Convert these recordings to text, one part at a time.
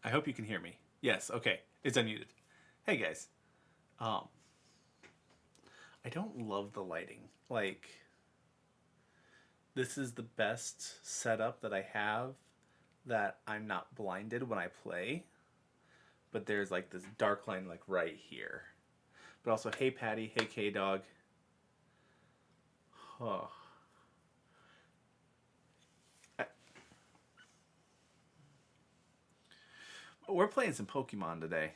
I hope you can hear me. Yes, okay. It's unmuted. Hey guys. Um I don't love the lighting. Like this is the best setup that I have that I'm not blinded when I play. But there's like this dark line like right here. But also hey Patty, hey K Dog. Oh. We're playing some Pokemon today.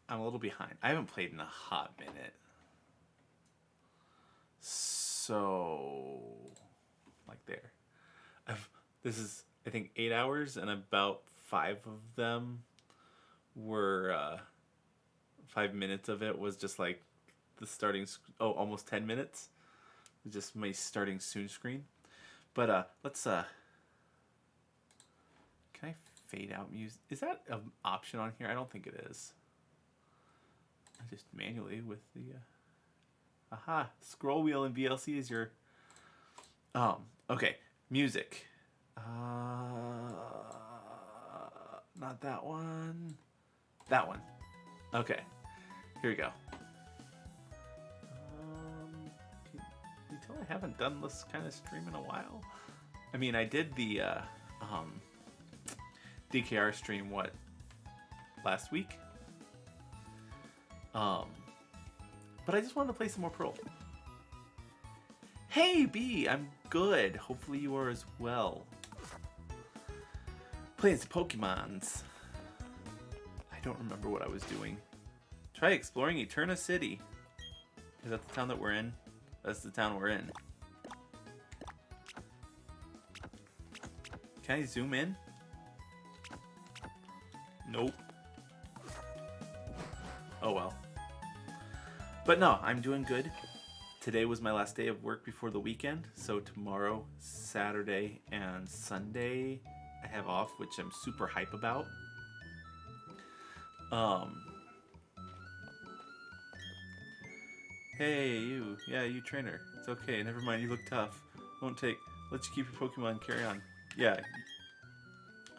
I'm a little behind. I haven't played in a hot minute. So, like there. This is, I think, 8 hours, and about 5 of them were, 5 minutes of it was just like the starting, almost 10 minutes. Just my starting soon screen. But, can I fade out music? Is that an option on here? I don't think it is. I just manually with the, aha, scroll wheel in VLC is your, okay, music. Not that one. That one. Okay, here we go. You tell I haven't done this kind of stream in a while. I mean, I did the DKR stream last week. But I just wanted to play some more Pearl. Hey B, I'm good. Hopefully you are as well. Playing some Pokemons. I don't remember what I was doing. Try exploring Eterna City. Is that the town that we're in? That's the town we're in. Can I zoom in? Nope. Oh well. But no, I'm doing good. Today was my last day of work before the weekend, so tomorrow, Saturday, and Sunday I have off, which I'm super hype about. Hey, you. Yeah, you trainer. It's okay. Never mind, you look tough. Won't take. Let you keep your Pokemon and carry on. Yeah.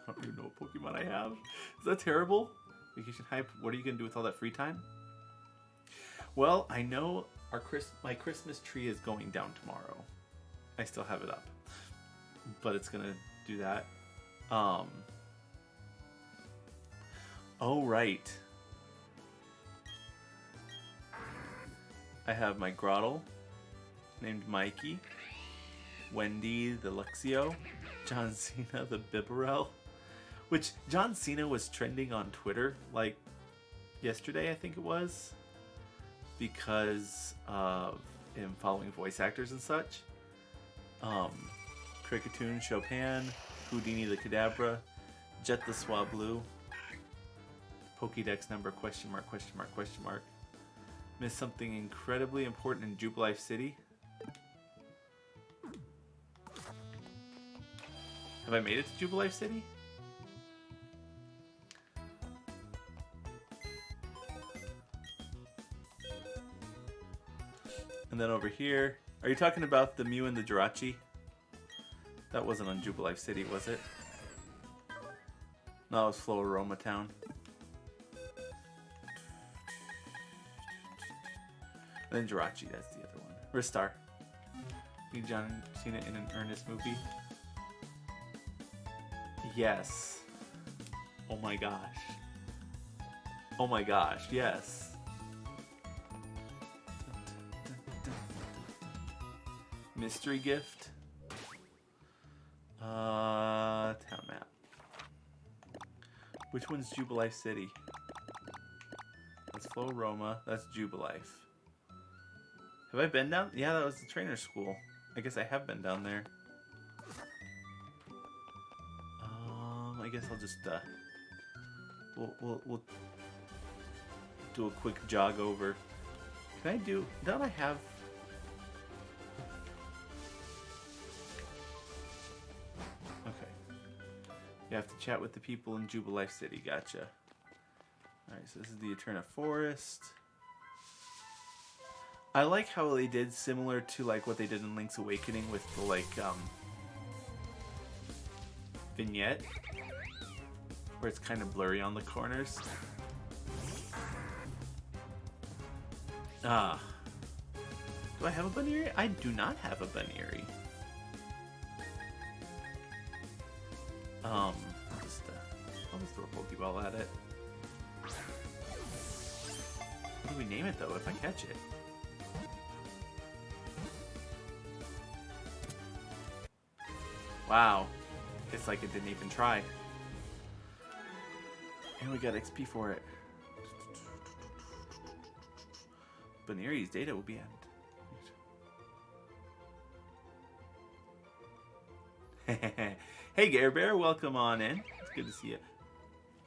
I don't even know what Pokemon I have. Is that terrible? Vacation hype. What are you going to do with all that free time? Well, I know my Christmas tree is going down tomorrow. I still have it up. But it's going to do that. Oh, right. I have my Grottle, named Mikey, Wendy the Luxio, John Cena the Bibarel, which John Cena was trending on Twitter, like, yesterday, I think it was, because of him following voice actors and such. Cricketune Chopin, Houdini the Kadabra, Jet the Swablu, Pokédex number, question mark, question mark, question mark. Missed something incredibly important in Jubilife City. Have I made it to Jubilife City? And then over here, are you talking about the Mew and the Jirachi? That wasn't on Jubilife City, was it? No, it was Floaroma Town. And then Jirachi, that's the other one. Ristar. Need John Cena in an earnest movie? Yes. Oh my gosh. Oh my gosh, yes. Mystery gift. Town map. Which one's Jubilife City? That's Floaroma. That's Jubilife. Have I been down? Yeah, that was the trainer school. I guess I have been down there. I guess I'll just we'll do a quick jog over. Can I do? Don't I have? Okay. You have to chat with the people in Jubilife City. Gotcha. All right, so this is the Eterna Forest. I like how they did similar to like what they did in Link's Awakening with the like vignette. where it's kind of blurry on the corners. Ah. Do I have a Buneary? I do not have a Buneary. I'll just throw a Pokeball at it. What do we name it though if I catch it? Wow. It's like it didn't even try. And we got XP for it. Buneary's data will be end. Hey Gare Bear, welcome on in. It's good to see you.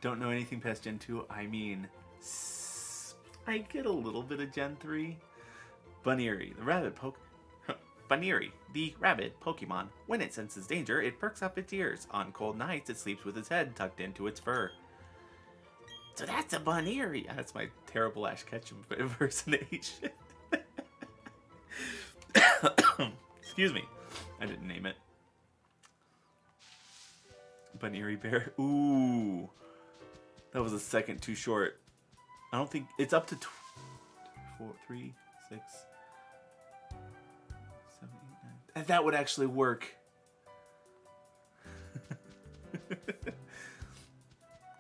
Don't know anything past Gen 2. I mean, I get a little bit of Gen 3. Buneary, the rabbit Buneary, the rabbit Pokemon. When it senses danger, it perks up its ears. On cold nights, it sleeps with its head tucked into its fur. So that's a Buneary. That's my terrible Ash Ketchum impersonation. Excuse me. I didn't name it. Buneary Bear. Ooh. That was a second too short. I don't think... It's up to 4, 3, 6, 7, 8, 9... And that would actually work.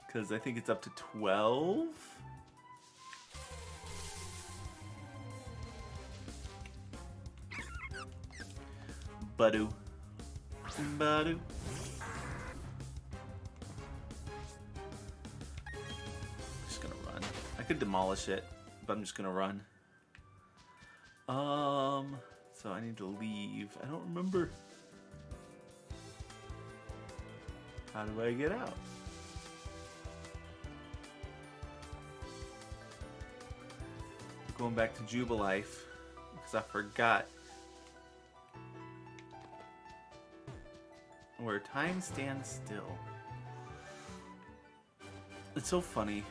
Because I think it's up to 12. Budu. Budu. Just gonna run. I could demolish it, but I'm just gonna run. So I need to leave. I don't remember. How do I get out? Going back to Jubilife because I forgot where time stands still. It's so funny.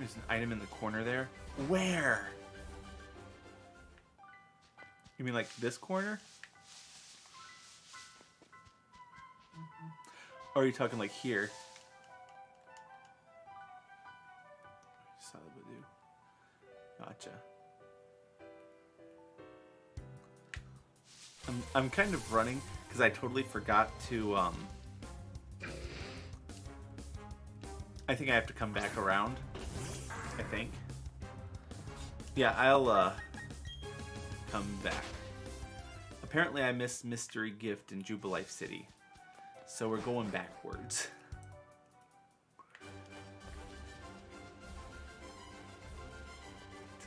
There's an item in the corner there. Where? You mean like this corner? Or are you talking like here? Gotcha. I'm kind of running because I totally forgot to I think I have to come back around. I think. Yeah, I'll come back. Apparently I missed Mystery Gift in Jubilife City. So we're going backwards.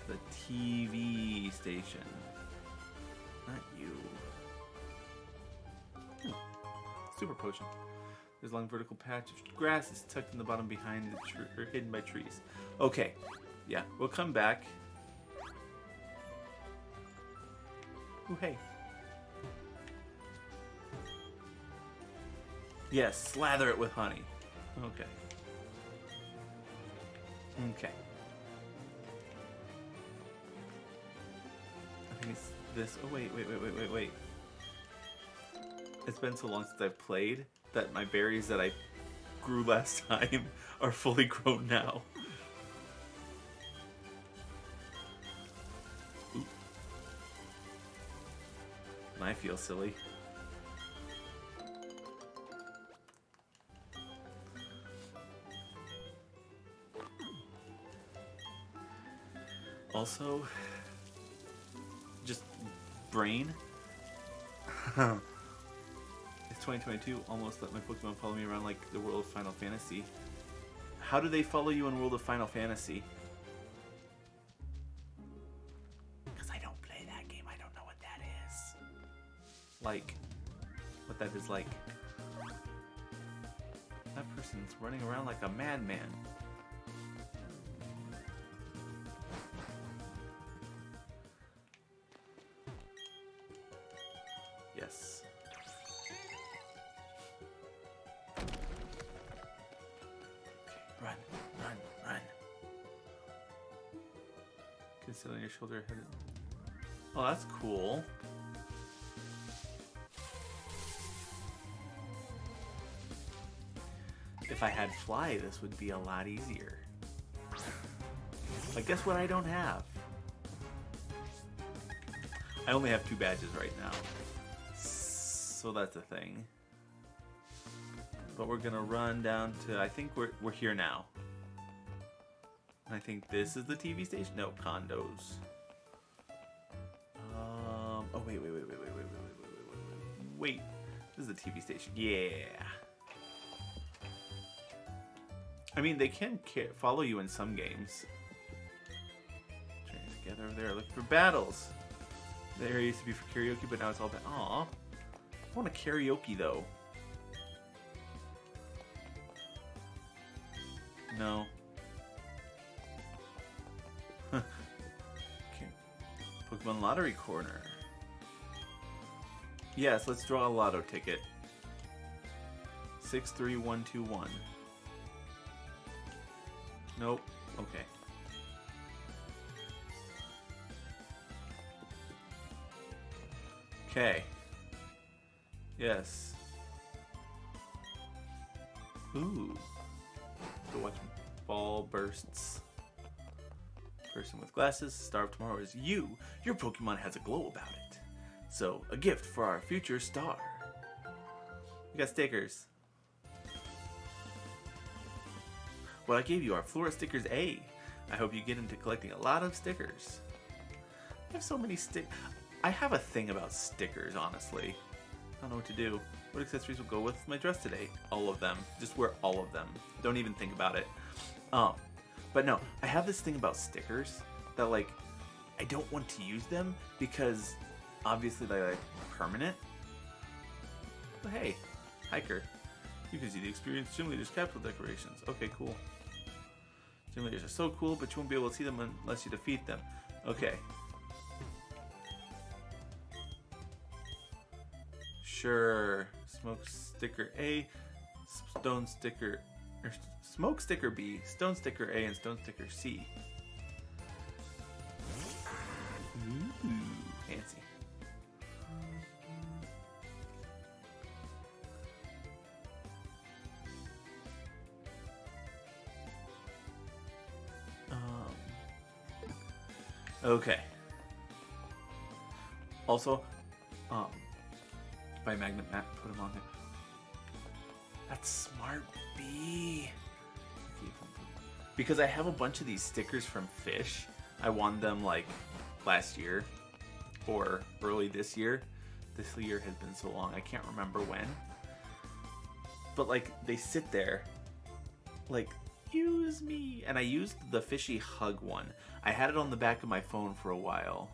The TV station. Not you. Super potion. There's a long vertical patch of grass is tucked in the bottom behind the tree, or hidden by trees. Okay. Yeah, we'll come back. Ooh, hey. Yes, slather it with honey. Okay. Okay. I think it's this. Oh, wait. It's been so long since I've played that my berries that I grew last time are fully grown now. Oop. I feel silly. Also, just brain. It's 2022, almost let my Pokemon follow me around like the world of Final Fantasy. How do they follow you in World of Final Fantasy? Because I don't play that game, I don't know what that is. Like, what that is like. That person's running around like a madman. Yes. Okay, run. Conceal on your shoulder. Oh, that's cool. if I had fly, this would be a lot easier. But guess what I don't have? I only have 2 badges right now. So that's a thing. But we're gonna run down to, I think we're here now. I think this is the TV station. No, condos. Oh wait. This is the TV station. Yeah. I mean, they can follow you in some games. Training together over there, looking for battles. The area used to be for karaoke, but now it's all about. Aw, I want a karaoke though. No. Okay. Pokemon Lottery Corner. Yes, let's draw a lotto ticket. 63121. Nope. Okay. Okay. Yes. Ooh. Go watch ball bursts. Person with glasses. Star of tomorrow is you. Your Pokemon has a glow about it. So, a gift for our future star. We got stickers. Well, I gave you our Flora Stickers A. I hope you get into collecting a lot of stickers. I have so many I have a thing about stickers, honestly. I don't know what to do. What accessories will go with my dress today? All of them. Just wear all of them. Don't even think about it. But no, I have this thing about stickers that, like, I don't want to use them because obviously they're, like, permanent. But hey, hiker. You can see the experienced gym leader's capsule decorations. Okay, cool. Gym leaders are so cool, but you won't be able to see them unless you defeat them. Okay. Sure. Smoke sticker A, stone sticker, or smoke sticker B, stone sticker A, and stone sticker C. Ooh, fancy. Okay. Also, by Magnet Map, put them on there. That's smart, B. Because I have a bunch of these stickers from Fish. I won them like last year or early this year. This year has been so long, I can't remember when. But like, they sit there, like, use me. And I used the Fishy Hug one. I had it on the back of my phone for a while.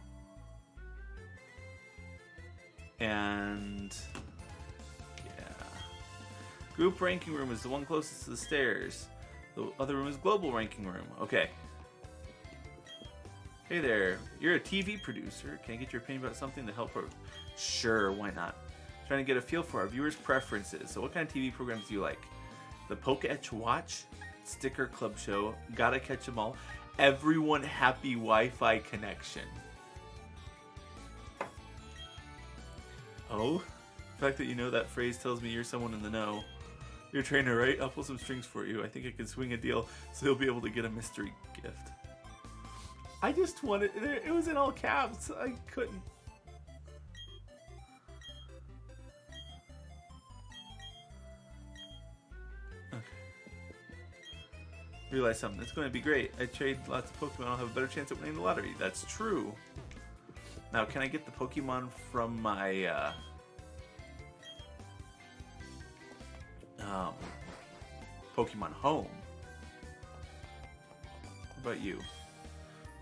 And yeah. Group ranking room is the one closest to the stairs. The other room is global ranking room. Okay. Hey there, you're a TV producer. Can I get your opinion about something to help her? Sure, why not? Trying to get a feel for our viewers' preferences. So what kind of TV programs do you like? The Poke-Etch Watch, Sticker Club Show, Gotta Catch 'Em All, Everyone Happy Wi-Fi Connection. Oh, the fact that you know that phrase tells me you're someone in the know. You're a trainer, right? I'll pull some strings for you. I think I can swing a deal so you'll be able to get a mystery gift. I just wanted... It was in all caps. I couldn't... Okay. Realize something. It's going to be great. I trade lots of Pokemon. I'll have a better chance at winning the lottery. That's true. Now, can I get the Pokemon from my... Pokemon Home? What about you?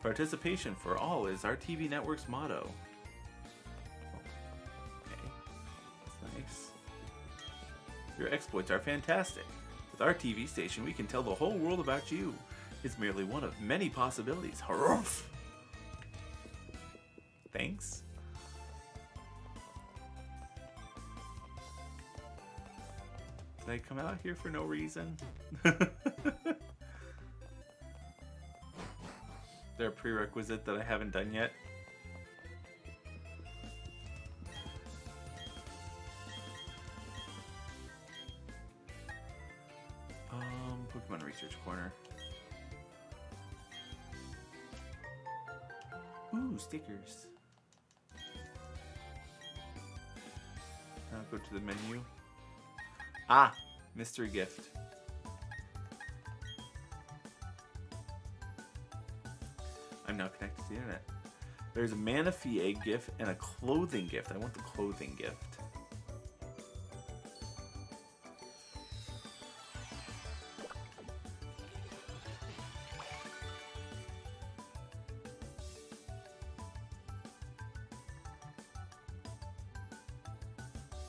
Participation for all is our TV network's motto. Okay, that's nice. Your exploits are fantastic. With our TV station, we can tell the whole world about you. It's merely one of many possibilities. Harumph! Thanks. Did I come out here for no reason? There a prerequisite that I haven't done yet? Pokemon Research Corner. Ooh, stickers. Now go to the menu. Ah, mystery gift. I'm now connected to the internet. There's a Manaphy egg gift and a clothing gift. I want the clothing gift.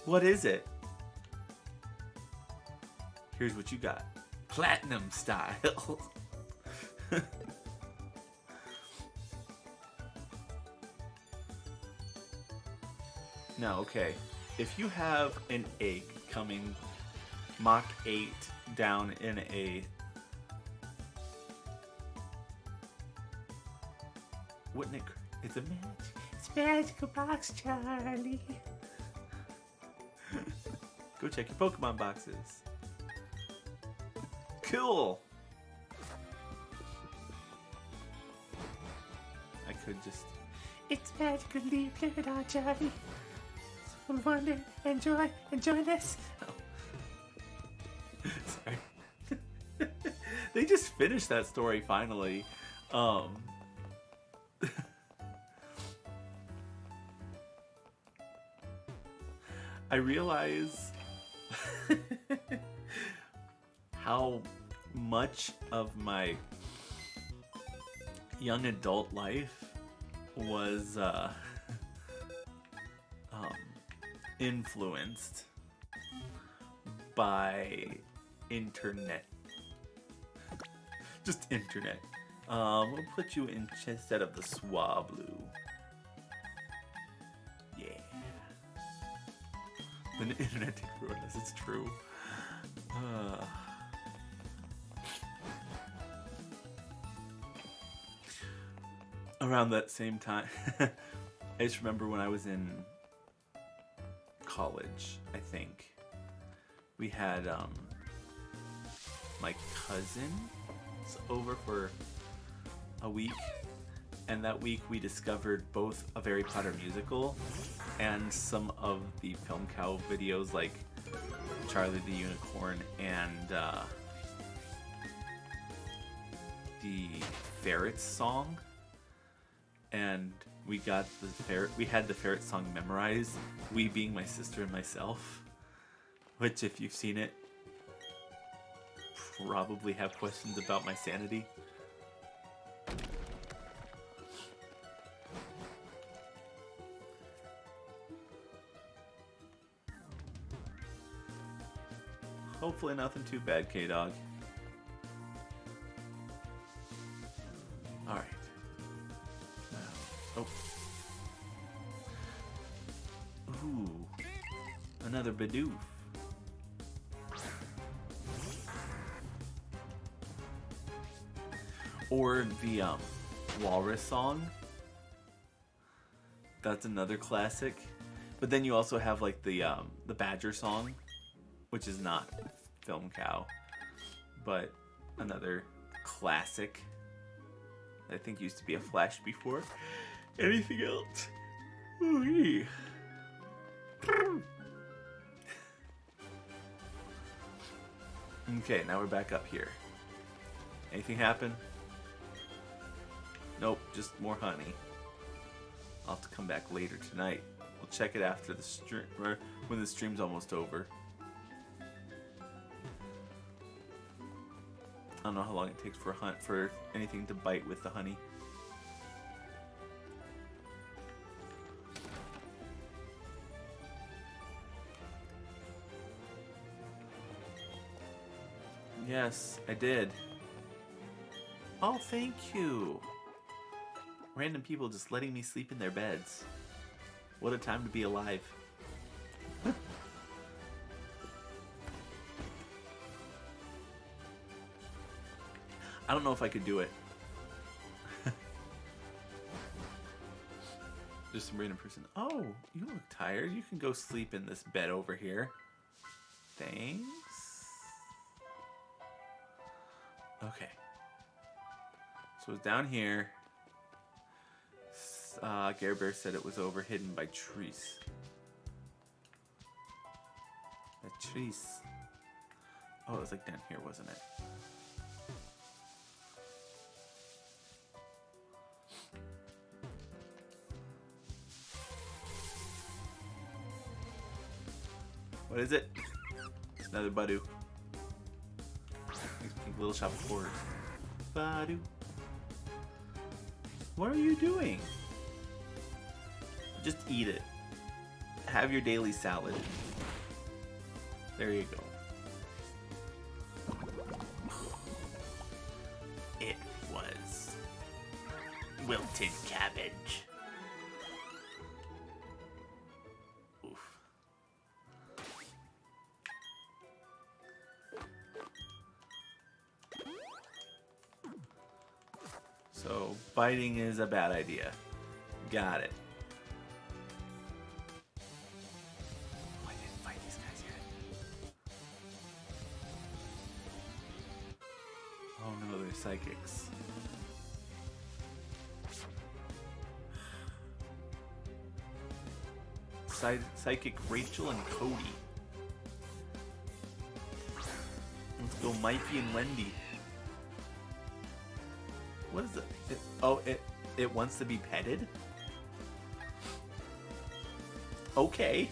What is it? Here's what you got. Platinum style. Now, okay. If you have an egg coming Mach 8 down in a... Wouldn't it... It's a magical box, Charlie. Go check your Pokemon boxes. Cool. I could just... It's magical, leave it on, Charlie. So wonder, enjoy, enjoy this. Oh. Sorry. They just finished that story finally. I realize how much of my young adult life was influenced by internet. Just internet. We'll put you in instead of the Swablu. Yeah. The internet ruined us, it's true. Around that same time, I just remember when I was in college, I think, we had my cousin over for a week, and that week we discovered both a Harry Potter musical and some of the Film Cow videos like Charlie the Unicorn and the Ferrets song. And we got the we had the Ferret song memorized, we being my sister and myself, which if you've seen it, probably have questions about my sanity. Hopefully nothing too bad, K-Dog. Alright. Oh. Ooh. Another Bidoof. Or the Walrus song. That's another classic. But then you also have like the Badger song, which is not Film Cow, but another classic. I think used to be a Flash before anything else. Ooh-wee. Okay, now we're back up here. Anything happen? Nope, just more honey. I'll have to come back later tonight. We'll check it after the stream, or when the stream's almost over. I don't know how long it takes for anything to bite with the honey. Yes, I did. Oh, thank you. Random people just letting me sleep in their beds. What a time to be alive. I don't know if I could do it. Just some random person. Oh, you look tired. You can go sleep in this bed over here. Thanks. Okay. So it's down here. Gare Bear said it was over hidden by trees. The trees. Oh, it was like down here, wasn't it? What is it? It's another Badu. Little Shop of Horrors. Badu. What are you doing? Just eat it. Have your daily salad. There you go. It was wilted cabbage. Oof. So, biting is a bad idea. Got it. Oh, I didn't fight these guys yet. Oh no, they're psychics. Psychic Rachel and Cody. Let's go Mikey and Wendy. What is it? It wants to be petted? Okay.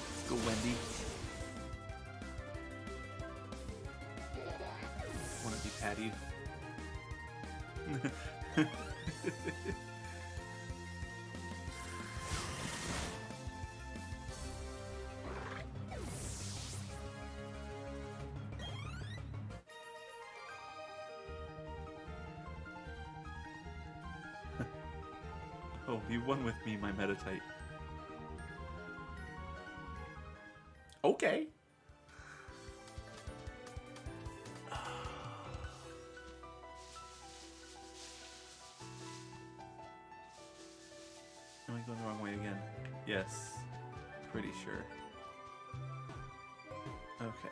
Let's go, Wendy. Want to be patted? Oh, you won with me, my Metatite. Okay. Am I going the wrong way again? Yes. Pretty sure. Okay.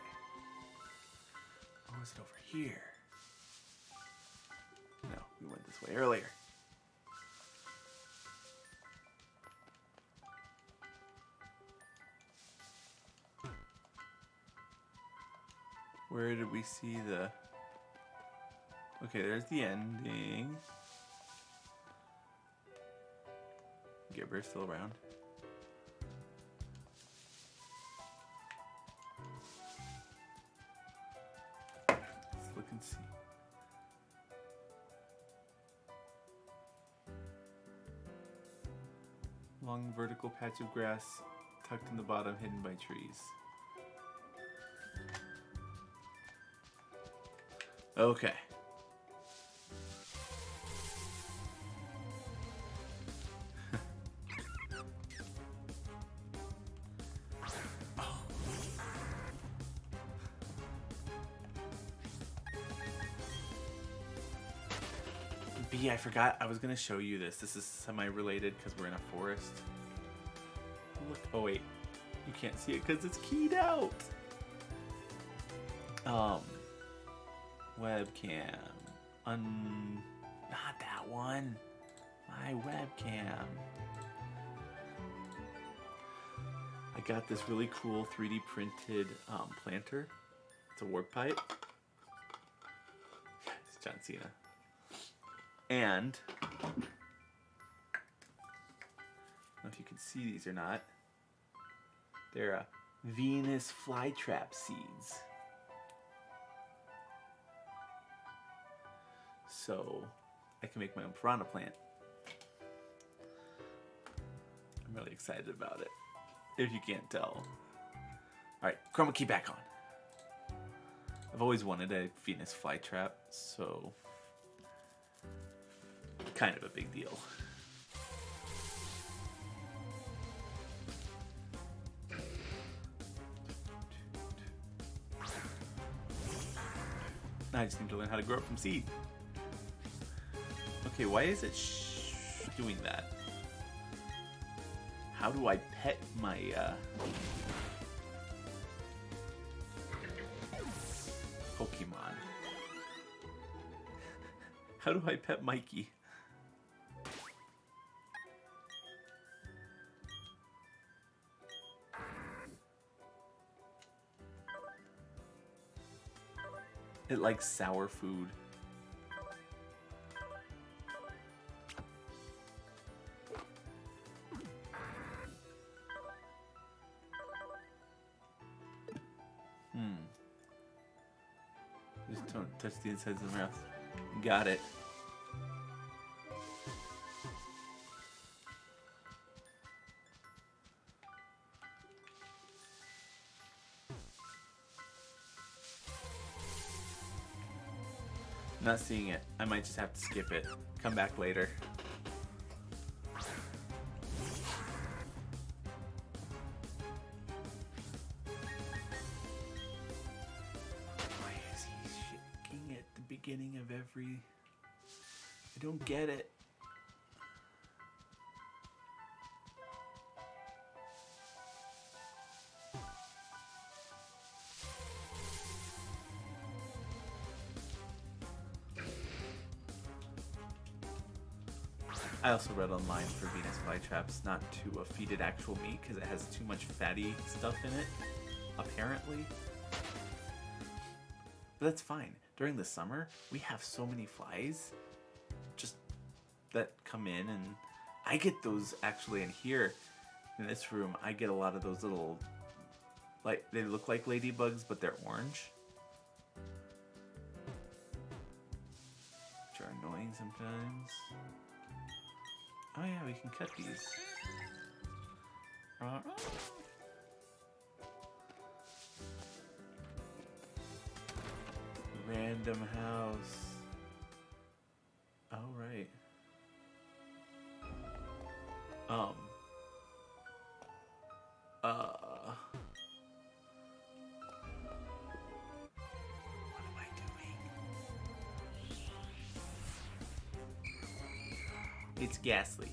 Oh, is it over here? No, we went this way earlier. Where did we see the... Okay, there's the ending. Gare Bear's still around. Let's look and see. Long vertical patch of grass tucked in the bottom, hidden by trees. Okay. B, I forgot I was gonna show you this. This is semi-related because we're in a forest. Look, oh wait, you can't see it because it's keyed out. Webcam. Not that one. My webcam. I got this really cool 3D printed planter. It's a warp pipe. It's John Cena. And I don't know if you can see these or not. They're Venus flytrap seeds. So I can make my own piranha plant. I'm really excited about it, if you can't tell. Alright, chroma key back on. I've always wanted a Venus flytrap, so kind of a big deal. Now I just need to learn how to grow it from seed. Okay, why is it doing that. How do I pet my, Pokemon? How do I pet Mikey? It likes sour food. Just don't touch the insides of the mouth. Got it. Not seeing it. I might just have to skip it. Come back later. Why is he shaking at the beginning of every... I don't get it. I also read online for Venus flytraps not to feed it actual meat because it has too much fatty stuff in it, apparently. But that's fine. During the summer, we have so many flies just that come in, and I get those actually in here. In this room, I get a lot of those little, like, they look like ladybugs, but they're orange. Which are annoying sometimes. Oh yeah, we can cut these. Random house. Oh right. What am I doing? It's Ghastly.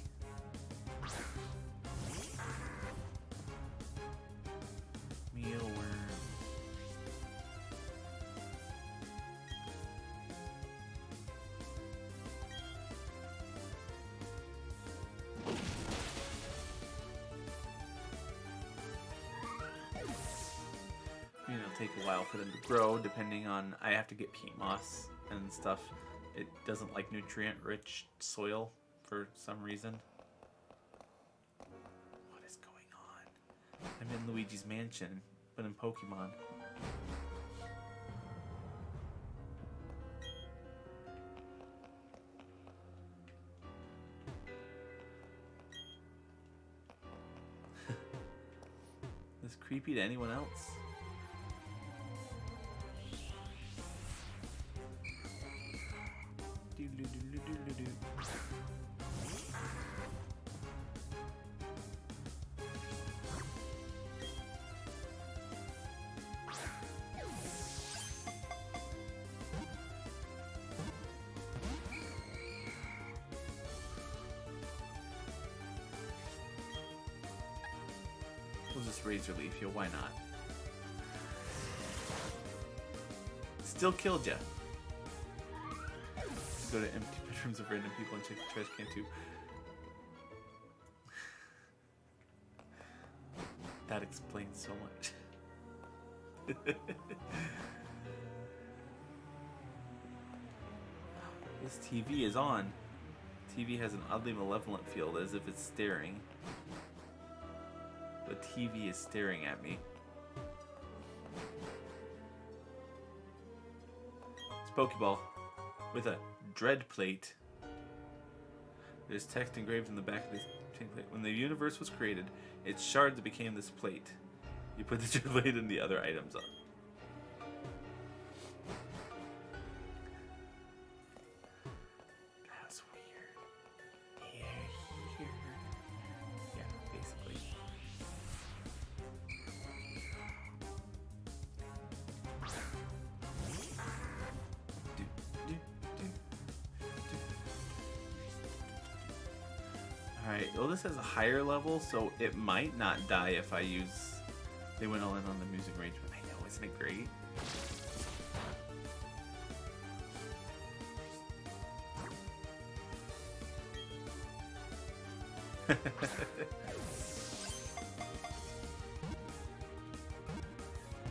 Mealworm. You know, it'll take a while for them to grow, depending on... I have to get peat moss and stuff. It doesn't like nutrient-rich soil for some reason. What is going on? I'm in Luigi's Mansion, but in Pokemon. Is this creepy to anyone else? We'll just Razor Leaf you, why not? Still killed ya. Go to empty bedrooms of random people and check the trash can too. That explains so much. This TV is on. TV has an oddly malevolent feel, as if it's staring. The TV is staring at me. It's Pokeball with a dread plate. There's text engraved in the back of this plate. When the universe was created, its shards became this plate. You put the dread plate and the other items on. That's weird. Here. Yeah, basically. Alright, well this has a higher level, so it might not die if I use... They went all in on the music arrangement. I know, isn't it great?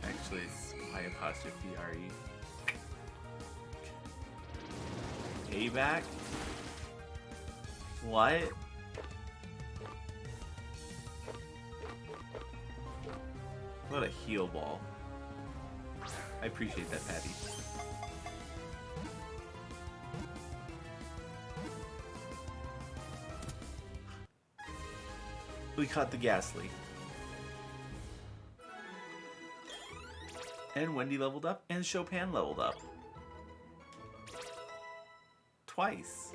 Actually, it's Y''RE. Payback? What? What a heal ball. I appreciate that, Patty. We caught the Ghastly. And Wendy leveled up, and Chopin leveled up. Twice.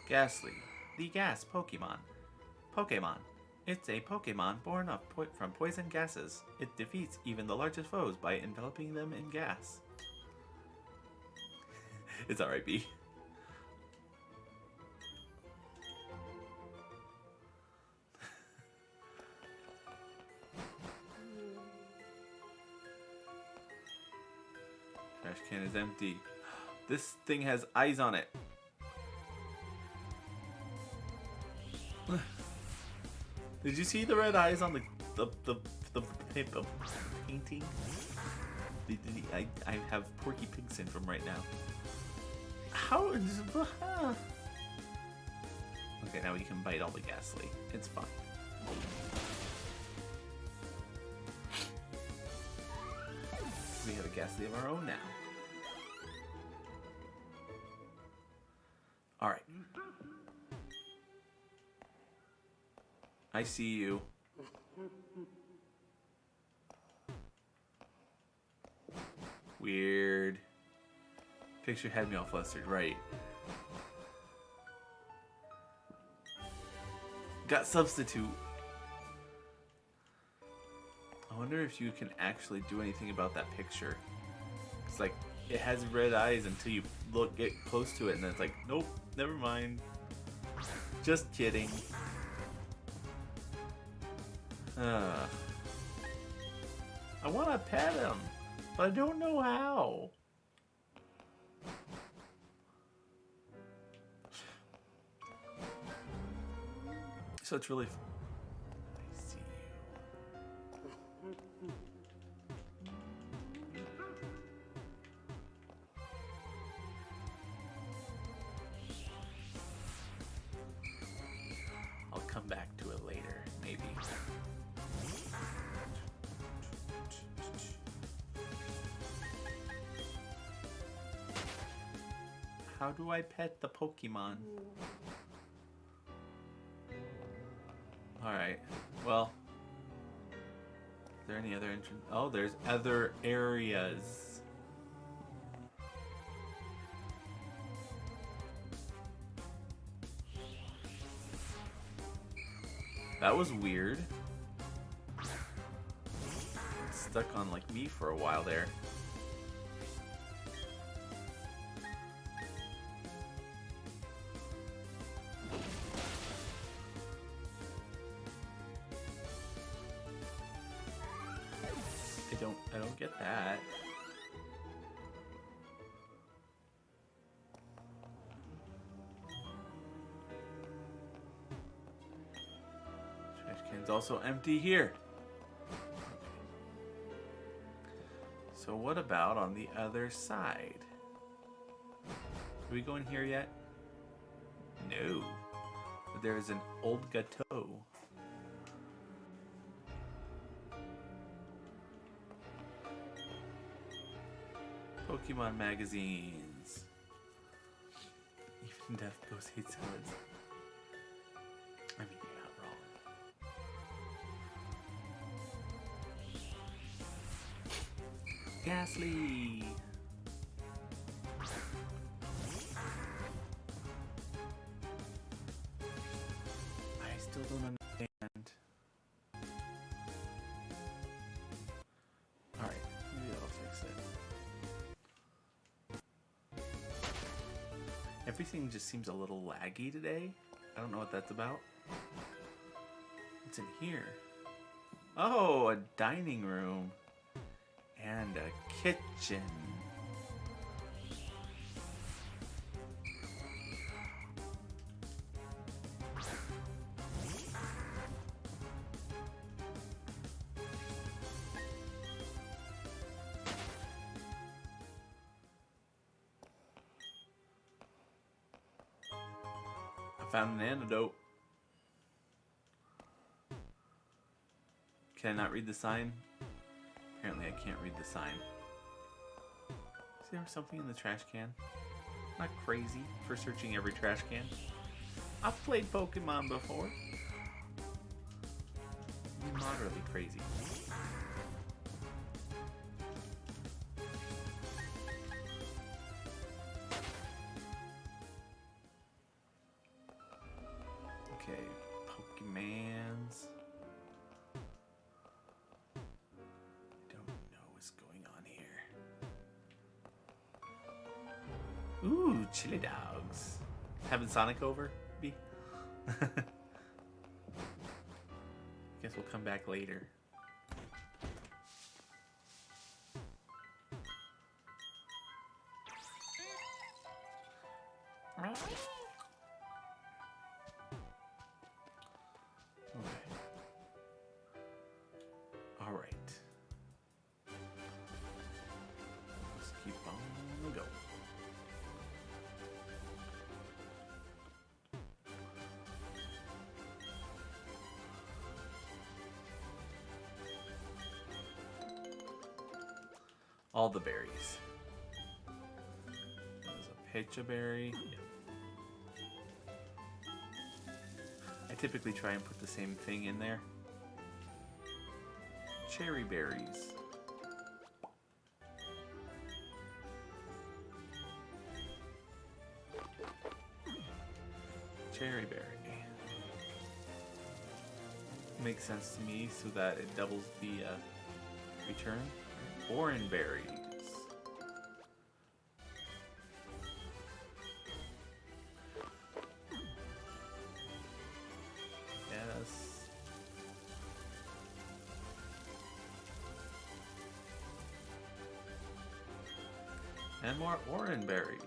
Ghastly, the gas Pokemon. Pokemon. It's a Pokemon born from poison gases. It defeats even the largest foes by enveloping them in gas. It's alright, B. Trash can is empty. This thing has eyes on it. Did you see the red eyes on the paper painting? I have Porky Pig syndrome right now. How is... Okay, now we can bite all the Ghastly. It's fine. We have a Ghastly of our own now. Alright. I see you. Weird. Picture had me all flustered, right. Got substitute. I wonder if you can actually do anything about that picture. It's like, it has red eyes until you get close to it and then it's like, nope, never mind. Just kidding. I want to pet him, but I don't know how. So it's really... I see you. I'll come back to it later, maybe. How do I pet the Pokemon? Alright, well. Is there any other entrance? Oh, there's other areas. That was weird. It's stuck on like me for a while there. I don't get that. Trash can's also empty here. So what about on the other side? Are we going here yet? No. There's an old Gateau. Pokemon magazines. Even Death Ghost hates salads. I mean, you're not wrong. Ghastly! I still don't understand. Alright, maybe I'll fix it. Everything just seems a little laggy today. I don't know what that's about. What's in here? Oh, a dining room. And a kitchen. I found an antidote. Can I not read the sign? Apparently I can't read the sign. Is there something in the trash can? Not crazy for searching every trash can. I've played Pokemon before. Moderately crazy. Okay, Pokemans. Don't know what's going on here. Ooh, chili dogs. Having Sonic over, B? Guess we'll come back later. All right. Let's keep on going. All the berries. There's a Pecha berry. Yeah. I typically try and put the same thing in there. Cherry berries. Cherry berry. Makes sense to me so that it doubles the return. Orange berries. Yes. And more orange berries.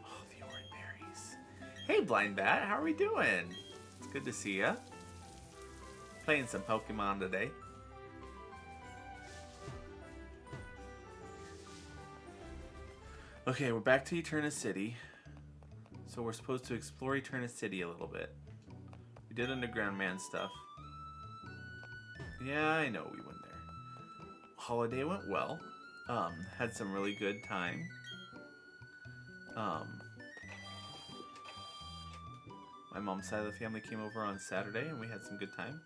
Oh, the orange berries. Hey, Blind Bat, how are we doing? It's good to see ya. Playing some Pokemon today. Okay, we're back to Eterna City. So we're supposed to explore Eterna City a little bit. We did Underground Man stuff. Yeah, I know we went there. Holiday went well. Had some really good time. My mom's side of the family came over on Saturday and we had some good time.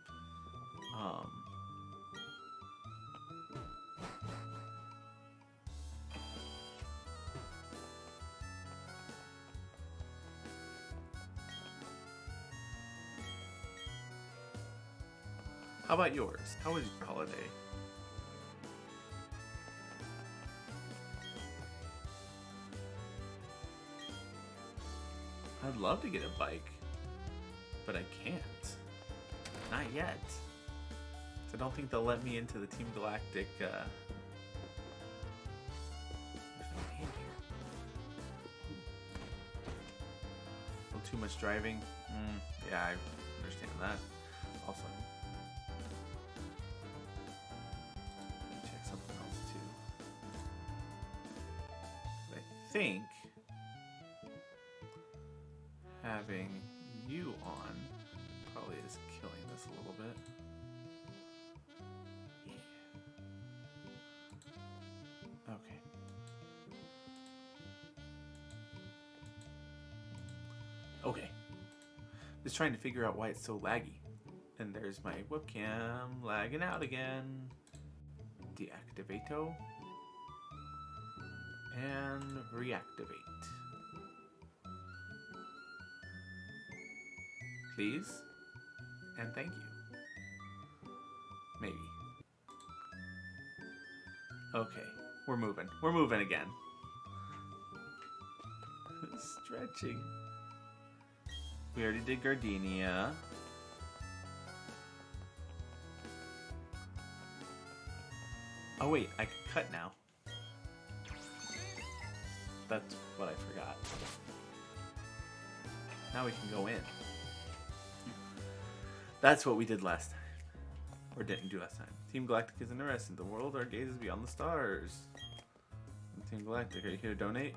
How about yours? How was your holiday? I'd love to get a bike, but I can't. Not yet. I don't think they'll let me into the Team Galactic, There's no name here. A little too much driving. Yeah, I understand that. Also, let me check something else too. I think having you on probably is killing this a little bit. Yeah. Okay. Okay. Just trying to figure out why it's so laggy. And there's my webcam lagging out again. Deactivato. And reactivate. Please. And thank you. Maybe. Okay. We're moving. We're moving again. Stretching. We already did Gardenia. Oh wait, I can cut now. That's what I forgot. Now we can go in. That's what we did last time. Or didn't do last time. Team Galactic is interested. The world, our gaze is beyond the stars. Team Galactic, are you here to donate?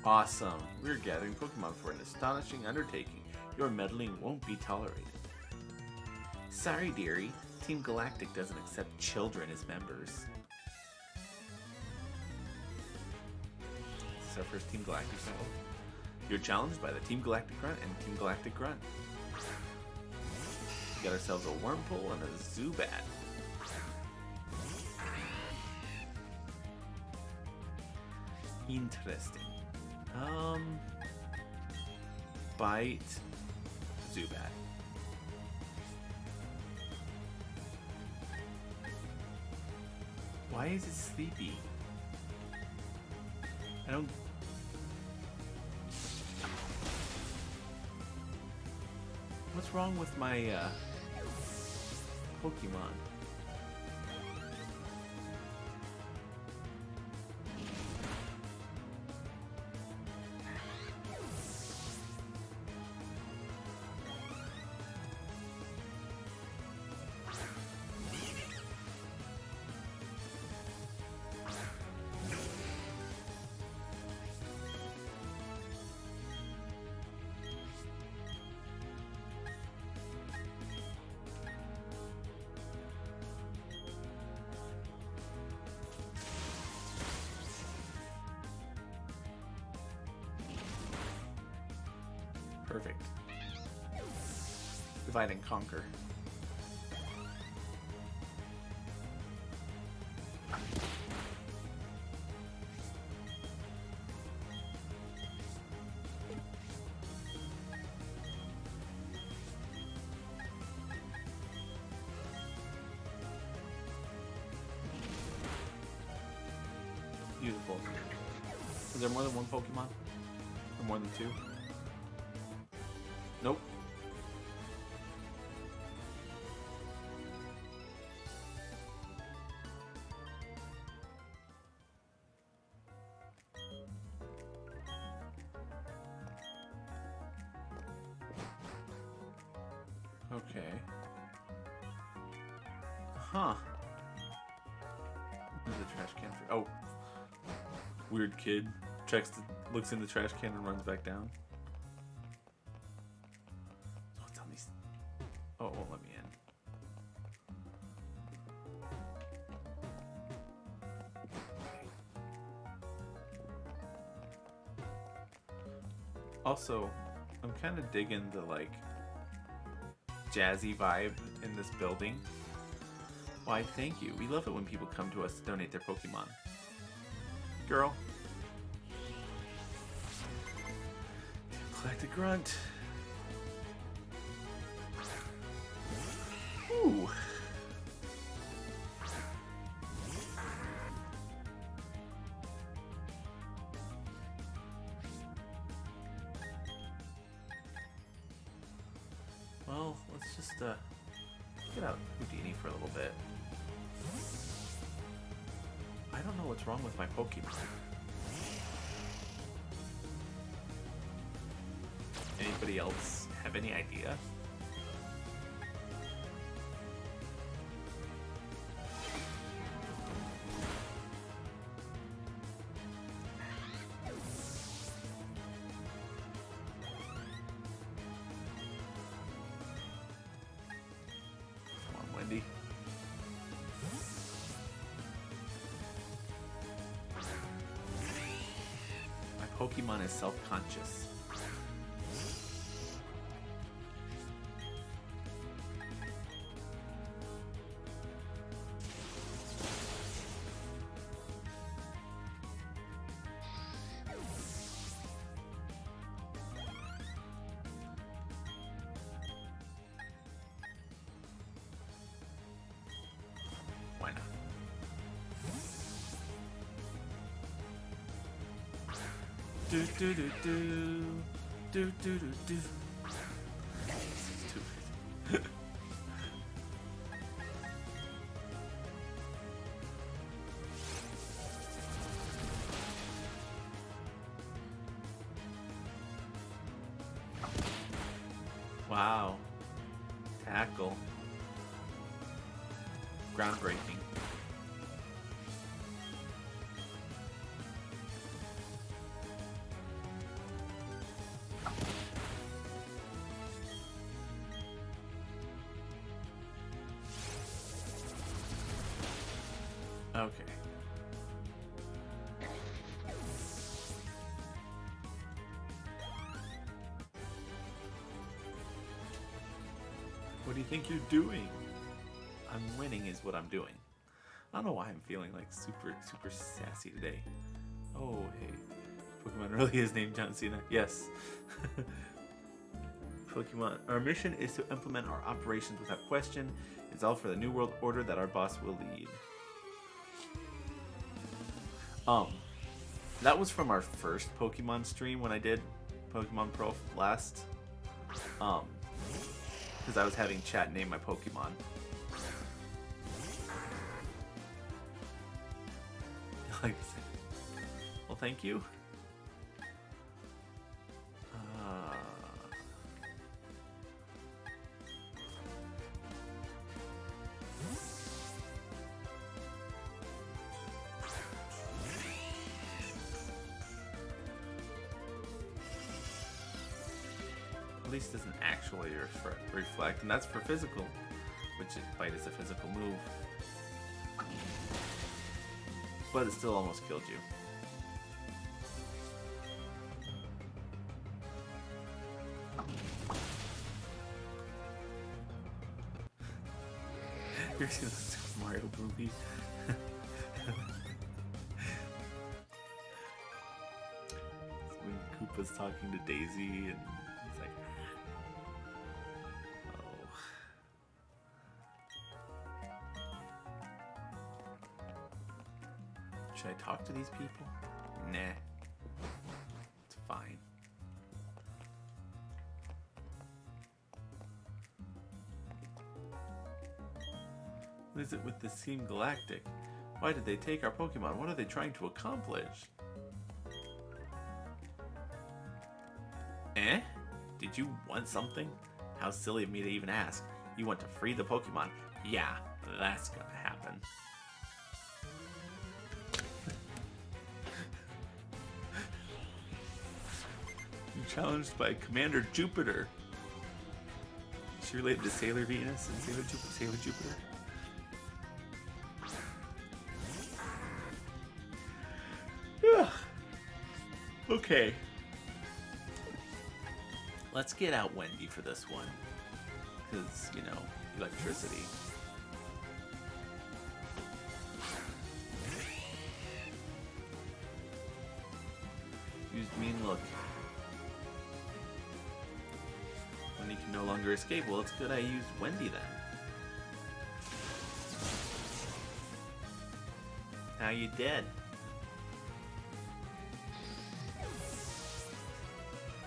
Awesome. We're gathering Pokemon for an astonishing undertaking. Your meddling won't be tolerated. Sorry, dearie. Team Galactic doesn't accept children as members. This is our first Team Galactic battle. You're challenged by the Team Galactic Grunt and Team Galactic Grunt. We got ourselves a Wurmple and a Zubat. Interesting. Bite Zubat. Why is it sleepy? I don't... What's wrong with my Pokemon? Perfect. Divide and conquer. Beautiful. Is there more than one Pokemon? Or more than two? Nope. Okay. Huh. There's a trash can for... Oh. Weird kid. Looks in the trash can and runs back down. What's on these? Oh, it won't let me in. Also, I'm kind of digging the like jazzy vibe in this building. Why, thank you. We love it when people come to us to donate their Pokemon. Girl. Galactic Grunt. Ooh. Well, let's just get out Houdini for a little bit. I don't know what's wrong with my Pokemon. Anybody else have any idea? Come on, Wendy. My Pokemon is self-conscious. Do do do do. Do do do do. Stupid. Wow. Tackle. Groundbreaking. Okay. What do you think you're doing? I'm winning is what I'm doing. I don't know why I'm feeling like super sassy today. Oh, hey. Pokemon really is named John Cena. Yes. Pokemon. Our mission is to implement our operations without question. It's all for the New World Order that our boss will lead. That was from our first Pokemon stream when I did Pokemon Pro last. Because I was having chat name my Pokemon. Like, well, thank you. At least doesn't actually reflect, and that's for physical, which bite is a physical move. But it still almost killed you. You ever seen the Super Mario movie? When Koopa's talking to Daisy and he's like, oh. Should I talk to these people? Nah. It's fine. What is it with the Team Galactic? Why did they take our Pokemon? What are they trying to accomplish? Eh? Did you want something? How silly of me to even ask. You want to free the Pokemon? Yeah, that's gonna happen. You're challenged by Commander Jupiter. Is she related to Sailor Venus and Sailor Jupiter? Okay. Let's get out Wendy for this one. Because, you know, electricity. Use mean look. Wendy can no longer escape. Well, it's good I used Wendy then. Now you dead.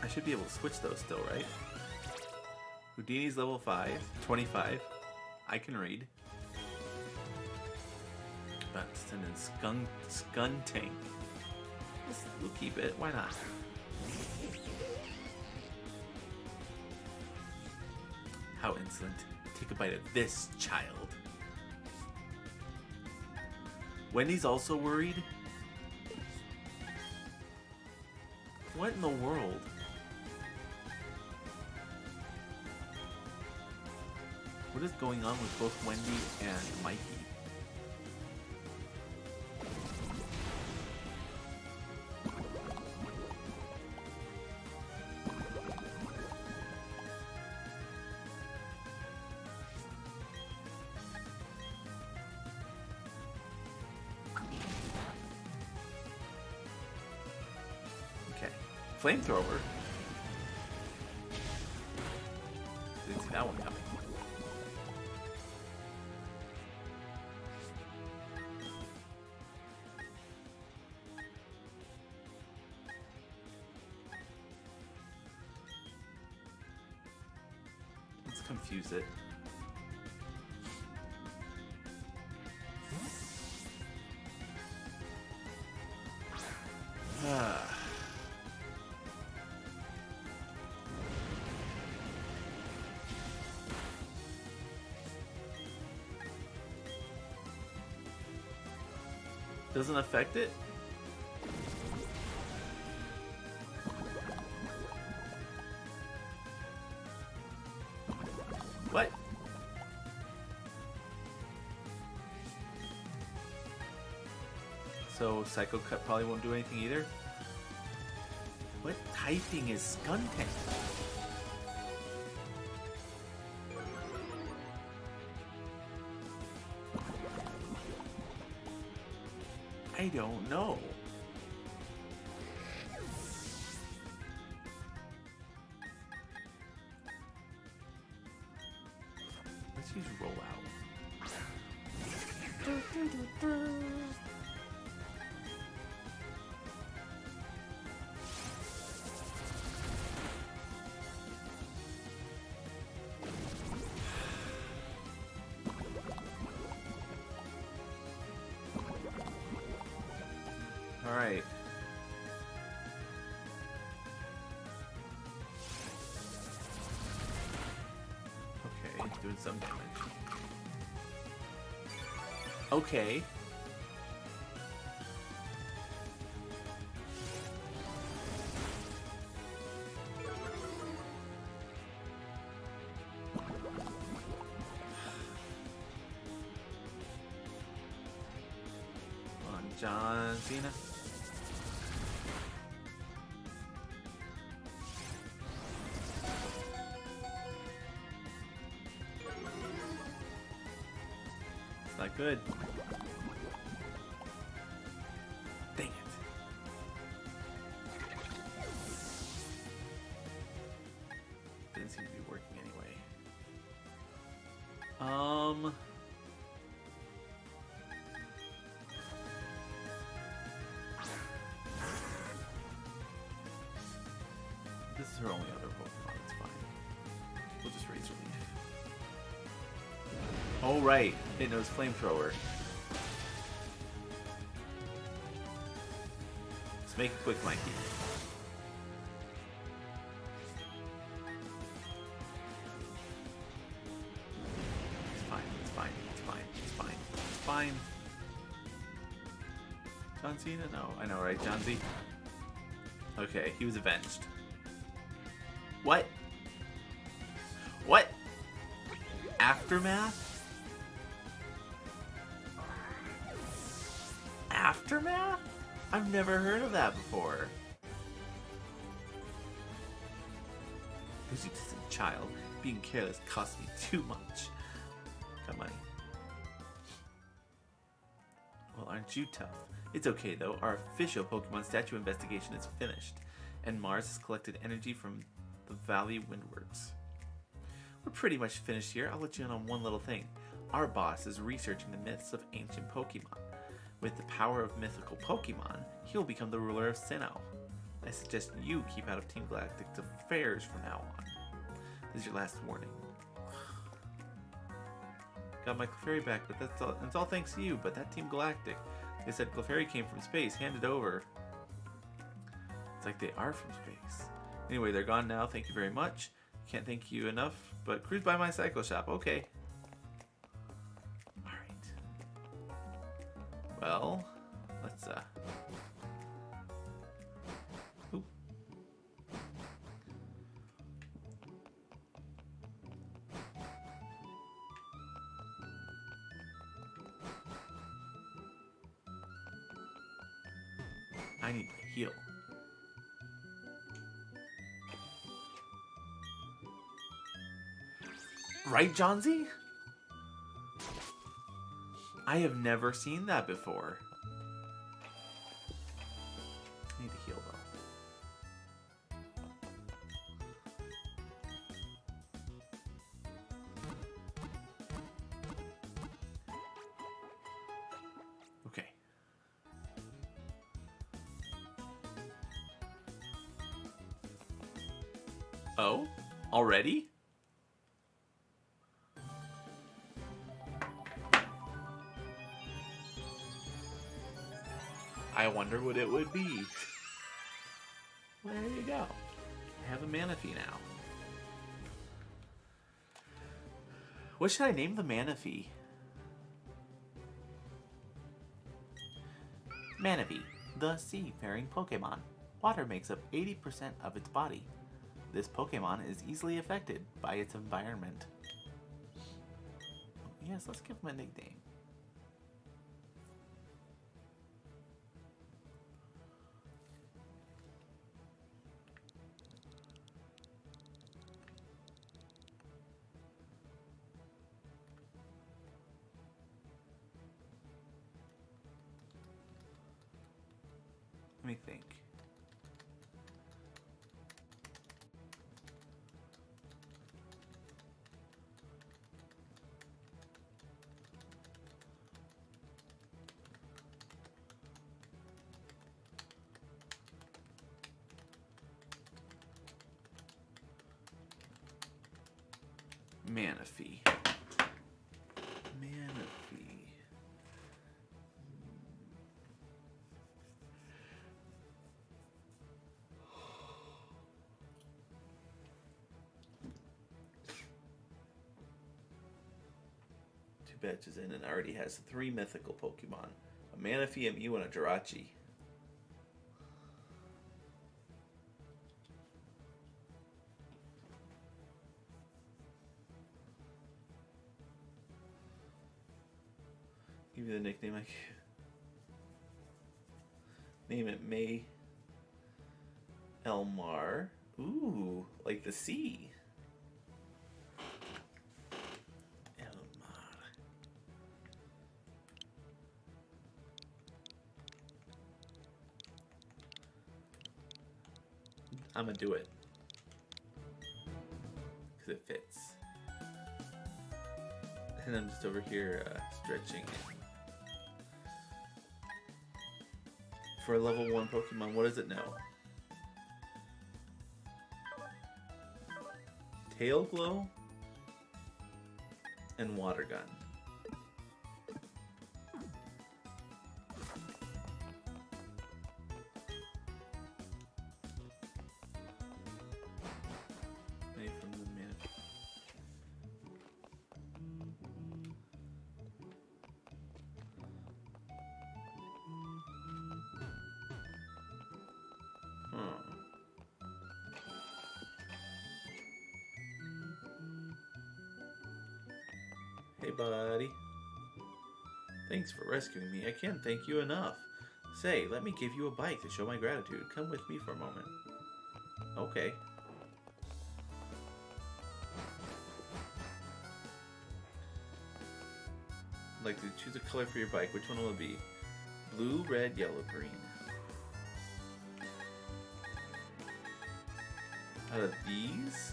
I should be able to switch those still, right? Houdini's level 5, 25. I can read. Buxton and Skuntank. We'll keep it. Why not? How insolent. Take a bite of this, child. Wendy's also worried? What in the world? What is going on with both Wendy and Mikey? Okay. Flamethrower. Didn't see that one coming. confuse it. Doesn't affect it? What? So Psycho Cut probably won't do anything either? What typing is Skuntank? I don't know. Let's use roll out. All right. Okay, doing some damage. Okay. Come on, John Cena. Not good. Dang it. Didn't seem to be working anyway. This is her only other Pokemon, it's fine. We'll just Razor Leaf. Oh right, it knows Flamethrower. Let's make it quick, Mikey. It's fine, it's fine, it's fine, it's fine, it's fine. John Cena? No, I know, right? John Z? Okay, he was avenged. What? What? Aftermath? Aftermath? I've never heard of that before. Because you just a child. Being careless cost me too much. Got money. Well, aren't you tough? It's okay though. Our official Pokemon statue investigation is finished. And Mars has collected energy from the Valley Windwards. We're pretty much finished here. I'll let you in on one little thing. Our boss is researching the myths of ancient Pokemon. With the power of mythical Pokemon, he'll become the ruler of Sinnoh. I suggest you keep out of Team Galactic's affairs from now on. This is your last warning. Got my Clefairy back, but it's all thanks to you. But that Team Galactic, they said Clefairy came from space, handed over. It's like they are from space. Anyway, they're gone now. Thank you very much. Can't thank you enough, but cruise by my Cycle Shop. Okay. Alright. Well, let's, Oop. I need to heal. Right, John Z? I have never seen that before. I need to heal though. Okay. Oh? Already? I wonder what it would be. Well, there you go. I have a Manaphy now. What should I name the Manaphy? Manaphy, the seafaring Pokemon. Water makes up 80% of its body. This Pokemon is easily affected by its environment. Yes, let's give him a nickname. Let me think. Manaphy. Manaphy. Two batches in and already has 3 mythical Pokemon. A Manaphy, a Mew, and a Jirachi. Give you the nickname I name it May Elmar. Ooh, like the sea. Elmar. I'm gonna do it. Because it fits. And I'm just over here stretching it. For a level 1 Pokemon, what does it know? Tail Glow and Water Gun. Maybe from the Manaphy. Hey, buddy. Thanks for rescuing me. I can't thank you enough. Say, let me give you a bike to show my gratitude. Come with me for a moment. Okay. I'd like to choose a color for your bike. Which one will it be? Blue, red, yellow, green. Out of these?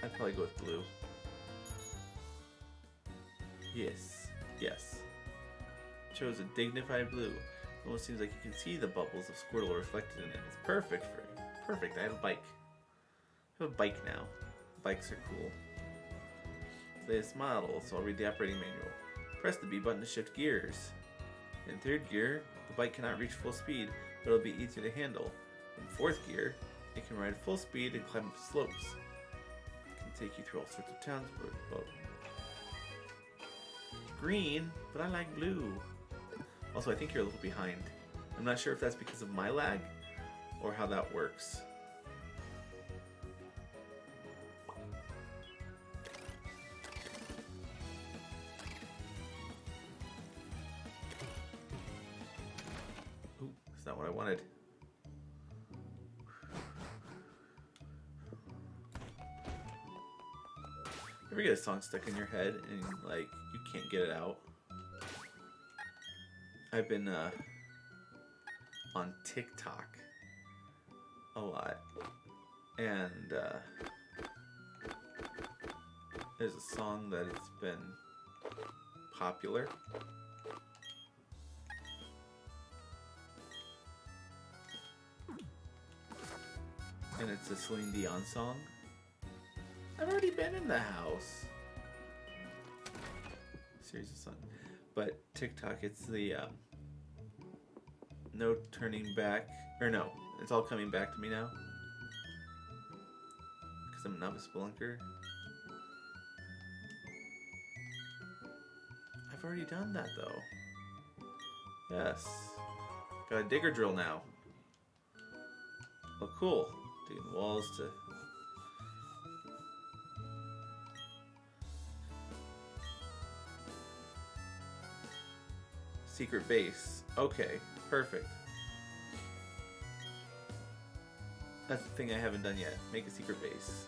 I'd probably go with blue. Yes. Yes. Chose a dignified blue. It almost seems like you can see the bubbles of Squirtle reflected in it. It's perfect for you. Perfect. I have a bike. I have a bike now. Bikes are cool. Latest model, so I'll read the operating manual. Press the B button to shift gears. In 3rd gear, the bike cannot reach full speed, but it'll be easier to handle. In 4th gear, it can ride full speed and climb up slopes. It can take you through all sorts of towns, but green, but I like blue. Also, I think you're a little behind. I'm not sure if that's because of my lag or how that works. Ooh, that's not what I wanted. Ever get a song stuck in your head and like you can't get it out? I've been on TikTok a lot, and there's a song that has been popular. And it's a Celine Dion song. I've already been in the house. series of songs. But TikTok, it's the no turning back, or no, it's all coming back to me now. Because I'm a novice spelunker. I've already done that though. Yes. Got a digger drill now. Oh, cool. Digging walls to... Secret base. Okay, perfect. That's the thing I haven't done yet. Make a secret base.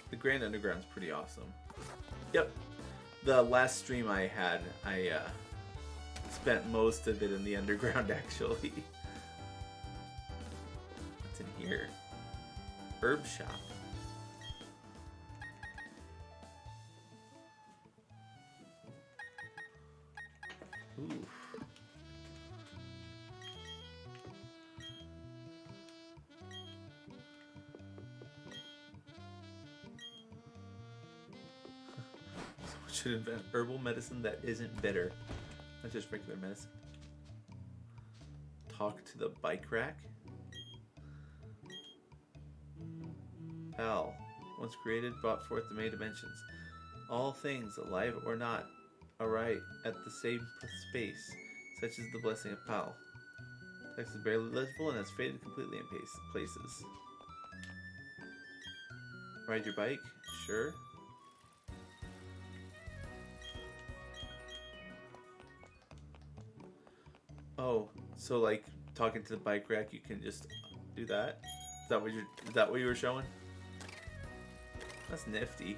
The Grand Underground's pretty awesome. Yep. The last stream I had, I spent most of it in the underground, actually. What's in here? Herb shop. Ooh. Should invent herbal medicine that isn't bitter, not just regular medicine. Talk to the bike rack. Pal, once created, brought forth the many dimensions. All things, alive or not, arrive at the same space, such as the blessing of Pal. Text is barely legible and has faded completely in places. Ride your bike? Sure. Oh, so like talking to the bike rack, you can just do that? Is that what you were showing? That's nifty.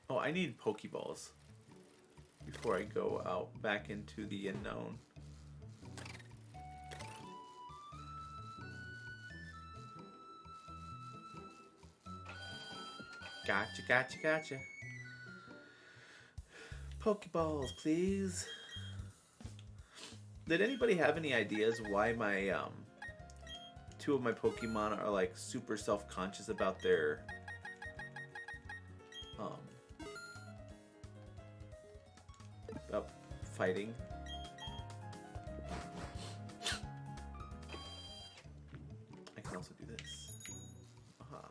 Oh, I need Pokeballs before I go out back into the unknown. Gotcha, gotcha, gotcha. Pokeballs, please. Did anybody have any ideas why my two of my Pokemon are like super self-conscious about their about fighting? I can also do this. Aha.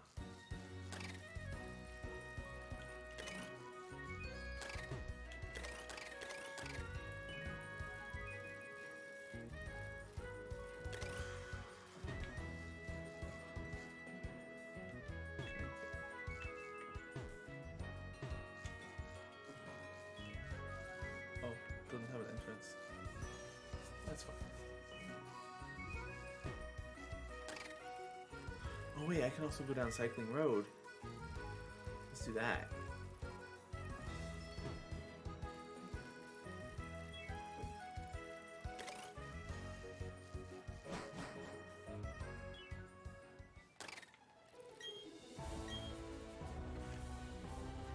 Doesn't have an entrance. That's fine. Oh wait, I can also go down Cycling Road. Let's do that.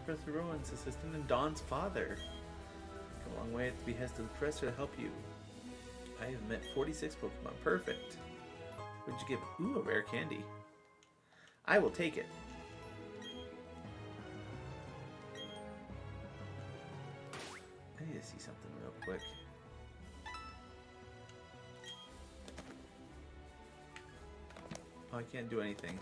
Professor Rowan's assistant and Dawn's father. A long way at the behest of the professor to help you. I have met 46 Pokemon. Perfect. What'd you give? Ooh, a rare candy. I will take it. I need to see something real quick. Oh, I can't do anything.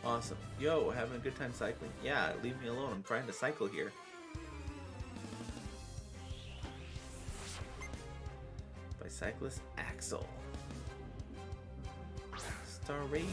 Awesome. Yo, having a good time cycling? Yeah, leave me alone. I'm trying to cycle here. By cyclist Axel. Staravia.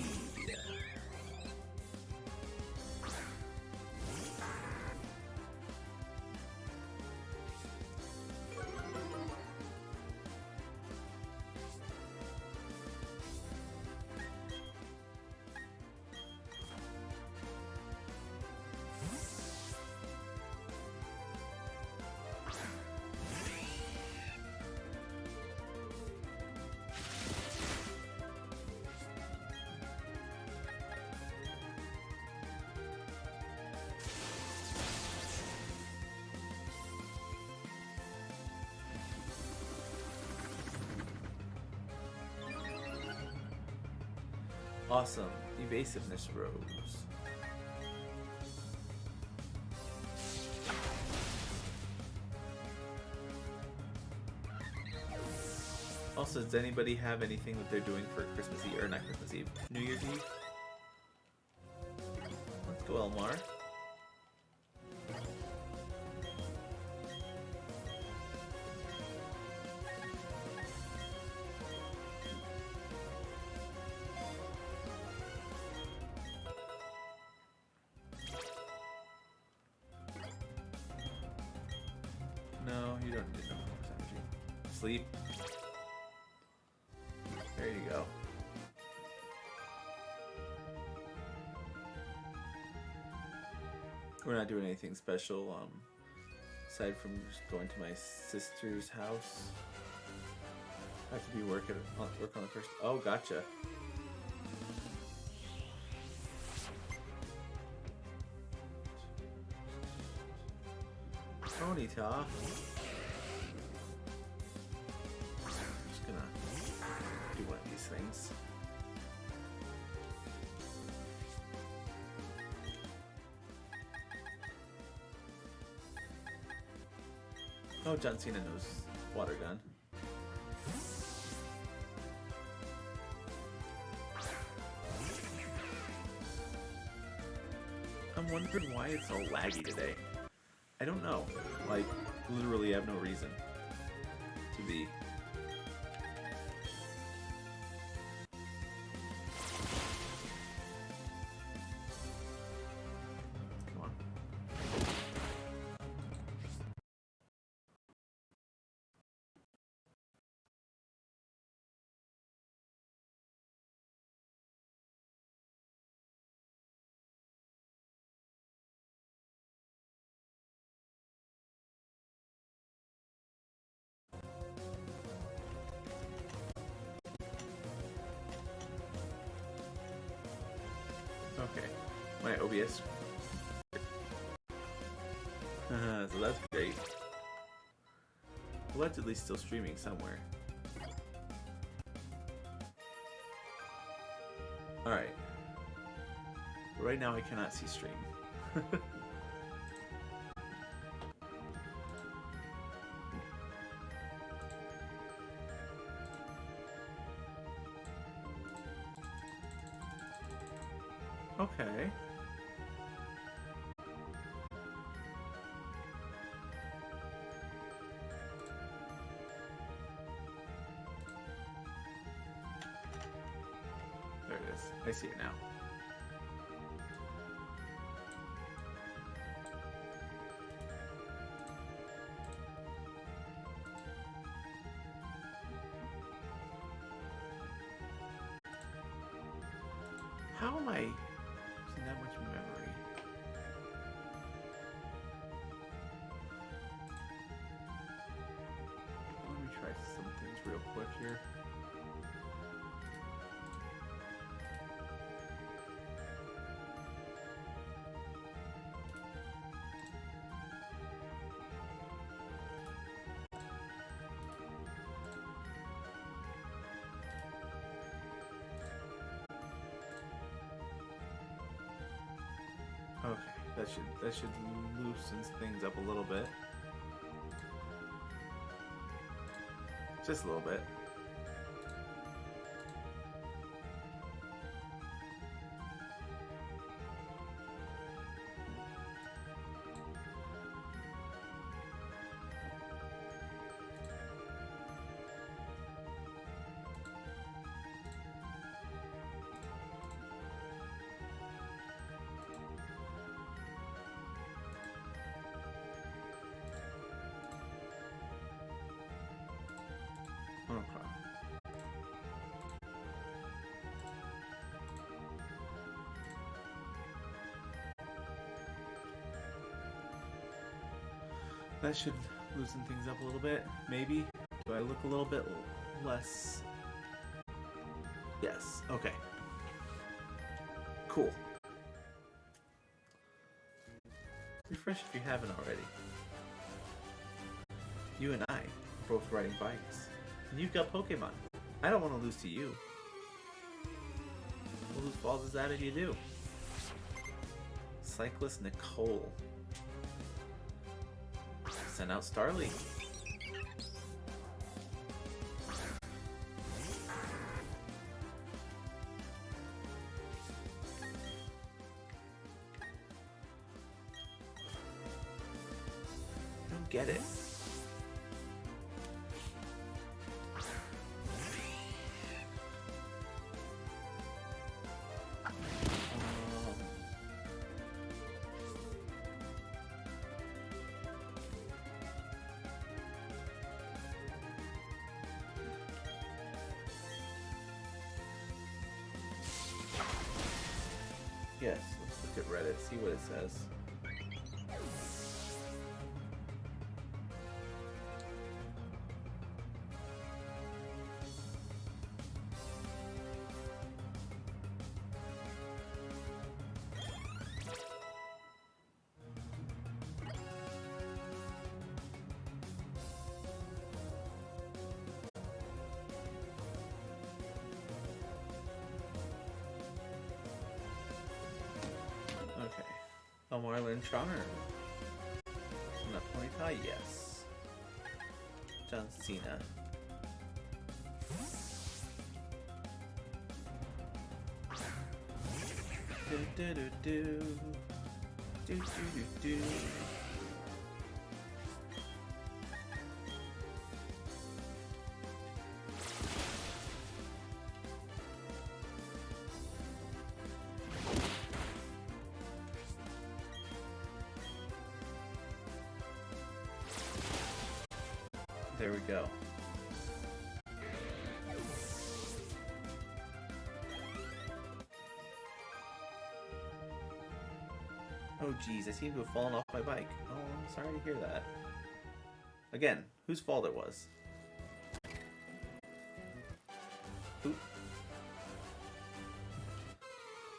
Awesome. Evasiveness rose. Also, does anybody have anything that they're doing for Christmas Eve, or not Christmas Eve, New Year's Eve? Let's go, Elmar. No, you don't need enough energy. Sleep. There you go. We're not doing anything special, aside from just going to my sister's house. I have to be work on the first. Oh, gotcha. Ponyta. I'm just gonna do one of these things. Oh, John Cena knows water gun. I'm wondering why it's so laggy today. I don't know. Like, literally have no reason to be. Come on. Okay, my OBS. So that's great. Allegedly still streaming somewhere. Alright. Right now I cannot see stream. Okay. There it is. I see it now. How am I using that much memory? Let me try some things real quick here. Okay, that should loosen things up a little bit. Just a little bit. Okay. That should loosen things up a little bit, maybe. Do I look a little bit less? Yes, okay. Cool. Refresh if you haven't already. You and I are both riding bikes. And you've got Pokemon. I don't want to lose to you. Well, whose fault is that if you do? Cyclist Nicole. Send out Starly. I don't get it. Yes, let's look at Reddit, see what it says. Okay. A Marlin Charm. Not Ponyta, yes. John Cena. Do do do do. Do do do do. There we go. Oh geez, I seem to have fallen off my bike. Oh, I'm sorry to hear that. Again, whose fault it was? Oop.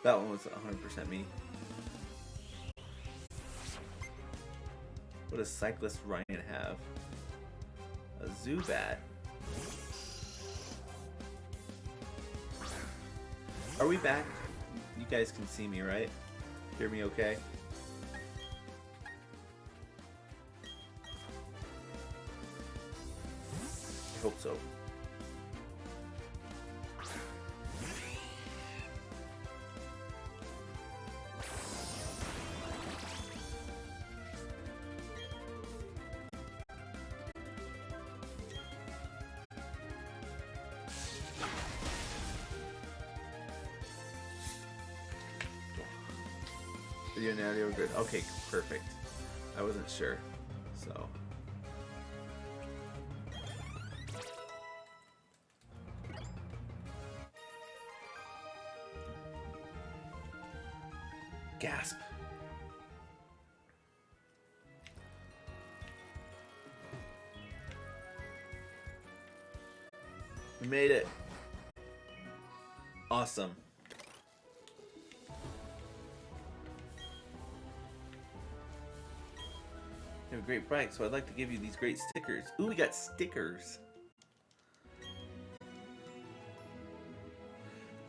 That one was 100% me. What does Cyclist Ryan have? A Zubat. Are we back? You guys can see me, right? Hear me okay? I hope so. Video and audio good. Okay, perfect. I wasn't sure, so. Gasp. We made it. Awesome. You have a great bike, so I'd like to give you these great stickers. Ooh, we got stickers.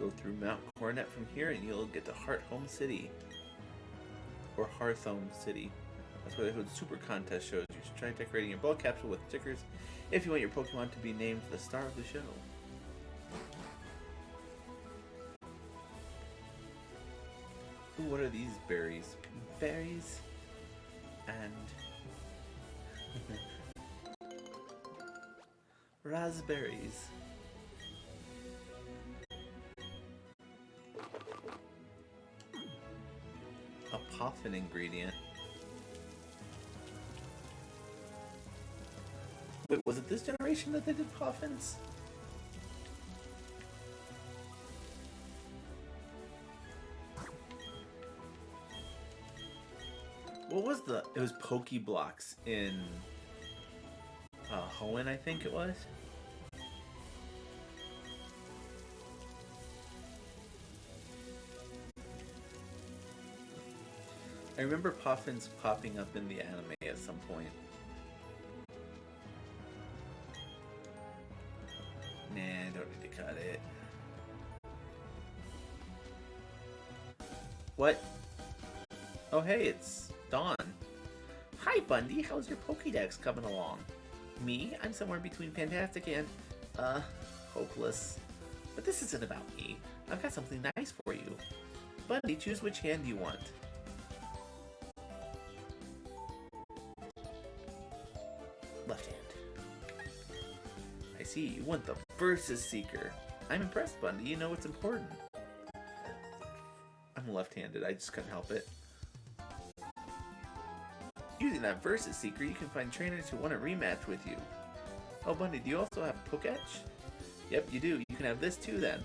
Go through Mount Coronet from here and you'll get to Heart Home City. Or Hearthome City. That's where the Super Contest shows. You should try decorating your ball capsule with stickers if you want your Pokemon to be named the star of the show. Ooh, what are these berries? Berries and raspberries. A Poffin ingredient. Wait, was it this generation that they did Poffins? What was the... It was Pokeblocks in... Hoenn, I think it was. I remember Poffins popping up in the anime at some point. Nah, don't need to cut it. What? Oh hey, it's Dawn. Hi Bundy, how's your Pokédex coming along? Me? I'm somewhere between fantastic and, hopeless. But this isn't about me. I've got something nice for you. Bundy, choose which hand you want. Left hand. I see, you want the Versus Seeker. I'm impressed, Bundy. You know what's important. I'm left-handed. I just couldn't help it. Using that Versus Seeker, you can find trainers who want a rematch with you. Oh, Bundy, do you also have Poketch? Yep, you do. You can have this too, then.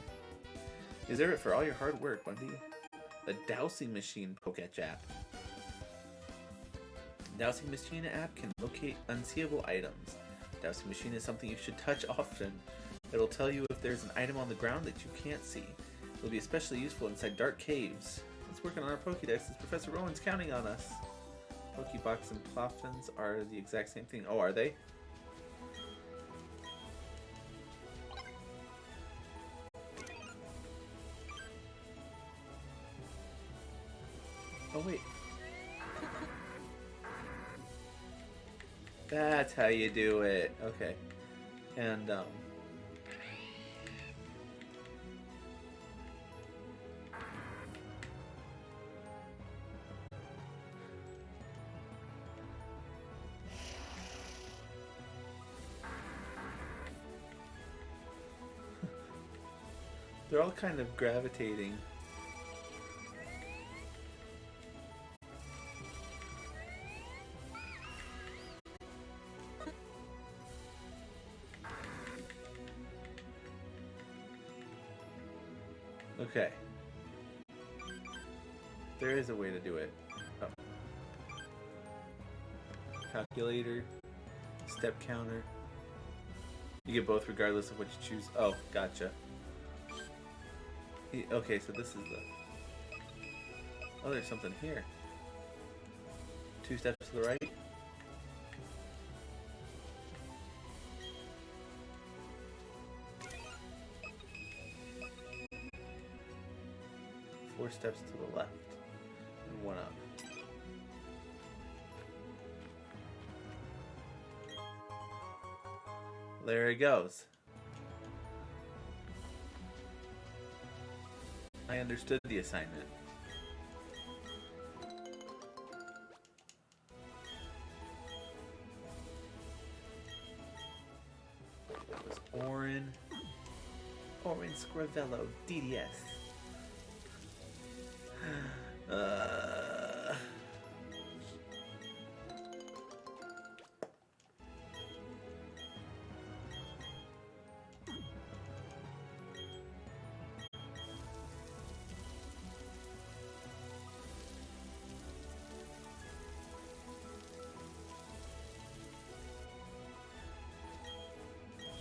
Deserve it for all your hard work, Bundy. The Dowsing Machine Poketch app. Dowsing Machine app can locate unseeable items. Dowsing Machine is something you should touch often. It'll tell you if there's an item on the ground that you can't see. It'll be especially useful inside dark caves. Let's work on our Pokédex as Professor Rowan's counting on us. Pokebox and Ploftons are the exact same thing. Oh, are they? Oh, wait. That's how you do it. Okay. And, they're all kind of gravitating. Okay. There is a way to do it. Oh. Calculator. Step counter. You get both regardless of what you choose. Oh, gotcha. Okay, so this is the... Oh, there's something here. 2 steps to the right. Four steps to the left. And 1 up. There it goes. I understood the assignment. It was Orin Scrivello, DDS.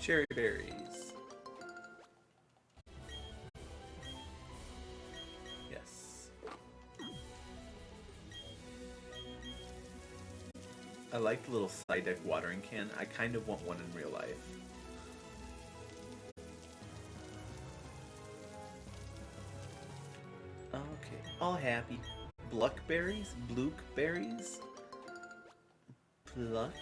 Cherry berries. Yes. I like the little side deck watering can. I kind of want one in real life. Okay, all happy. Bluckberries? Blueberries? Pluck?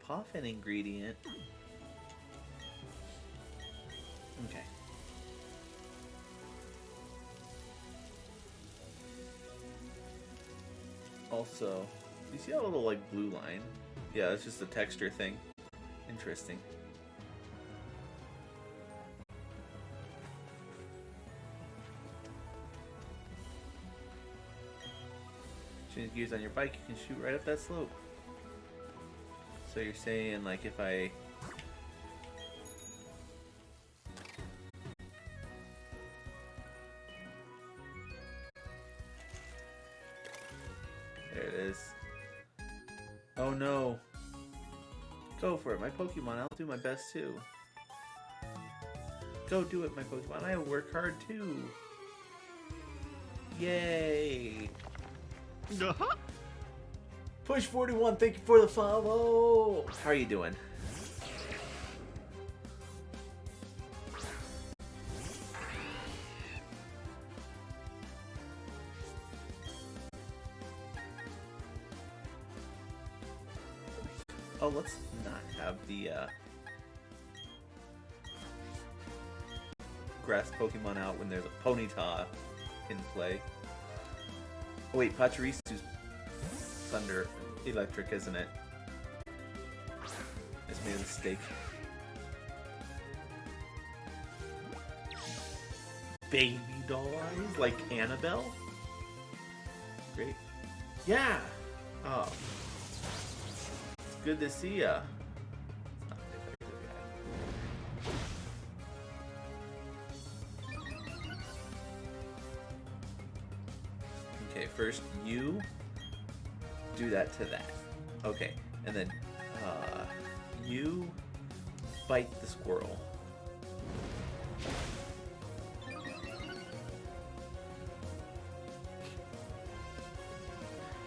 Puffin ingredient. Okay. Also, you see that little like blue line? Yeah, it's just a texture thing. Interesting. Change gears on your bike, you can shoot right up that slope. So you're saying, like, if I... There it is. Oh no. Go for it, my Pokemon. I'll do my best too. Go do it, my Pokemon. I work hard too. Yay. Uh-huh. Push 41, thank you for the follow. How are you doing? Oh, let's not have the grass Pokemon out when there's a Ponyta in play. Oh wait, Pachirisu's thunder electric, isn't it? I just made a mistake. Baby doll eyes like Annabelle? Great. Yeah! Oh. It's good to see ya. It's not my favorite guy. Okay, first you do that to that. Okay, and then you bite the squirrel.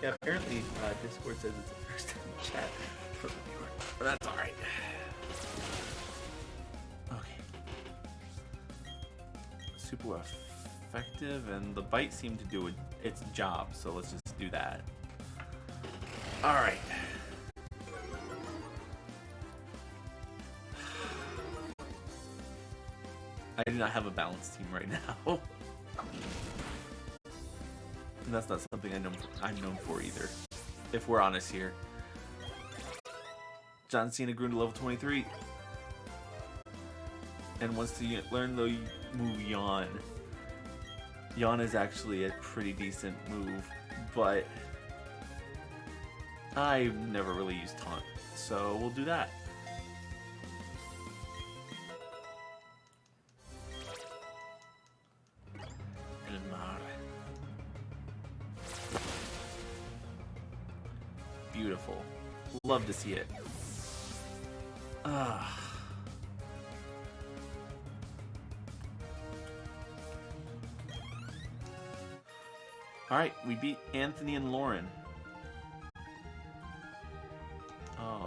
Yeah, apparently Discord says it's the first time in chat for the viewer, but that's alright. Okay. Super effective, and the bite seemed to do its job, so let's just do that. Alright. I do not have a balanced team right now. And that's not something I'm known for either, if we're honest here. John Cena grew to level 23 and wants to learn the move Yawn. Yawn is actually a pretty decent move, but I've never really used Taunt, so we'll do that. Beautiful. Love to see it. Alright, we beat Anthony and Lauren. Oh.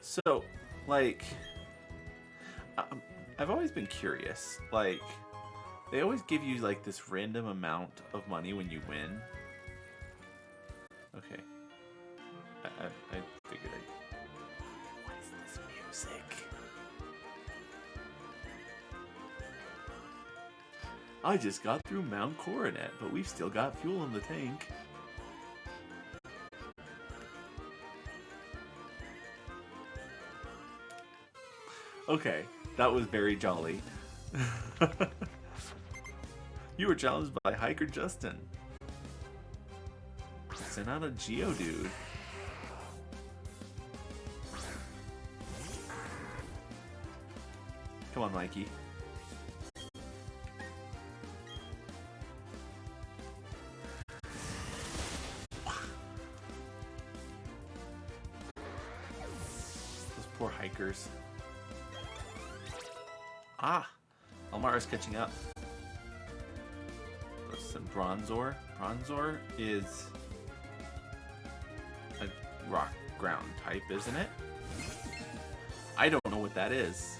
So, like, I've always been curious. Like, they always give you, like, this random amount of money when you win. Okay. I figured What is this music? I just got through Mount Coronet, but we've still got fuel in the tank. Okay, that was very jolly. You were challenged by Hiker Justin. Send out a Geodude. Come on, Mikey. Those poor hikers. Ah! Elmara's catching up. Some Bronzor. Bronzor is a rock ground type, isn't it? I don't know what that is.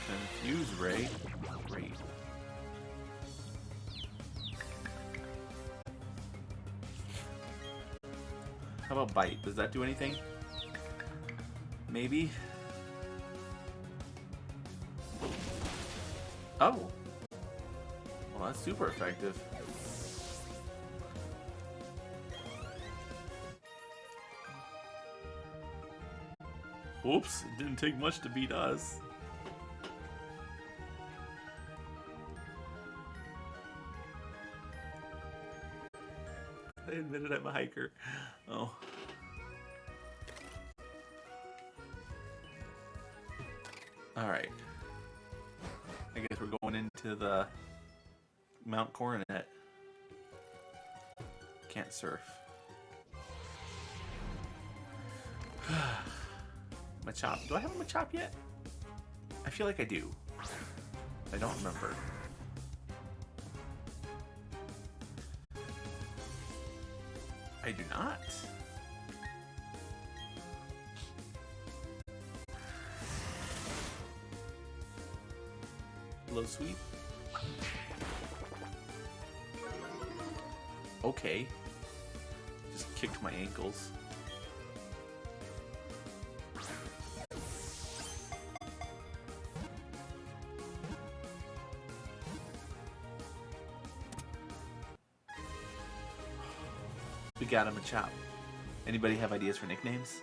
Confuse Ray. Great. How about Bite? Does that do anything? Maybe. Oh. Well, that's super effective. Oops, it didn't take much to beat us. I admitted I'm a hiker. Oh. Alright. I guess we're going into the Mount Coronet. Can't surf. Machop. Do I have a Machop yet? I feel like I do. I don't remember. I do not. Hello, sweet. Okay. Just kicked my ankles. We got him a chop. Anybody have ideas for nicknames?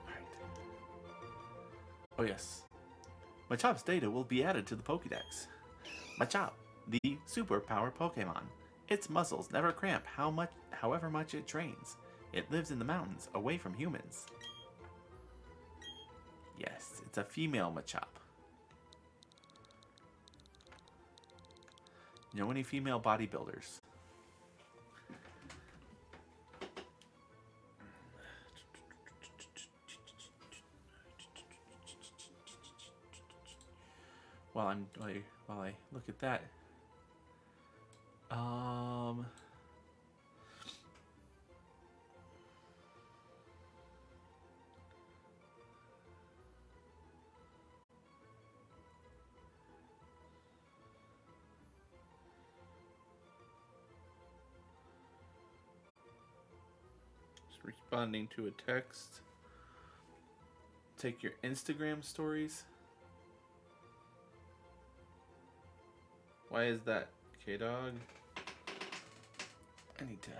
Alright. Oh yes. Machop's data will be added to the Pokédex. Machop, the superpower Pokemon. Its muscles never cramp however much it trains. It lives in the mountains, away from humans. Yes, it's a female Machop. Know any female bodybuilders? While I look at that, just responding to a text. Take your Instagram stories. Why is that, K-Dog? I need to...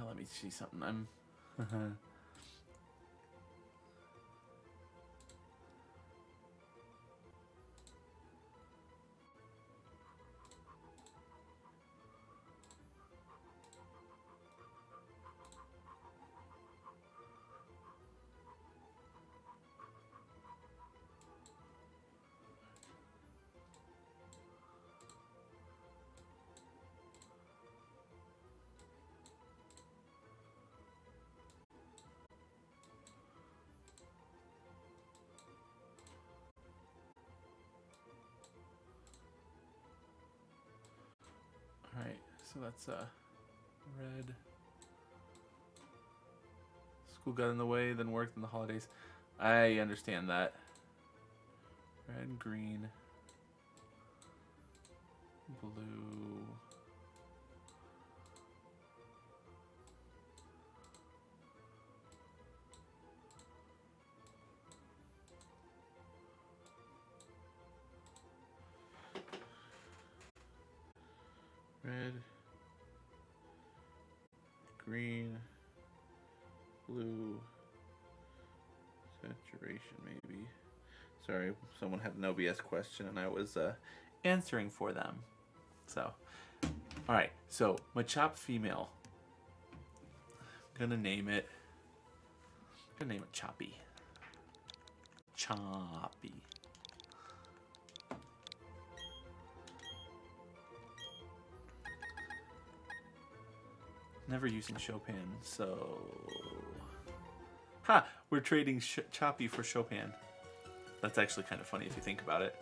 let me see something. I'm... Alright, so that's red. School got in the way, then worked in the holidays. I understand that. Red, green, blue. Red, green, blue, saturation maybe. Sorry, someone had an OBS question and I was answering for them. So, alright, so Machop female. I'm gonna name it Choppy. Choppy. Never using Chopin, so... Ha! We're trading Choppy for Chopin. That's actually kind of funny if you think about it.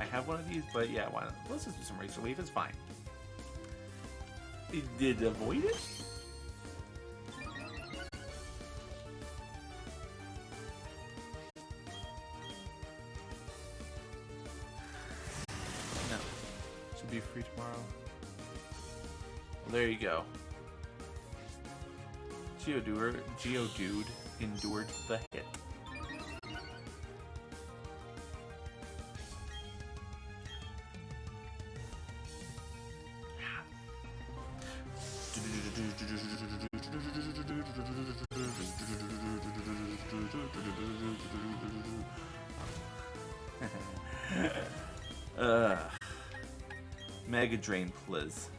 I have one of these, but yeah, why not? Let's just do some Razor Leaf, it's fine. It did avoid it? No. Should be free tomorrow. Well, there you go. Geodude endured the hit. Mega Drain, please.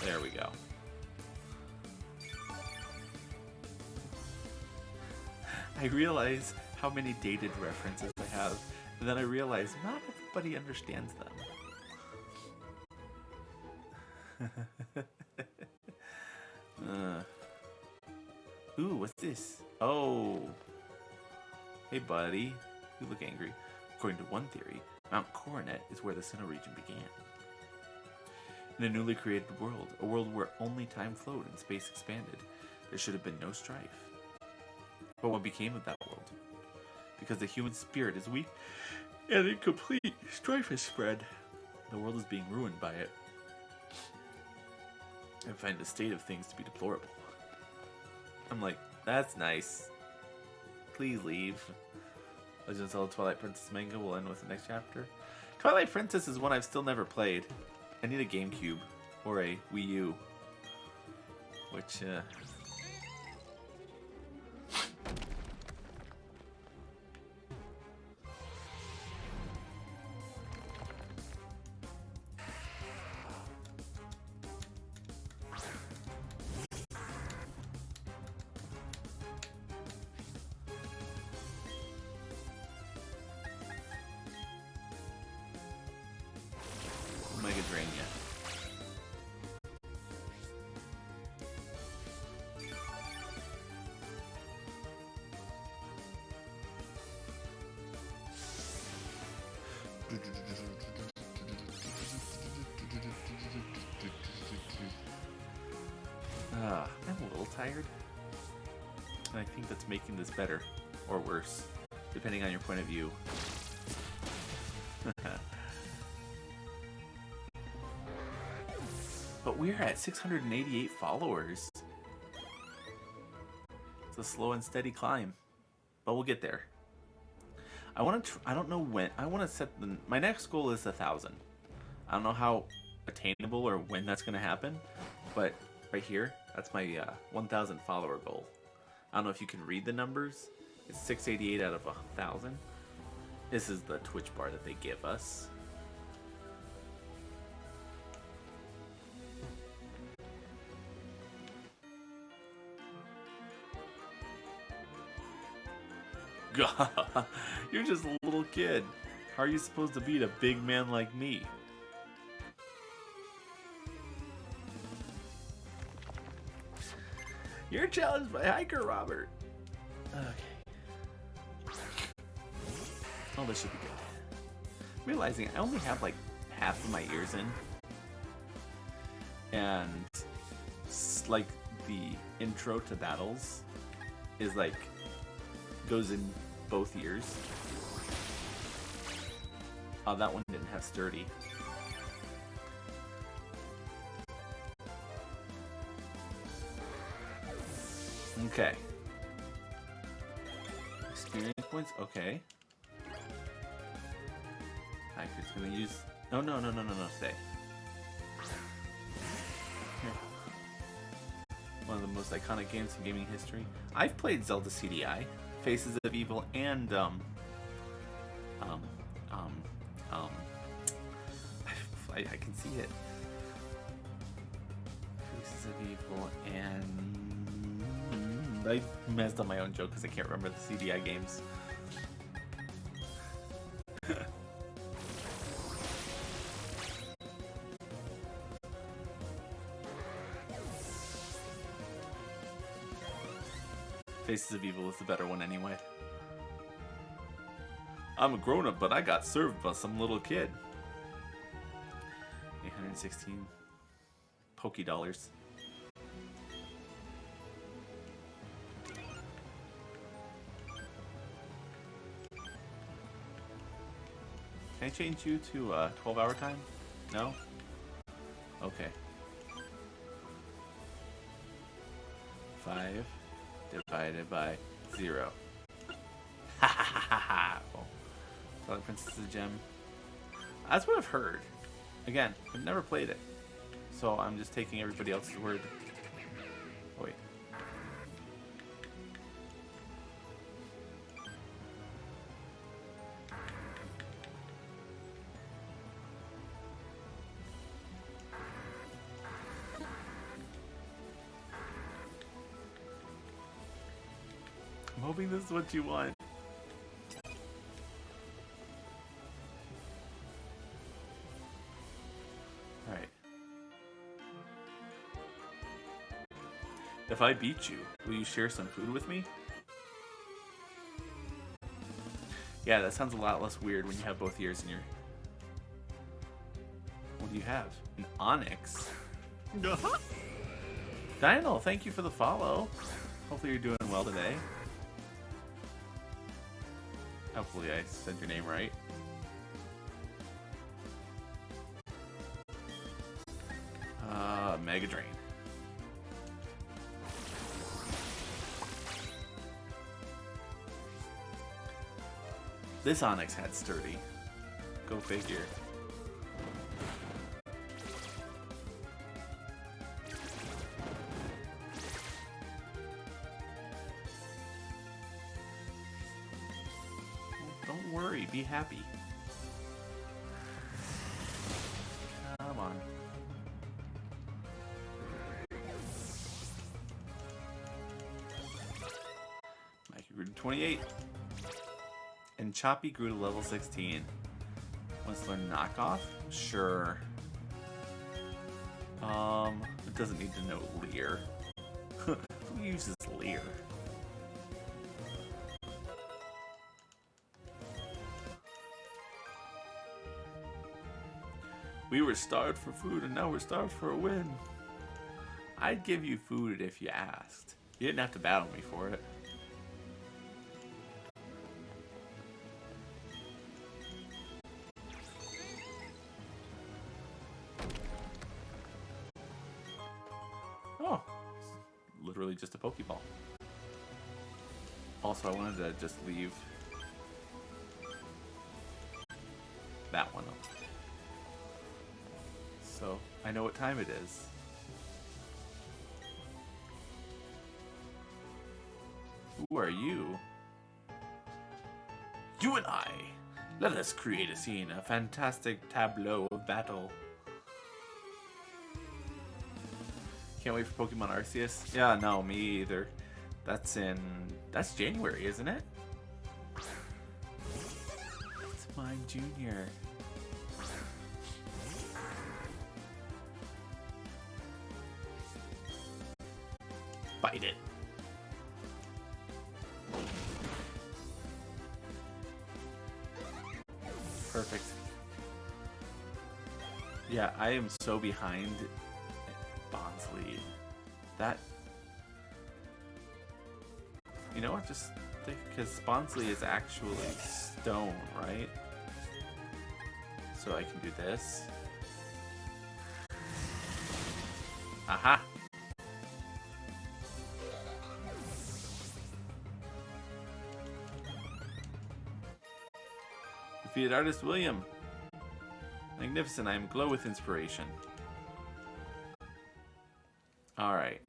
There we go. I realize how many dated references I have, and then I realize not everybody understands them. Ooh, what's this? Oh. Hey, buddy. You look angry. According to one theory, Mount Coronet is where the Sinnoh region began. In a newly created world, a world where only time flowed and space expanded, there should have been no strife. But what became of that world? Because the human spirit is weak and incomplete, strife has spread. The world is being ruined by it. I find the state of things to be deplorable. I'm like, that's nice. Please leave. Legend of Zelda Twilight Princess manga will end with the next chapter. Twilight Princess is one I've still never played. I need a GameCube or a Wii U. Which, Mega Drain yet. I'm a little tired. And I think that's making this better or worse, depending on your point of view. But we're at 688 followers. It's a slow and steady climb, but we'll get there. I want to. I don't know when. I want to set the. My next goal is 1,000. I don't know how attainable or when that's going to happen, but right here, that's my 1,000 follower goal. I don't know if you can read the numbers. It's 688 out of 1,000. This is the Twitch bar that they give us. God, you're just a little kid. How are you supposed to beat a big man like me? You're challenged by Hiker Robert. Okay. Oh, this should be good. Realizing I only have like half of my ears in. And like the intro to battles is like goes in both ears. Oh, that one didn't have sturdy. Okay. Experience points. Okay. Hiker's gonna use. No, stay. Here. One of the most iconic games in gaming history. I've played Zelda CDI, Faces of Evil, and I can see it. Faces of Evil, and I messed up my own joke because I can't remember the CDI games. Faces of Evil is the better one anyway. I'm a grown-up, but I got served by some little kid. 816 Poké Dollars. Can I change you to 12-hour time? No? Okay. 5 divided by 0. Ha ha ha ha ha! Oh. Twilight Princess is a gem. That's what I've heard. Again, I've never played it. So I'm just taking everybody else's word. Oh, wait. I'm hoping this is what you want. Alright. If I beat you, will you share some food with me? Yeah, that sounds a lot less weird when you have both ears in your... What do you have? An onyx? Uh-huh. Dino, thank you for the follow. Hopefully you're doing well today. Hopefully I said your name right. Mega Drain. This Onyx had sturdy. Go figure. Don't worry, be happy. Come on. Mikey grew to 28. And Choppy grew to level 16. Wants to learn knockoff? Sure. It doesn't need to know Leer. Who uses Leer? We were starved for food and now we're starved for a win. I'd give you food if you asked. You didn't have to battle me for it. Oh, literally just a Pokeball. Also, I wanted to just leave that one up. So, I know what time it is. Who are you? You and I! Let us create a scene, a fantastic tableau of battle. Can't wait for Pokemon Arceus. Yeah, no, me either. That's January, isn't it? It's my junior. Bite it. Perfect. Yeah, I am so behind Bonsly. That... You know what? Just think, because Bonsly is actually stone, right? So I can do this. Aha! Defeated artist William. Magnificent, I am glow with inspiration. Alright.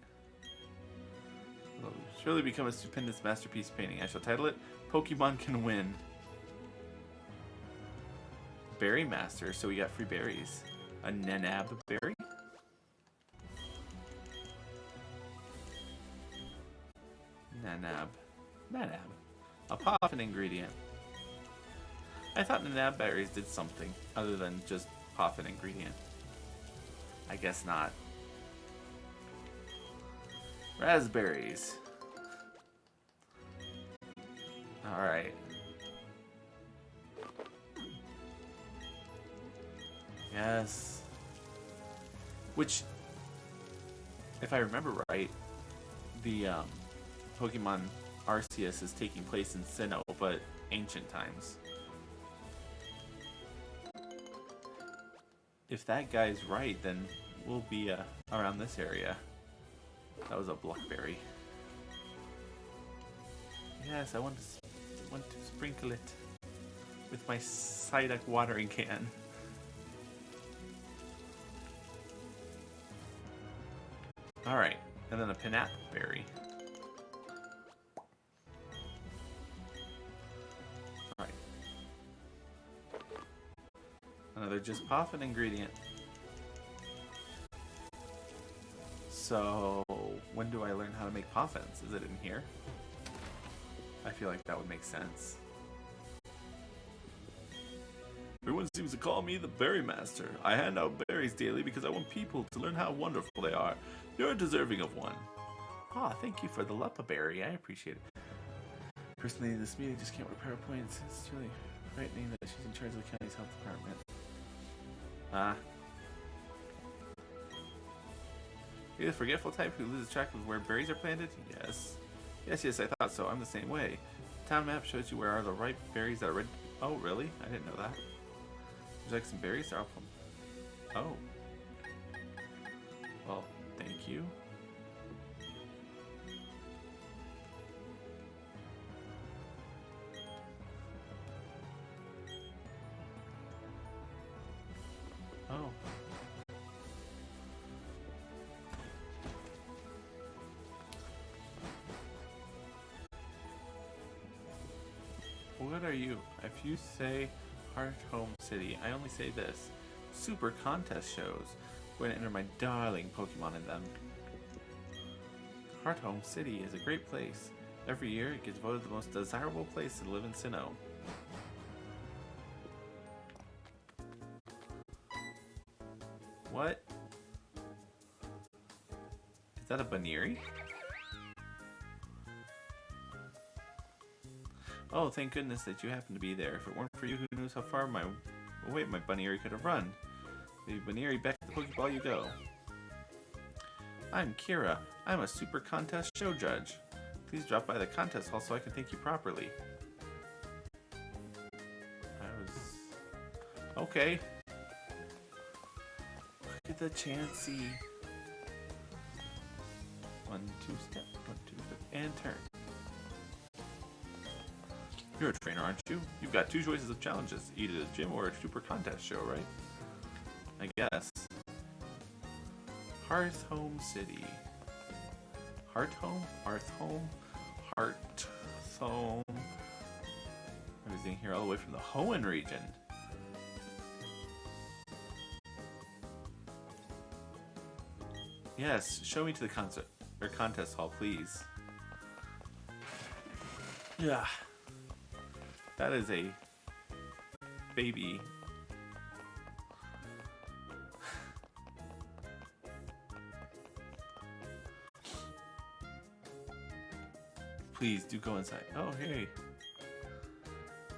Will surely become a stupendous masterpiece painting. I shall title it Pokemon Can Win. Berry Master, so we got free berries. A Nanab berry? Nanab. A Poffin ingredient. I thought Nanab berries did something other than just Poffin ingredient. I guess not. Raspberries. Alright. Yes. Which, if I remember right, the Pokemon Arceus is taking place in Sinnoh, but ancient times. If that guy's right, then we'll be around this area. That was a Blackberry. Yes, I want to sprinkle it with my Psyduck watering can. Alright, and then a Pineapple Berry. Alright. Another just Poffin ingredient. So, when do I learn how to make Poffins? Is it in here? I feel like that would make sense. Everyone seems to call me the Berry Master. I hand out berries daily because I want people to learn how wonderful they are. You're deserving of one. Ah, thank you for the Leppa Berry. I appreciate it. Personally, this meeting just can't repair points. It's really frightening that she's in charge of the county's health department. Ah. You're the forgetful type who loses track of where berries are planted? Yes. Yes, I thought so. I'm the same way. The town map shows you where are the ripe berries that are red. Oh, really? I didn't know that. Would you like some berries? Oh. Well, thank you. Oh. What are you? If you say Heart Home City, I only say this. Super contest shows. I'm going to enter my darling Pokemon in them. Heart Home City is a great place. Every year it gets voted the most desirable place to live in Sinnoh. What? Is that a Baniri? Oh, thank goodness that you happened to be there. If it weren't for you, who knows how far my Baniri could have run. The Baniri, back to the Pokeball you go. I'm Kira. I'm a super contest show judge. Please drop by the contest hall so I can thank you properly. Okay. Look at the Chansey. 1, 2 step, 1, 2 step, and turn. You're a trainer, aren't you? You've got 2 choices of challenges, either a gym or a super contest show, right? I guess. Hearth Home City. Heart Home? Hearth Home? Heart Home. I'm visiting here all the way from the Hoenn region. Yes, show me to the contest hall, please. Yeah. That is a baby. Please do go inside. Oh, hey.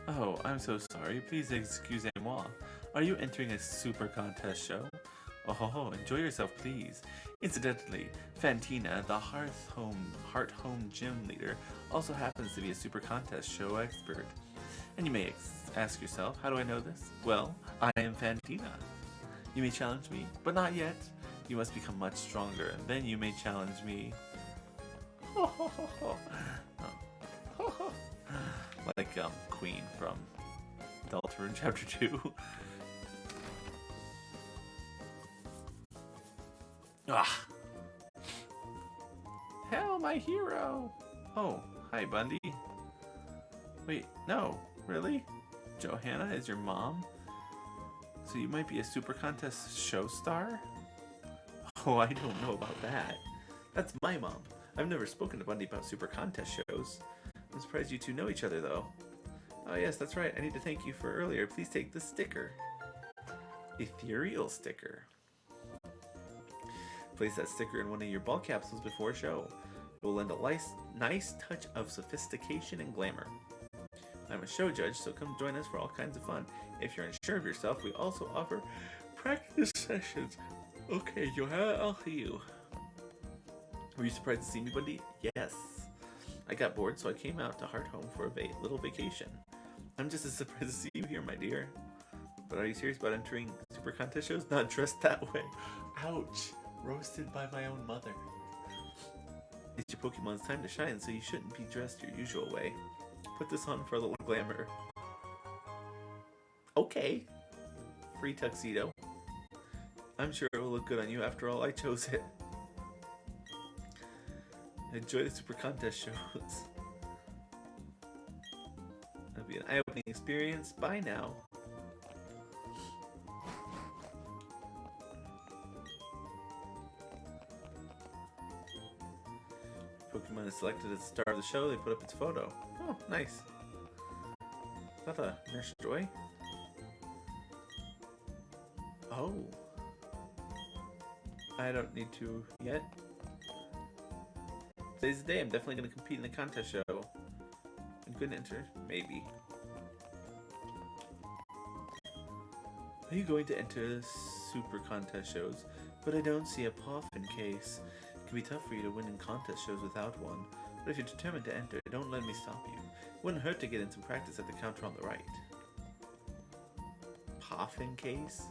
Oh, I'm so sorry. Please excusez-moi. Are you entering a super contest show? Oh, enjoy yourself, please. Incidentally, Fantina, the Heart Home Gym leader, also happens to be a super contest show expert. And you may ask yourself, how do I know this? Well, I am Fantina. You may challenge me, but not yet. You must become much stronger, and then you may challenge me. Like Queen from Deltarune Chapter 2. Ah! Hell, my hero! Oh, hi, Bundy. Wait, no, really? Johanna is your mom? So you might be a super contest show star? Oh, I don't know about that. That's my mom. I've never spoken to Bundy about super contest shows. I'm surprised you two know each other, though. Oh yes, that's right. I need to thank you for earlier. Please take this sticker. Ethereal sticker. Place that sticker in one of your ball capsules before a show. It will lend a nice touch of sophistication and glamour. I'm a show judge, so come join us for all kinds of fun. If you're unsure of yourself, we also offer practice sessions. Okay, Johanna, I'll see you. Were you surprised to see me, Bundy? Yes. I got bored, so I came out to Heart Home for a little vacation. I'm just as surprised to see you here, my dear. But are you serious about entering super contest shows? Not dressed that way. Ouch. Roasted by my own mother. It's your Pokemon's time to shine, so you shouldn't be dressed your usual way. Put this on for a little glamour. Okay. Free tuxedo. I'm sure it will look good on you. After all, I chose it. Enjoy the super contest shows. That'll be an eye-opening experience. Bye now. Pokemon is selected as the star of the show, they put up its photo. Oh, nice. Is that a Nurse Joy? Oh. I don't need to yet. Today's the day. I'm definitely going to compete in the contest show. I'm going to enter? Maybe. Are you going to enter super contest shows? But I don't see a Poffin case. It can be tough for you to win in contest shows without one. But if you're determined to enter, don't let me stop you. It wouldn't hurt to get in some practice at the counter on the right. Poffin case?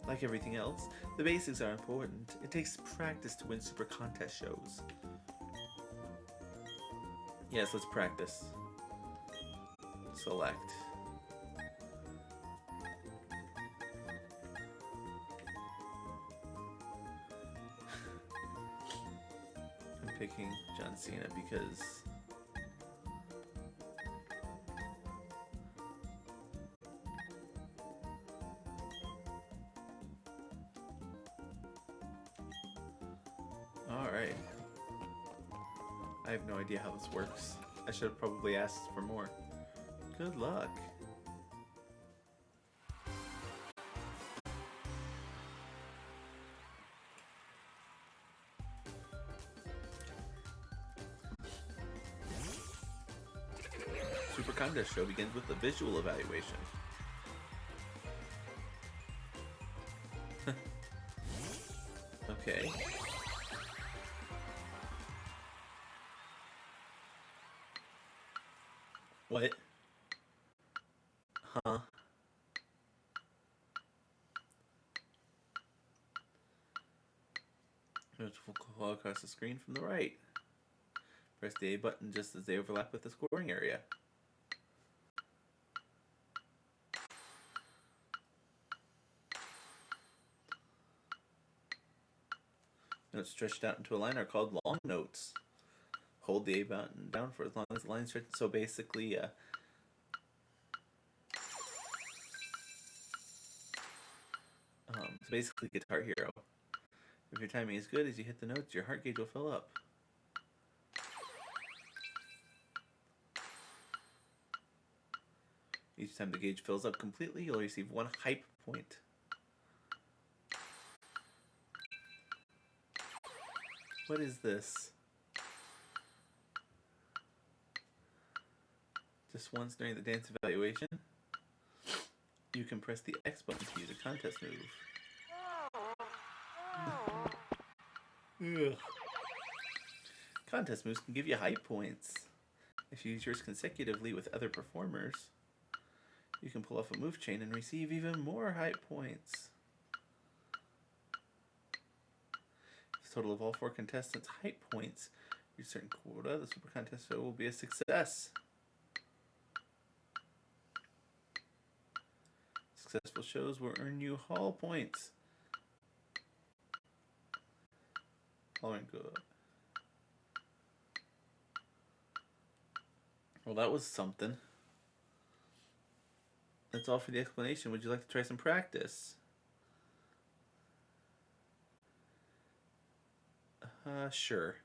Like everything else, the basics are important. It takes practice to win super contest shows. Yes, let's practice. Select. I'm picking John Cena because alright. I have no idea how this works. I should have probably asked for more. Good luck. Super Contest Show begins with a visual evaluation. Okay. What? Huh? Notes will fall across the screen from the right. Press the A button just as they overlap with the scoring area. Notes stretched out into a line are called long notes. Hold the A button down for as long as the line stretches. So basically, Guitar Hero. If your timing is good, as you hit the notes, your heart gauge will fill up. Each time the gauge fills up completely, you'll receive 1 hype point. What is this? Just once during the dance evaluation, you can press the X button to use a contest move. Ugh. Contest moves can give you hype points. If you use yours consecutively with other performers, you can pull off a move chain and receive even more hype points. If the total of all 4 contestants' hype points reach a certain quota, the Super Contest Show will be a success. Successful shows will earn you Hall points. Following good. Well, that was something. That's all for the explanation. Would you like to try some practice? Sure.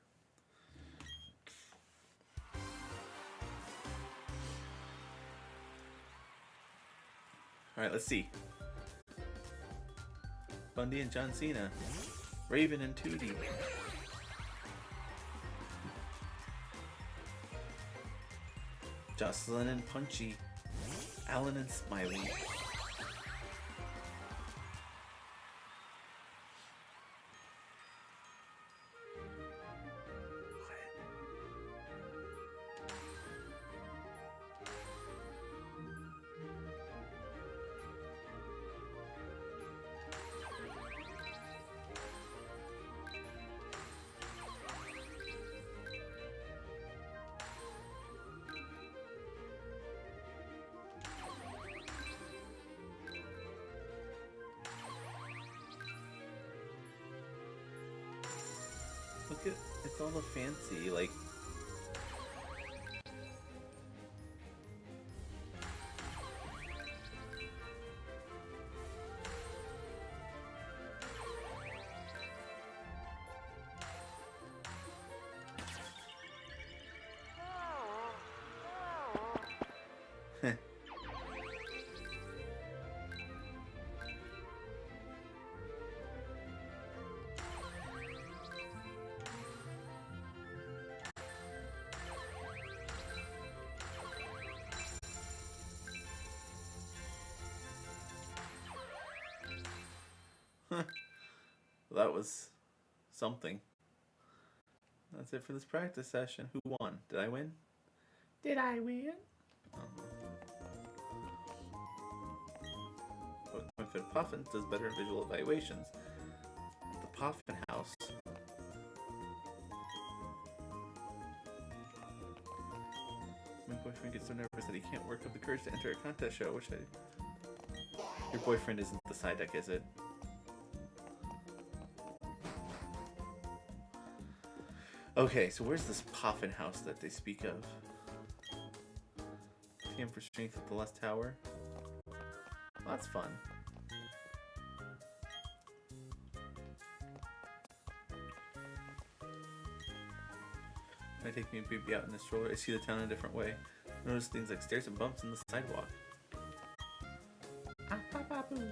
Alright, let's see. Bundy and John Cena. Raven and Tootie. Jocelyn and Punchy. Alan and Smiley. Look at, it's all the fancy, like... Well, that was something. That's it for this practice session. Who won? Did I win? Did I win? Pokemon Fed Poffins does better in visual evaluations. The Poffin House. My boyfriend gets so nervous that he can't work up the courage to enter a contest show. Your boyfriend isn't the side deck, is it? Okay, so where's this Poffin House that they speak of? TM for strength at the last tower. Well, that's fun. Might take me a baby out in this stroller. I see the town in a different way. Notice things like stairs and bumps in the sidewalk. Ah, ba, ba, boo.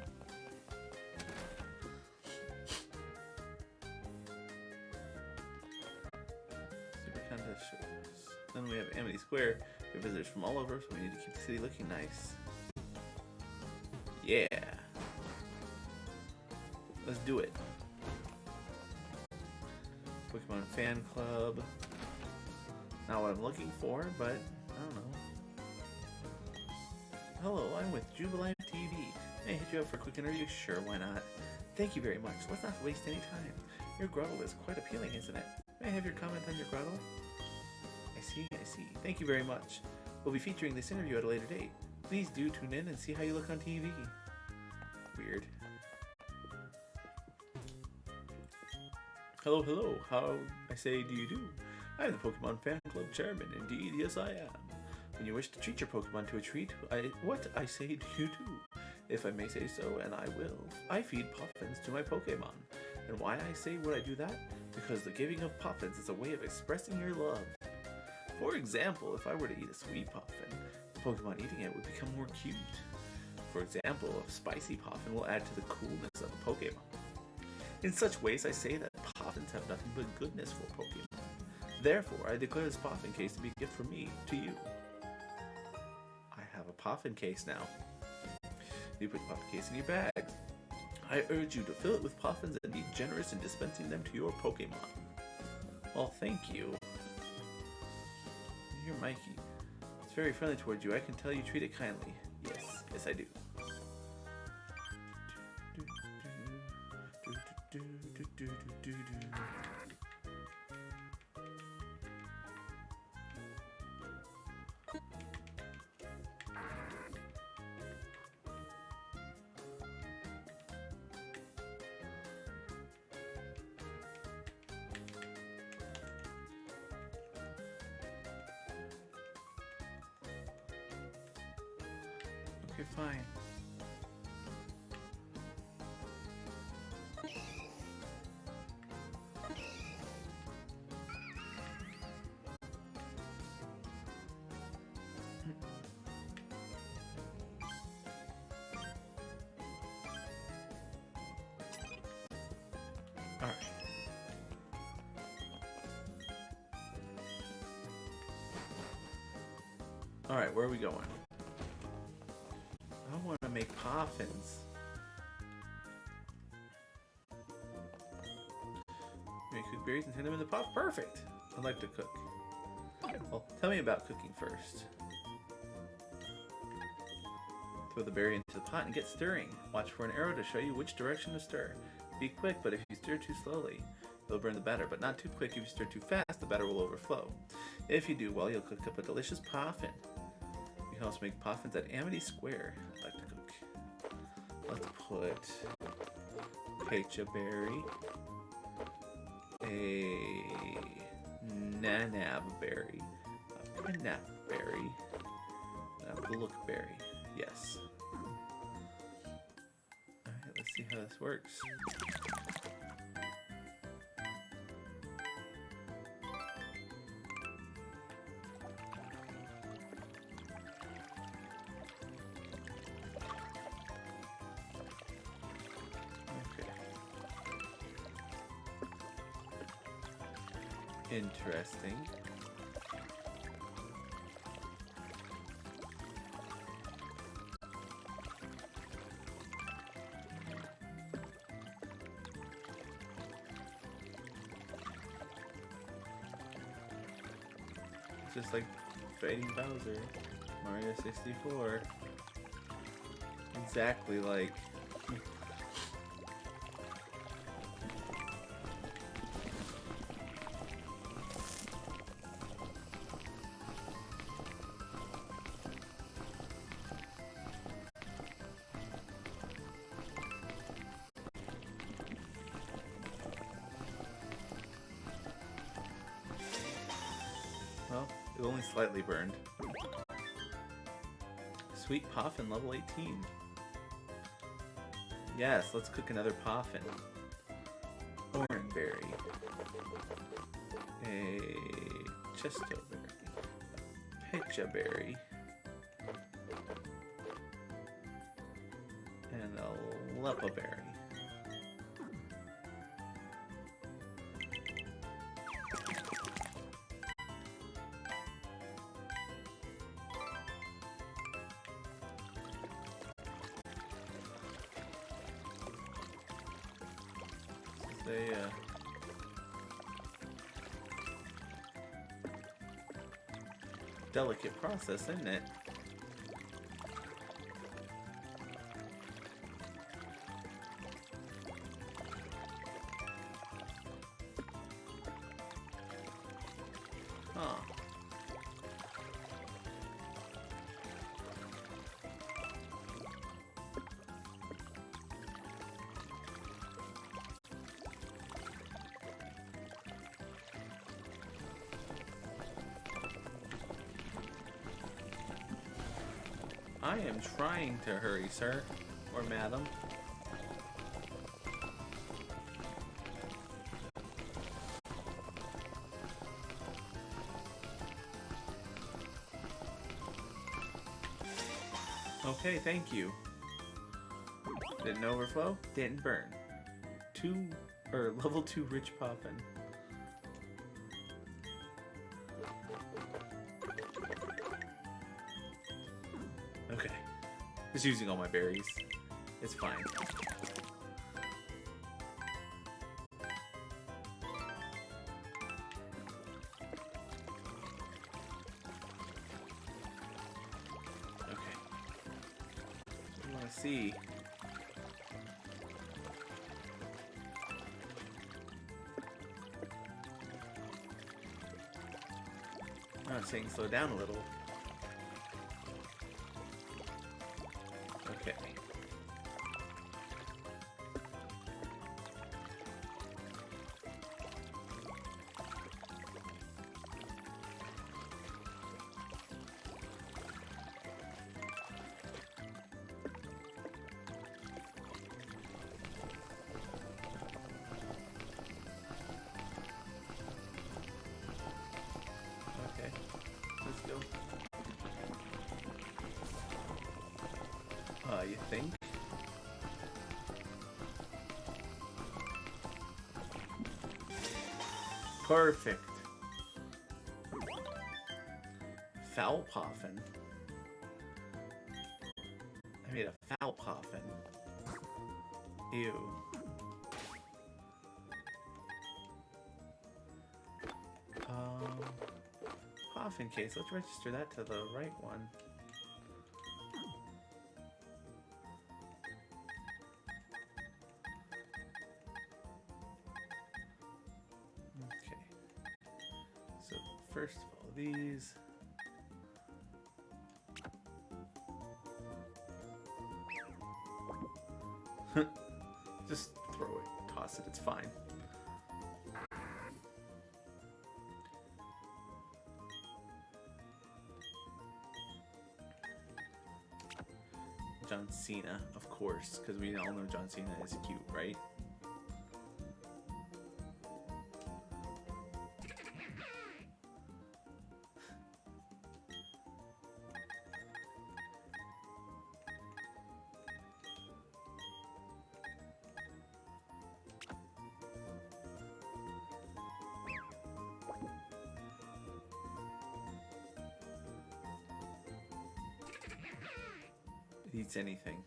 Super contest shows. Then we have Amity Square. We have visitors from all over, so we need to keep the city looking nice. Yeah. Let's do it. Pokemon Fan Club. Not what I'm looking for, but I don't know. Hello, I'm with Jubilife TV. May I hit you up for a quick interview? Sure, why not? Thank you very much. Let's not waste any time. Your grottle is quite appealing, isn't it? May I have your comment on your grottle? I see, I see. Thank you very much. We'll be featuring this interview at a later date. Please do tune in and see how you look on TV. Weird. Hello, hello. How I say do you do? I am the Pokemon Fan Club Chairman. Indeed, yes I am. When you wish to treat your Pokemon to a treat, what I say do you do? If I may say so, and I will. I feed Poffins to my Pokemon. And why I say would I do that? Because the giving of Poffins is a way of expressing your love. For example, if I were to eat a sweet Poffin, the Pokemon eating it would become more cute. For example, a spicy Poffin will add to the coolness of a Pokemon. In such ways, I say that Poffins have nothing but goodness for Pokemon. Therefore, I declare this Poffin case to be a gift from me to you. I have a Poffin case now. You put the Poffin case in your bag. I urge you to fill it with Poffins and be generous in dispensing them to your Pokemon. Well, thank you. You're Mikey. It's very friendly towards you. I can tell you treat it kindly. Yes, yes I do. Okay, fine. Alright. Alright, where are we going? I want to make Poffins. Maybe cook berries and turn them into pop. Perfect! I like to cook. Well, tell me about cooking first. Throw the berry into the pot and get stirring. Watch for an arrow to show you which direction to stir. Be quick, but if you stir too slowly, you'll burn the batter, but not too quick. If you stir too fast, the batter will overflow. If you do well, you'll cook up a delicious Poffin. You can also make Poffins at Amity Square. I like to cook. Let's put Pecha Berry, a Nanab Berry, a Pinap Berry, and a Bullock-berry. Yes. Alright, let's see how this works. Interesting. just like fighting Bowser. Mario 64. Exactly like. Well, it only slightly burned. Sweet Poffin, level 18. Yes, let's cook another Poffin. Oranberry. A Chestoberry. Pechaberry. And a Lepaberry. A delicate process, isn't it? Huh. I am trying to hurry, sir. Or madam. Okay, thank you. Didn't overflow, didn't burn. Level 2 rich poppin'. Okay. Just using all my berries. It's fine. Okay. I want to see. Oh, it's saying slow down a little. Okay. Okay. Let's go. You think? Perfect. Foul Poffin. I made a foul Poffin. Ew. Poffin case. Let's register that to the right one. So first of all, these. Just throw it, toss it, it's fine. John Cena, of course, because we all know John Cena is cute, right? It eats anything.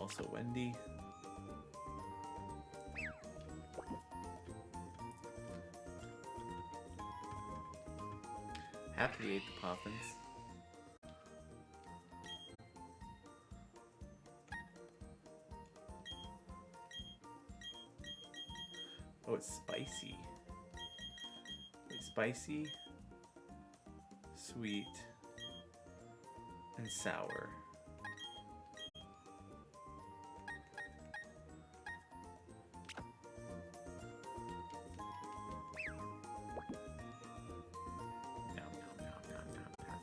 Also Wendy. Happily ate the Poffins. Oh, it's spicy. Wait, spicy, sweet, and sour. Nom, nom, nom, nom, nom, nom.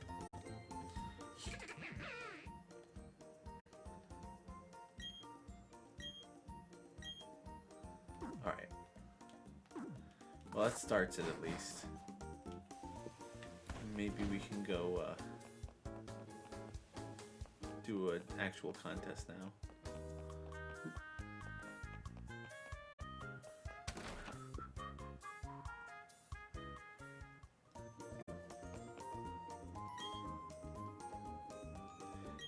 All right. Well, that starts it at least. Maybe we can go do an actual contest now.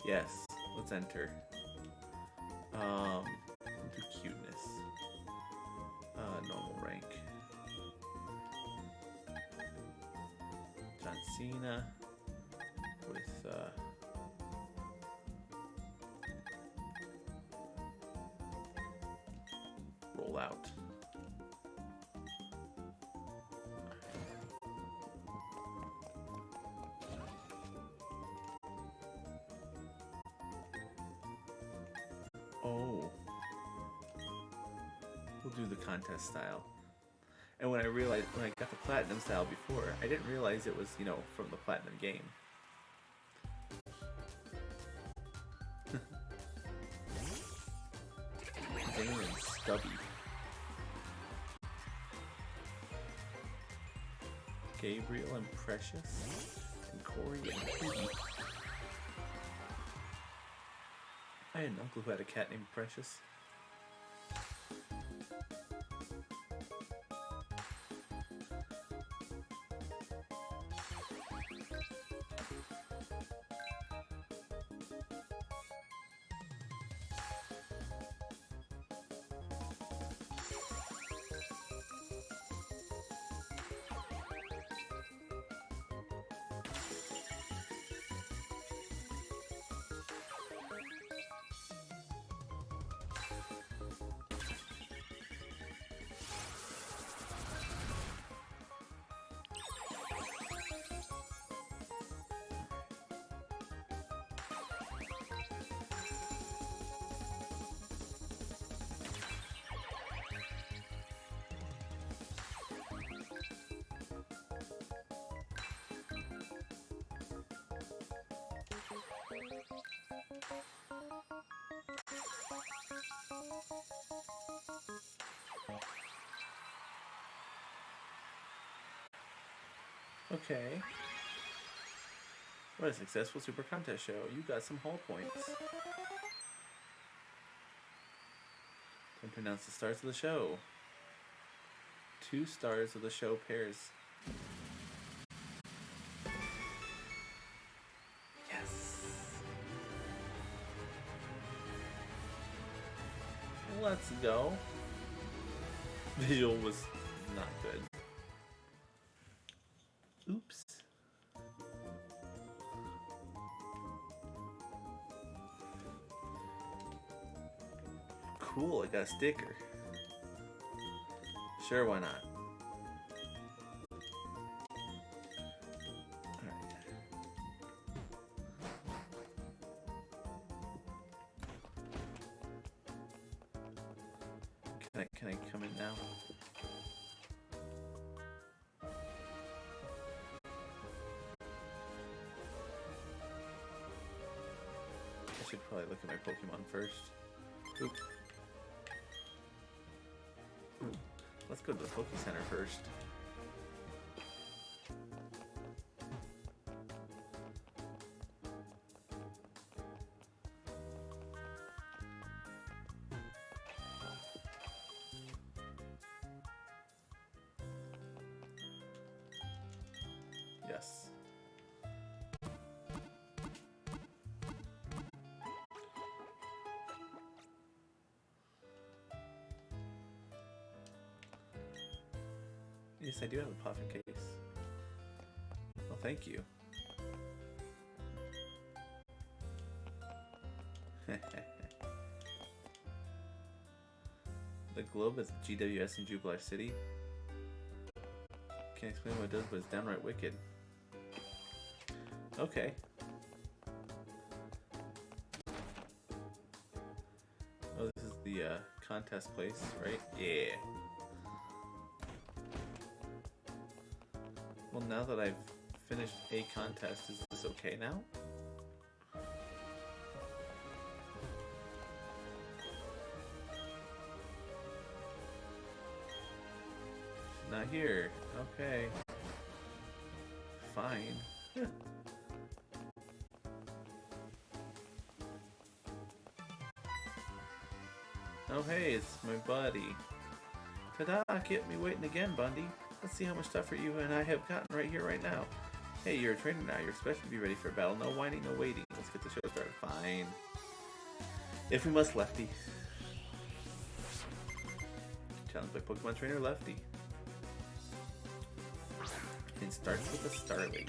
Yes, let's enter. Do cuteness. Normal rank. John Cena with roll out. Oh, we'll do the contest style. And when I got the platinum style before, I didn't realize it was, you know, from the platinum game. Zane and Stubby. Gabriel and Precious. And Corey and Piggy. I had an uncle who had a cat named Precious. Okay. What a successful Super Contest show. You got some Hall points. Time to announce the stars of the show. 2 stars of the show pairs. Yes. Let's go. Visual was not good. Oops. Cool, I got a sticker. Sure, why not? Alright. Can I come in now? I should probably look at my Pokemon first. Oop. Let's go to the Poke Center first. Yes. Yes, I do have a puffin case. Well, thank you. The globe is GWS in Jubilife City. Can't explain what it does, but it's downright wicked. Okay. Oh, this is the contest place, right? Yeah. Well, now that I've finished a contest, is this okay now? Not here. Okay. Fine. Oh hey, it's my buddy. Ta-da! Kept me waiting again, Bundy. Let's see how much tougher you and I have gotten right here, right now. Hey, you're a trainer now. You're expected to be ready for a battle. No whining, no waiting. Let's get the show started. Fine. If we must, Lefty. Challenged by Pokemon Trainer Lefty. It starts with a Starly.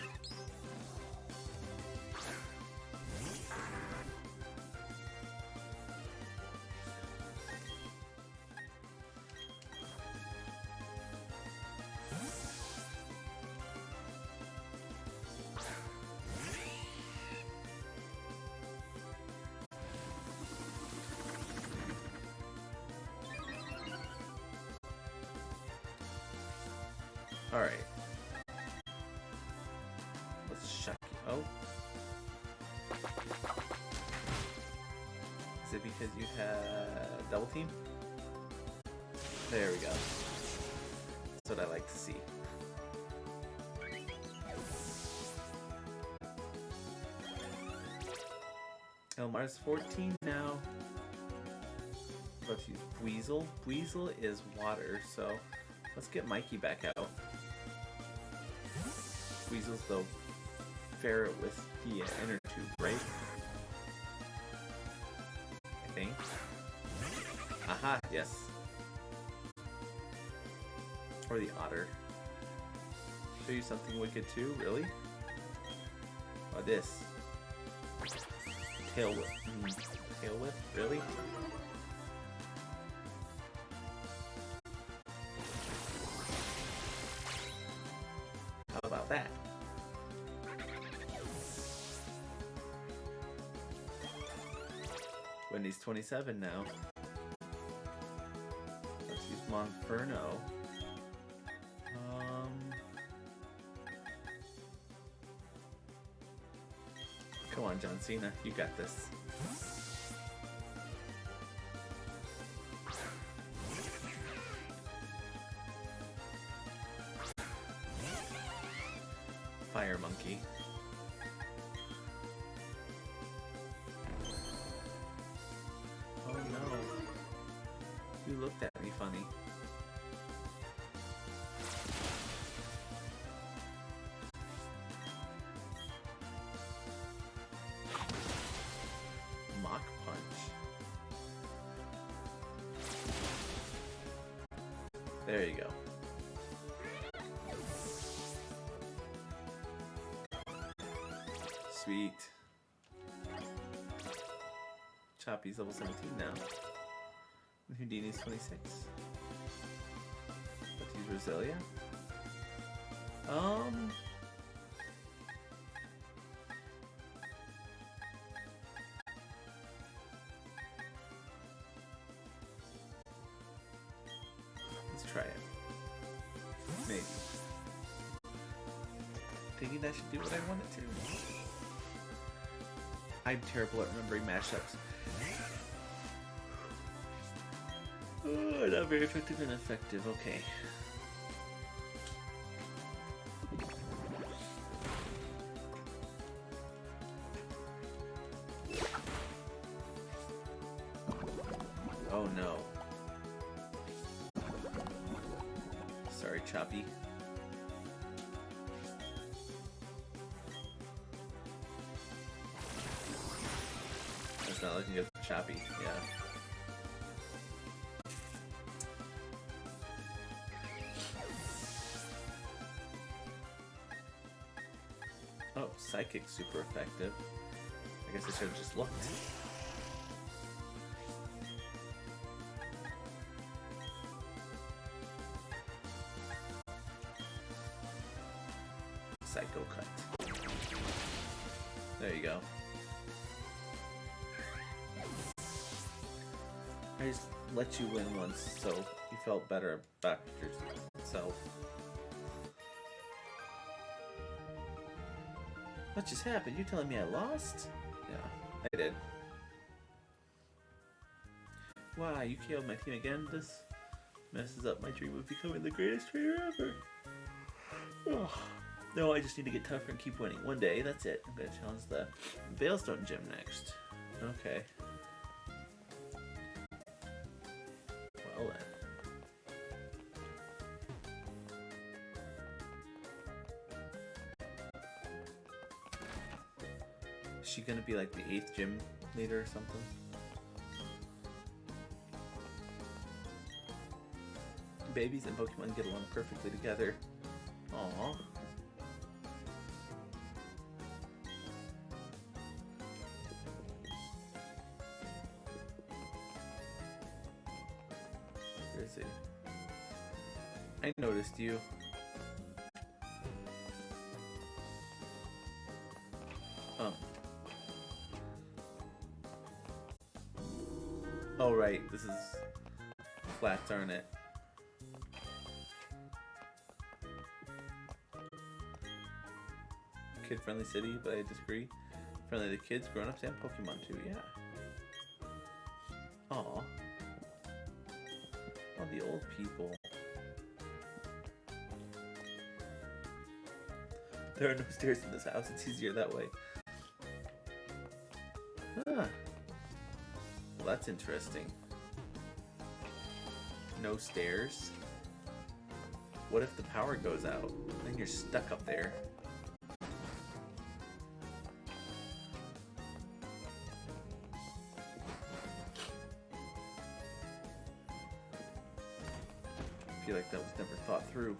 Alright. Let's shock you. Oh. Is it because you had double team? There we go. That's what I like to see. Elmar's 14 now. Let's use Weasel. Weasel is water, so let's get Mikey back out. Weasel's the ferret with the inner tube, right? I think. Aha, yes. Or the otter. Show you something wicked too, really? Oh, this. Tail whip. Tail whip? Really? How about that? Wendy's 27 now. Let's use Monferno. Come on, John Cena, you got this. Fire Monkey. Oh no. You looked at me funny. Mach Punch. There you go. Sweet. Choppy's level 17 now. And Houdini's 26. Let's use Roselia. Let's try it. Maybe. Thinking that should do what I want it to. I'm terrible at remembering mashups. Oh, not very effective and effective. Okay. Oh no. Sorry, Choppy. It's not looking good for Choppy, yeah. Psychic's super effective. I guess I should have just looked. Psycho Cut. There you go. I just let you win once, so you felt better about yourself. What just happened? You telling me I lost? Yeah, I did. Wow, you KO'd my team again? This messes up my dream of becoming the greatest trainer ever. Oh. No, I just need to get tougher and keep winning. One day, that's it. I'm gonna challenge the Veilstone Gym next. Okay. Well then. Is she gonna be like the 8th gym leader or something? Babies and Pokemon get along perfectly together. Aww. Where is he? I noticed you. Oh right, this is flats, aren't it? Kid-friendly city, but I disagree. Friendly to kids, grown-ups, and Pokemon too, yeah. Aw. All the old people. There are no stairs in this house, it's easier that way. Ah. Well, that's interesting. No stairs? What if the power goes out? Then you're stuck up there. I feel like that was never thought through.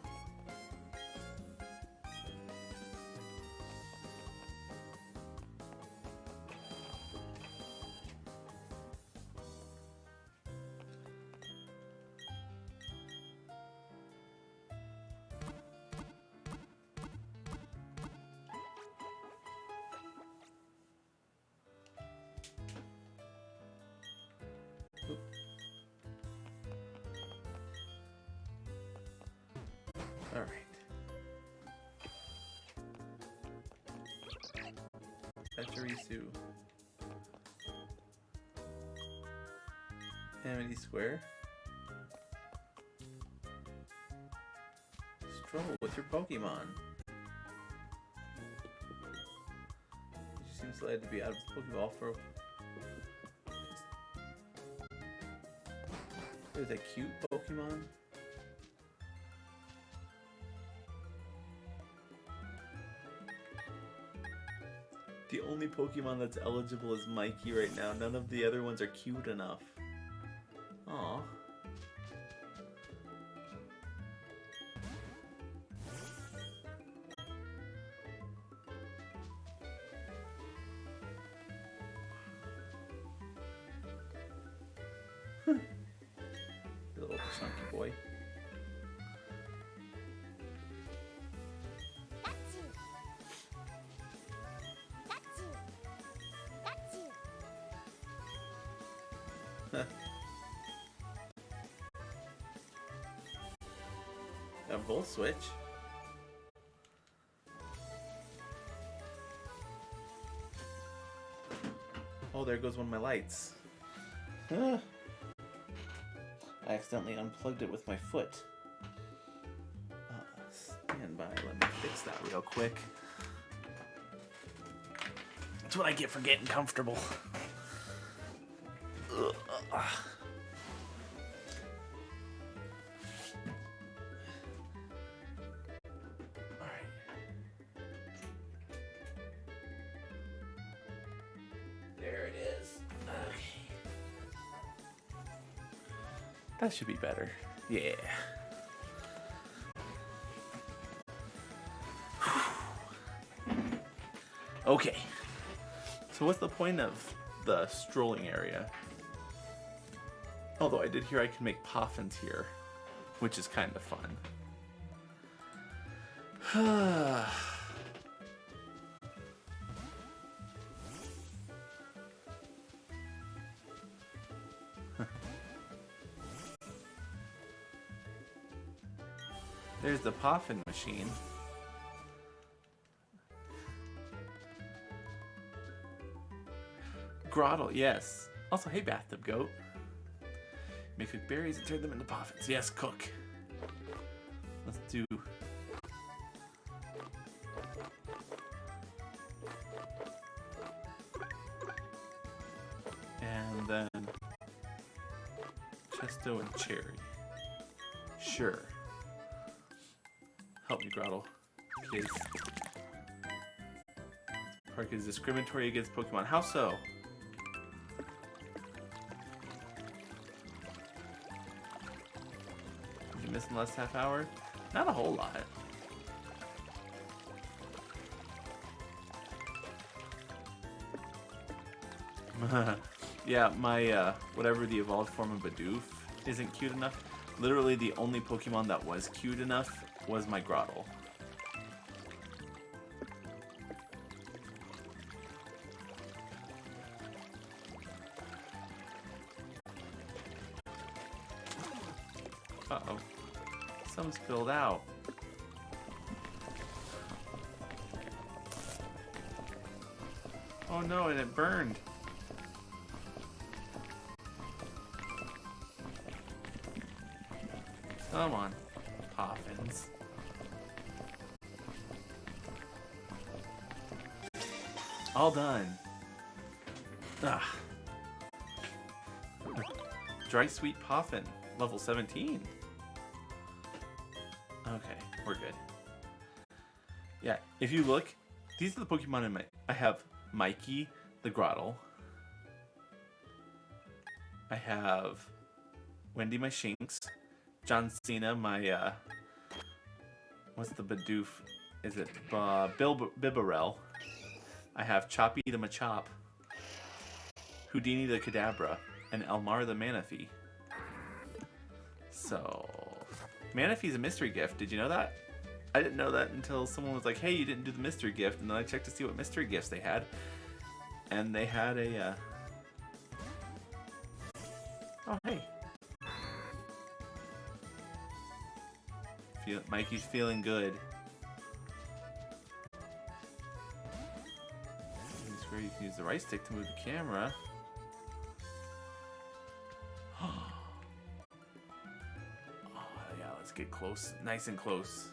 Alright. Pachirisu. Amity Square. Stroll with your Pokemon. You seem glad to be out of the Pokeball for... There's a cute Pokemon. The only Pokemon that's eligible is Mikey right now. None of the other ones are cute enough. Aww. Little chunky boy. A Volt Switch. Oh, there goes one of my lights. I accidentally unplugged it with my foot. Stand by, let me fix that real quick. That's what I get for getting comfortable. There it is. Okay. That should be better. Yeah. Okay. So what's the point of the strolling area? Although I did hear I can make poffins here, which is kind of fun. There's the poffin machine. Grottle, yes. Also, hey, bathtub goat. Make cook berries and turn them into poffins. Yes, cook. Let's do. And then Chesto and cherry. Sure. Help me, Grottle. Please. Park is discriminatory against Pokemon. How so? Did you miss in the last half hour? Not a whole lot. Yeah, my, whatever the evolved form of Bidoof isn't cute enough. Literally the only Pokemon that was cute enough was my Grottle. Uh-oh. Some spilled out. Oh no, and it burned. Come on, Poffins. All done. Ah. Dry Sweet Poffin, level 17. Okay, we're good. Yeah, if you look, these are the Pokemon in my... I have Mikey, the Grottle. I have Wendy, my Shinx. John Cena, my, what's the Bidoof? Is it Bibarel? I have Choppy the Machop, Houdini the Kadabra, and Elmar the Manaphy. So, Manaphy's a mystery gift. Did you know that? I didn't know that until someone was like, hey, you didn't do the mystery gift. And then I checked to see what mystery gifts they had. And they had a, oh, hey. Mikey's feeling good. This is where you can use the right stick to move the camera. Oh yeah, let's get close, nice and close.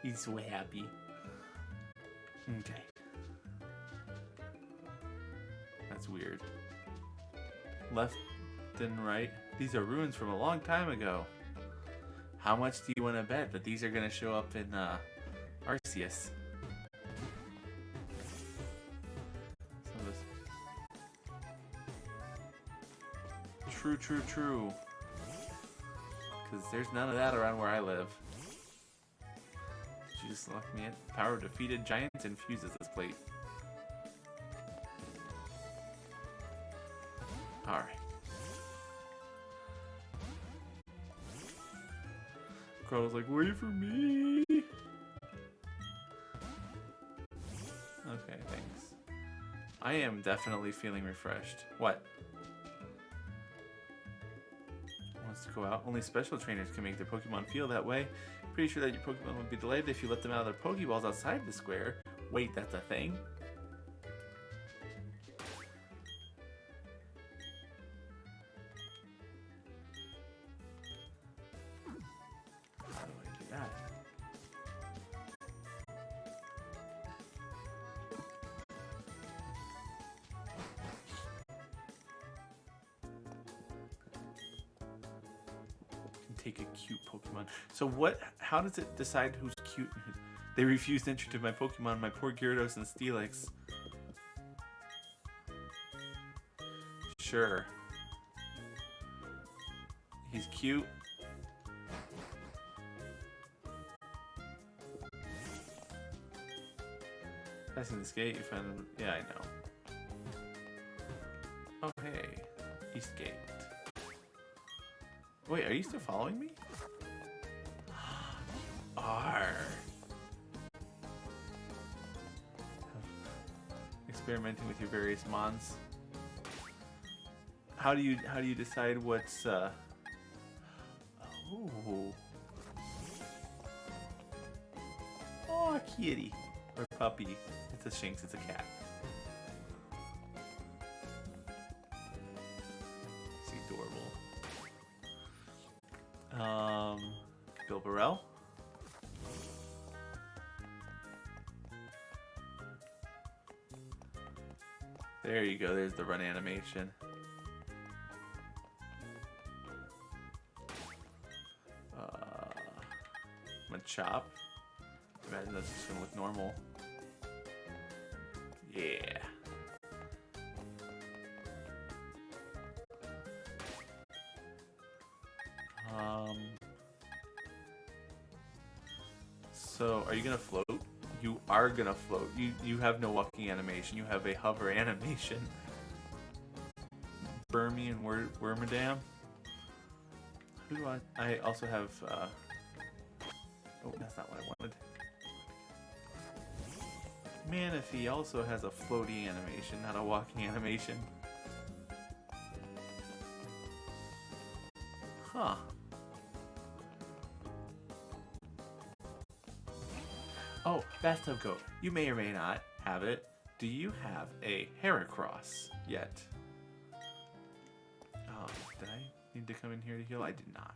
He's so happy. Okay. That's weird. Left and right. These are ruins from a long time ago. How much do you want to bet that these are going to show up in Arceus? Some of this. True. Because there's none of that around where I live. Did you just lock me in? Power of defeated giants infuses this plate. Alright. Grottle's like, wait for me! Okay, thanks. I am definitely feeling refreshed. What? Wants to go out? Only special trainers can make their Pokemon feel that way. Pretty sure that your Pokemon would be delayed if you let them out of their Pokeballs outside the square. Wait, that's a thing? Take a cute Pokemon. So what? How does it decide who's cute? They refused entry to my Pokemon, my poor Gyarados and Steelix. Sure. He's cute. Passing this gate, you find... Yeah, I know. Oh, hey. East Gate. Wait, are you still following me? Arr. Experimenting with your various mons. How do you decide what's oh. Oh, kitty. Or puppy. It's a Shinx, it's a cat. It's adorable. Bilberell? There you go, there's the run animation. Machop. Imagine that's just gonna look normal. Yeah. So are you gonna float? You are gonna float. You have no walking animation. You have a hover animation. Burmy and Wormadam. Who do I also have oh, that's not what I wanted. Manaphy also has a floaty animation, not a walking animation. Huh. Oh, Bathtub Goat. You may or may not have it. Do you have a Heracross yet? Oh, did I need to come in here to heal? I did not.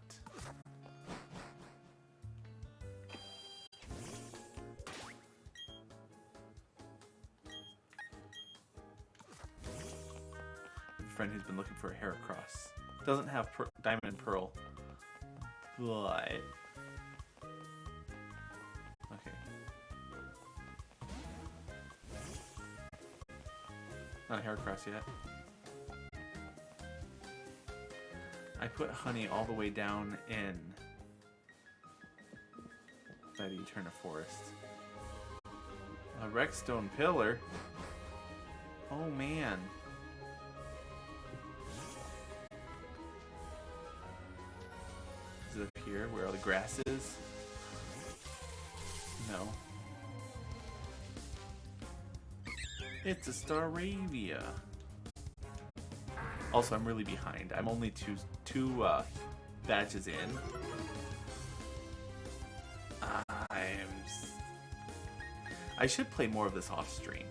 Friend who's been looking for a Heracross. Doesn't have Diamond and Pearl, but okay. Not a Heracross yet. I put Honey all the way down in that Eterna Forest. A Rexstone Pillar. Oh man. Up here where all the grass is? No. It's a Staravia. Also, I'm really behind. I'm only two batches in. I should play more of this off stream.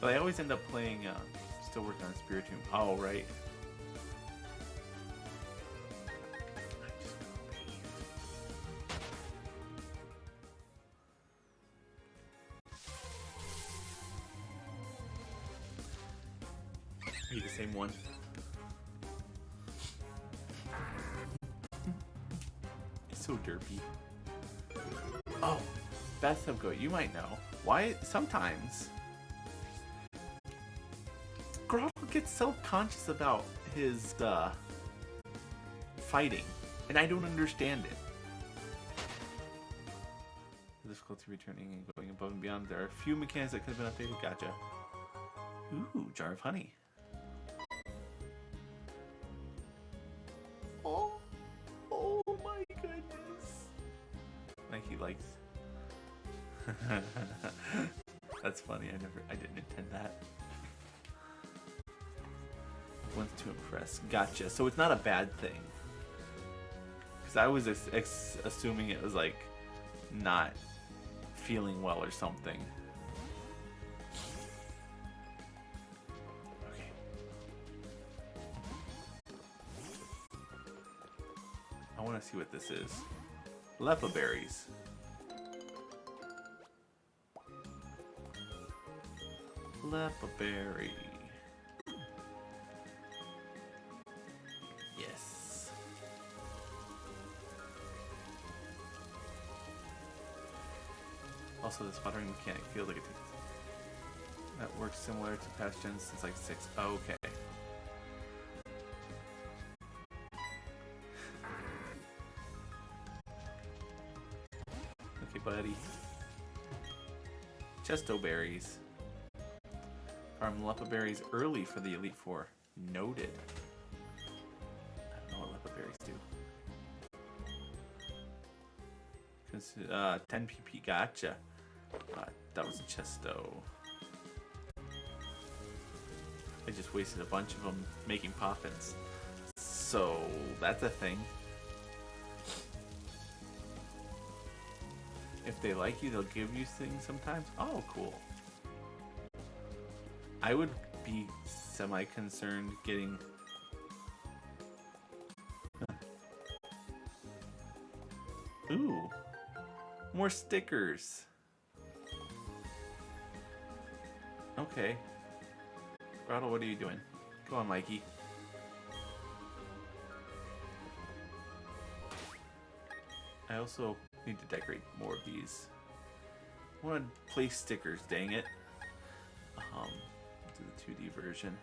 But I always end up playing still working on Spiritomb. Oh, right. Are you the same one? It's so derpy. Oh, Bathtub Goat, you might know. Why sometimes Growl gets self-conscious about his fighting, and I don't understand it. The difficulty returning and going above and beyond. There are a few mechanics that could have been updated. Gotcha. Ooh, jar of honey. Oh, oh my goodness. Like he likes. That's funny. I didn't intend that. Wants to impress. Gotcha. So it's not a bad thing. Because I was assuming it was like not feeling well or something. Okay. I want to see what this is. Lepa berries. Lepa berry. Yes. Also, the sputtering mechanic feels like it that works similar to past gens since like 6. Oh, okay. buddy. Chesto berries. Farm Leppa berries early for the Elite Four. Noted. I don't know what Leppa berries do. 10 PP, gotcha. That was a Chesto. I just wasted a bunch of them making poppins. So, that's a thing. If they like you, they'll give you things sometimes. Oh, cool. I would be semi-concerned getting... Ooh. More stickers. Okay. Grottle, what are you doing? Go on, Mikey. I also need to decorate more of these. I want to place stickers, dang it. Do the 2D version.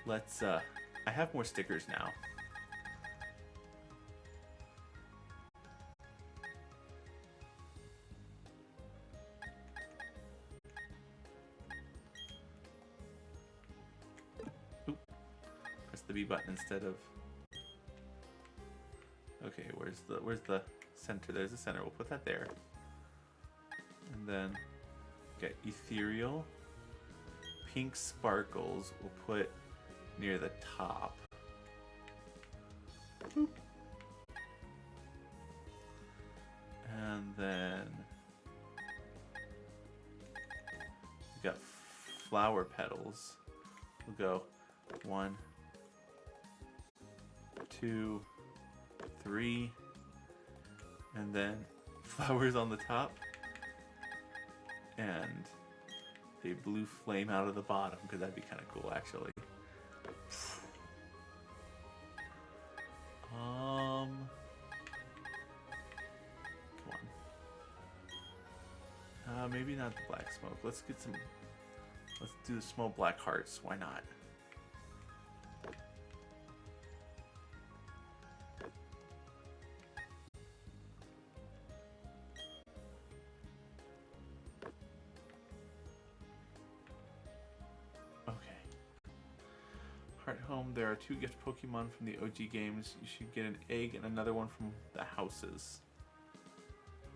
Let's, I have more stickers now. Oop. Press the B button instead of... Okay, where's the center? There's the center. We'll put that there. And then get ethereal. Pink sparkles we'll put near the top. Boop. And then we got flower petals. We'll go 1, 2, 3, and then flowers on the top, and a blue flame out of the bottom, because that'd be kind of cool, actually. Come on. Maybe not the black smoke. Let's get some. Let's do the small black hearts. Why not? Heart Home, there are 2 gift Pokemon from the OG games. You should get an egg and another one from the houses.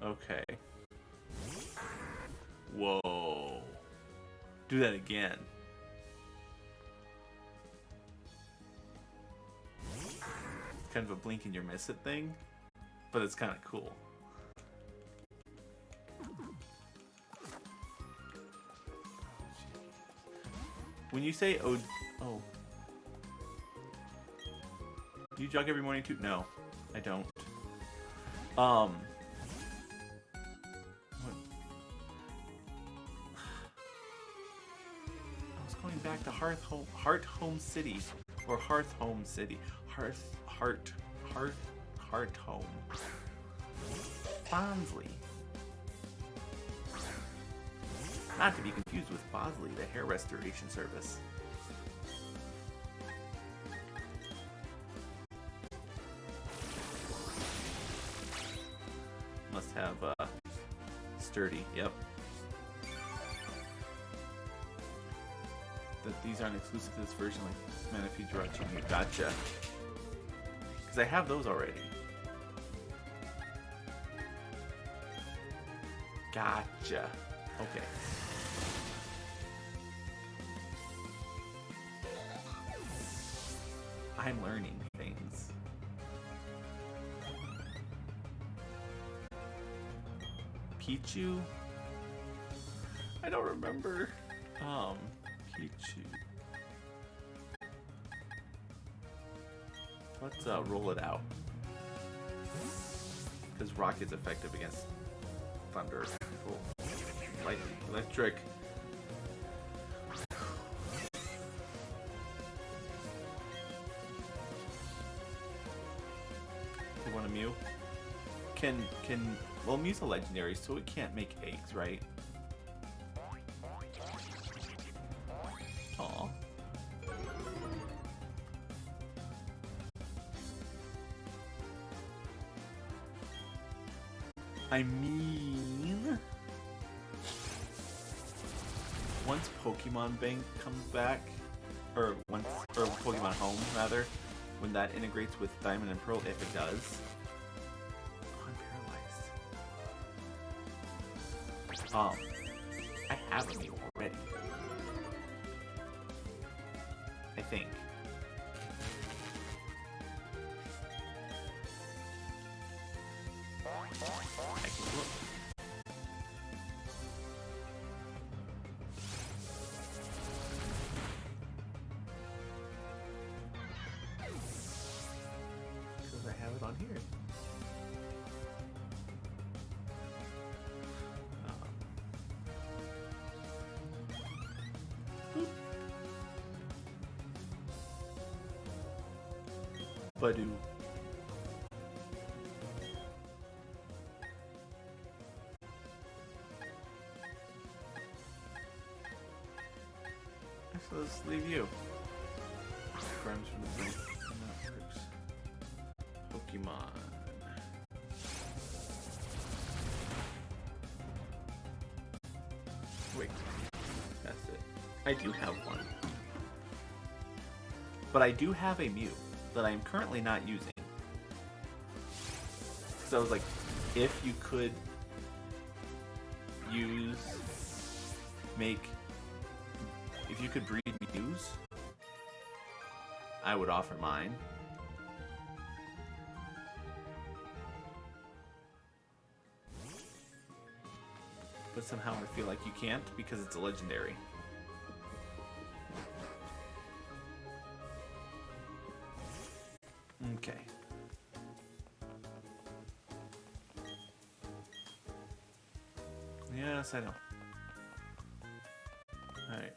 Okay. Whoa. Do that again. It's kind of a blink and you miss it thing, but it's kind of cool. When you say oh. Do you jog every morning too? No, I don't. What? I was going back to Heart Home City, or Hearth Home City, Heart Home, Bonsley. Not to be confused with Bosley, the hair restoration service. Must have sturdy, yep. That these aren't exclusive to this version, like Manaphy Jirachi. Gotcha. Because I have those already. Gotcha. Okay. I'm learning things. Pichu? I don't remember. Pichu. Let's roll it out. Because Rocket's effective against thunder. Cool. Lightning, electric. You want a Mew? Well, Mew's a legendary, so it can't make eggs, right? Aw. I mean, once Pokemon Bank comes back, or Pokemon Home rather, when that integrates with Diamond and Pearl, if it does, I'm paralyzed. I have a Mew already. I think. I can look. Because I have it on here. Badoo. So let's leave you. Friends from the Bank Networks. Pokemon. Wait, that's it. I do have one. But I do have a Mew that I am currently not using. So I was like, if you could if you could breed Mews, I would offer mine. But somehow I feel like you can't because it's a legendary. Okay. Yes, I know. Alright.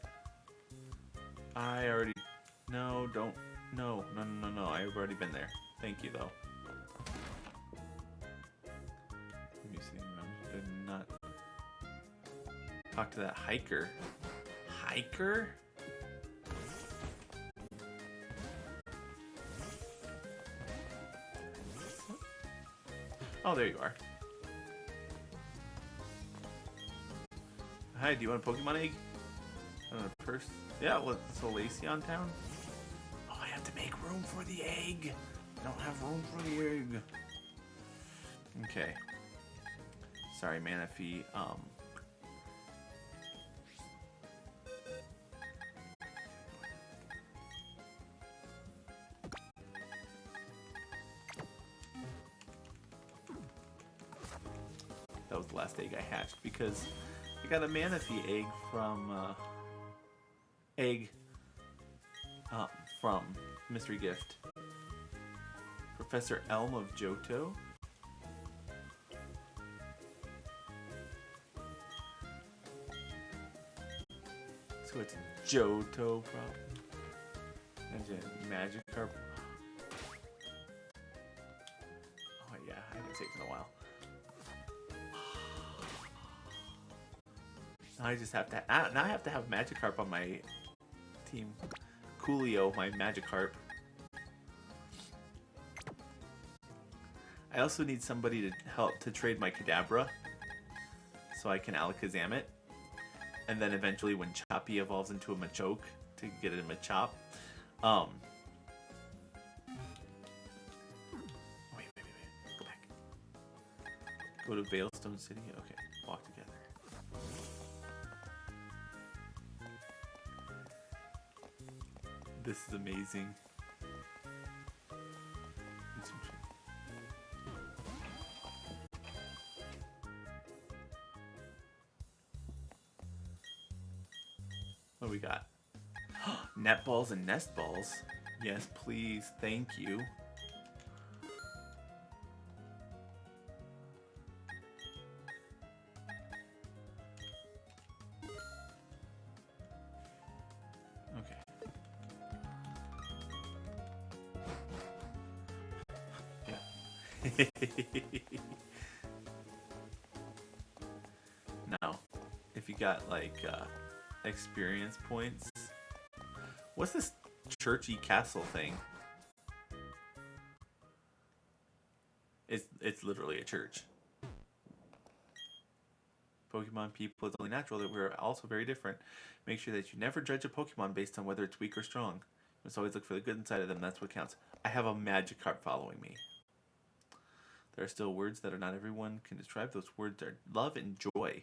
I already... No, don't... No. I've already been there. Thank you, though. Let me see. I did not... Talk to that hiker. Hiker? Oh, there you are. Hi, do you want a Pokemon egg? A purse? Yeah, what's so Laceon Town? Oh, I have to make room for the egg. I don't have room for the egg. Okay. Sorry, Manaphy. That was the last egg I hatched because I got a Manaphy egg from Mystery Gift. Professor Elm of Johto. So it's Johto problem. And a Magikarp. Oh yeah, I haven't saved in a while. Now I just have to. Now I have to have Magikarp on my team. Coolio, my Magikarp. I also need somebody to help to trade my Kadabra, so I can Alakazam it, and then eventually when Choppy evolves into a Machoke to get it a Machop. Wait. Go back. Go to Veilstone City. Okay, walk together. This is amazing. What do we got? Net balls and nest balls. Yes, please. Thank you. Now, if you got like experience points, what's this churchy castle thing? It's literally a church. Pokemon people, it's only natural that we're also very different. Make sure that you never judge a Pokemon based on whether it's weak or strong. You must always look for the good inside of them. That's what counts. I have a Magikarp following me. There are still words that are not everyone can describe. Those words are love and joy.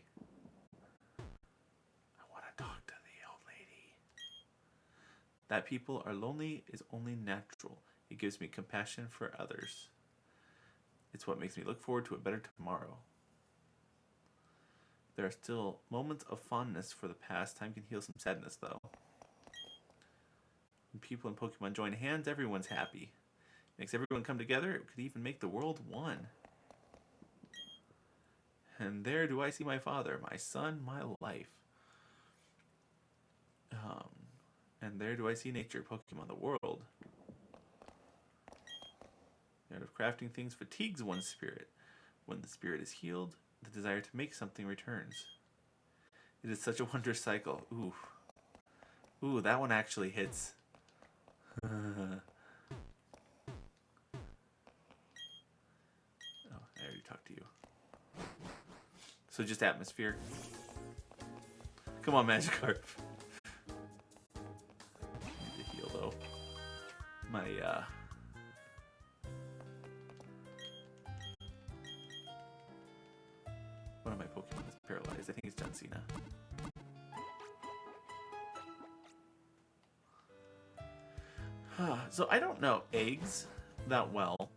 I want to talk to the old lady. That people are lonely is only natural. It gives me compassion for others. It's what makes me look forward to a better tomorrow. There are still moments of fondness for the past. Time can heal some sadness, though. When people and Pokemon join hands, everyone's happy. Makes everyone come together. It could even make the world one. And there do I see my father, my son, my life. And there do I see nature, Pokemon, the world. The art of crafting things fatigues one's spirit. When the spirit is healed, the desire to make something returns. It is such a wondrous cycle. Ooh. Ooh, that one actually hits. Oh, I already talked to you. So just atmosphere. Come on, Magikarp. I need to heal though. My one of my Pokemon is paralyzed. I think it's John Cena. So I don't know eggs that well.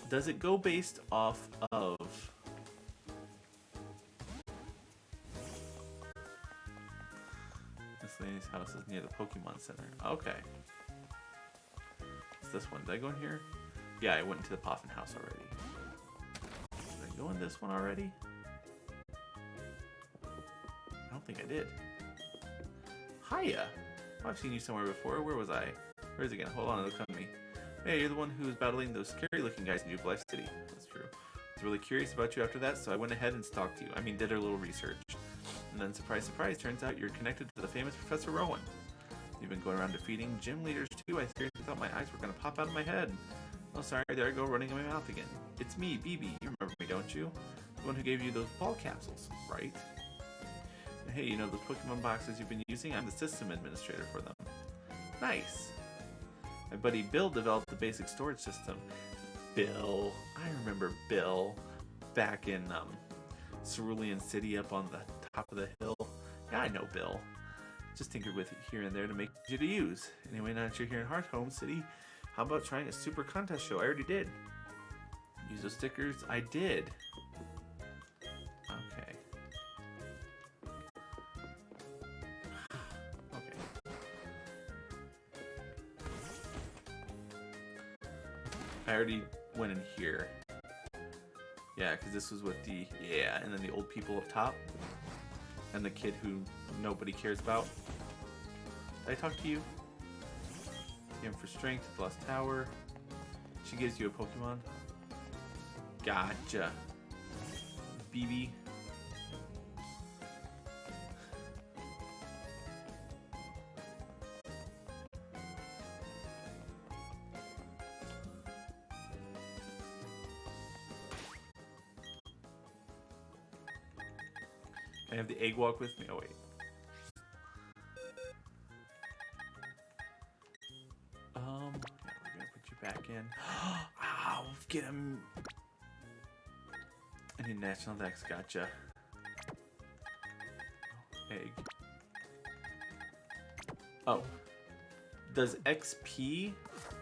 Does it go based off of this lady's house is near the Pokemon Center? Okay. It's this one. Did I go in here? Yeah, I went into the Poffin house already. Did I go in this one already? I don't think I did. Hiya! Oh, I've seen you somewhere before. Where was I? Where is it again? Hold on, it'll come to me. Hey, you're the one who was battling those scary-looking guys in Jubilife City. That's true. I was really curious about you after that, so I went ahead and stalked you. I mean, did a little research. And then, surprise, surprise, turns out you're connected to the famous Professor Rowan. You've been going around defeating gym leaders, too. I seriously thought my eyes were going to pop out of my head. Oh, sorry, there I go, running in my mouth again. It's me, BB. You remember me, don't you? The one who gave you those ball capsules, right? Hey, you know those Pokemon boxes you've been using? I'm the system administrator for them. Nice. My buddy Bill developed the basic storage system. Bill. I remember Bill back in Cerulean City up on the top of the hill. Yeah, I know Bill. Just tinkered with it here and there to make it easy to use. Anyway, now that you're here in Hearthome City, how about trying a super contest show? I already did. Use those stickers? I did. Okay. I already went in here. Yeah, because this was with the, yeah, and then the old people up top. And the kid who nobody cares about. Did I talk to you? Game for strength at the last tower. She gives you a Pokemon. Gotcha. BB. I have the egg walk with me. Oh wait. Yeah, we're gonna put you back in. Ow, get him. I need National Dex. Gotcha. Oh, egg. Oh. Does XP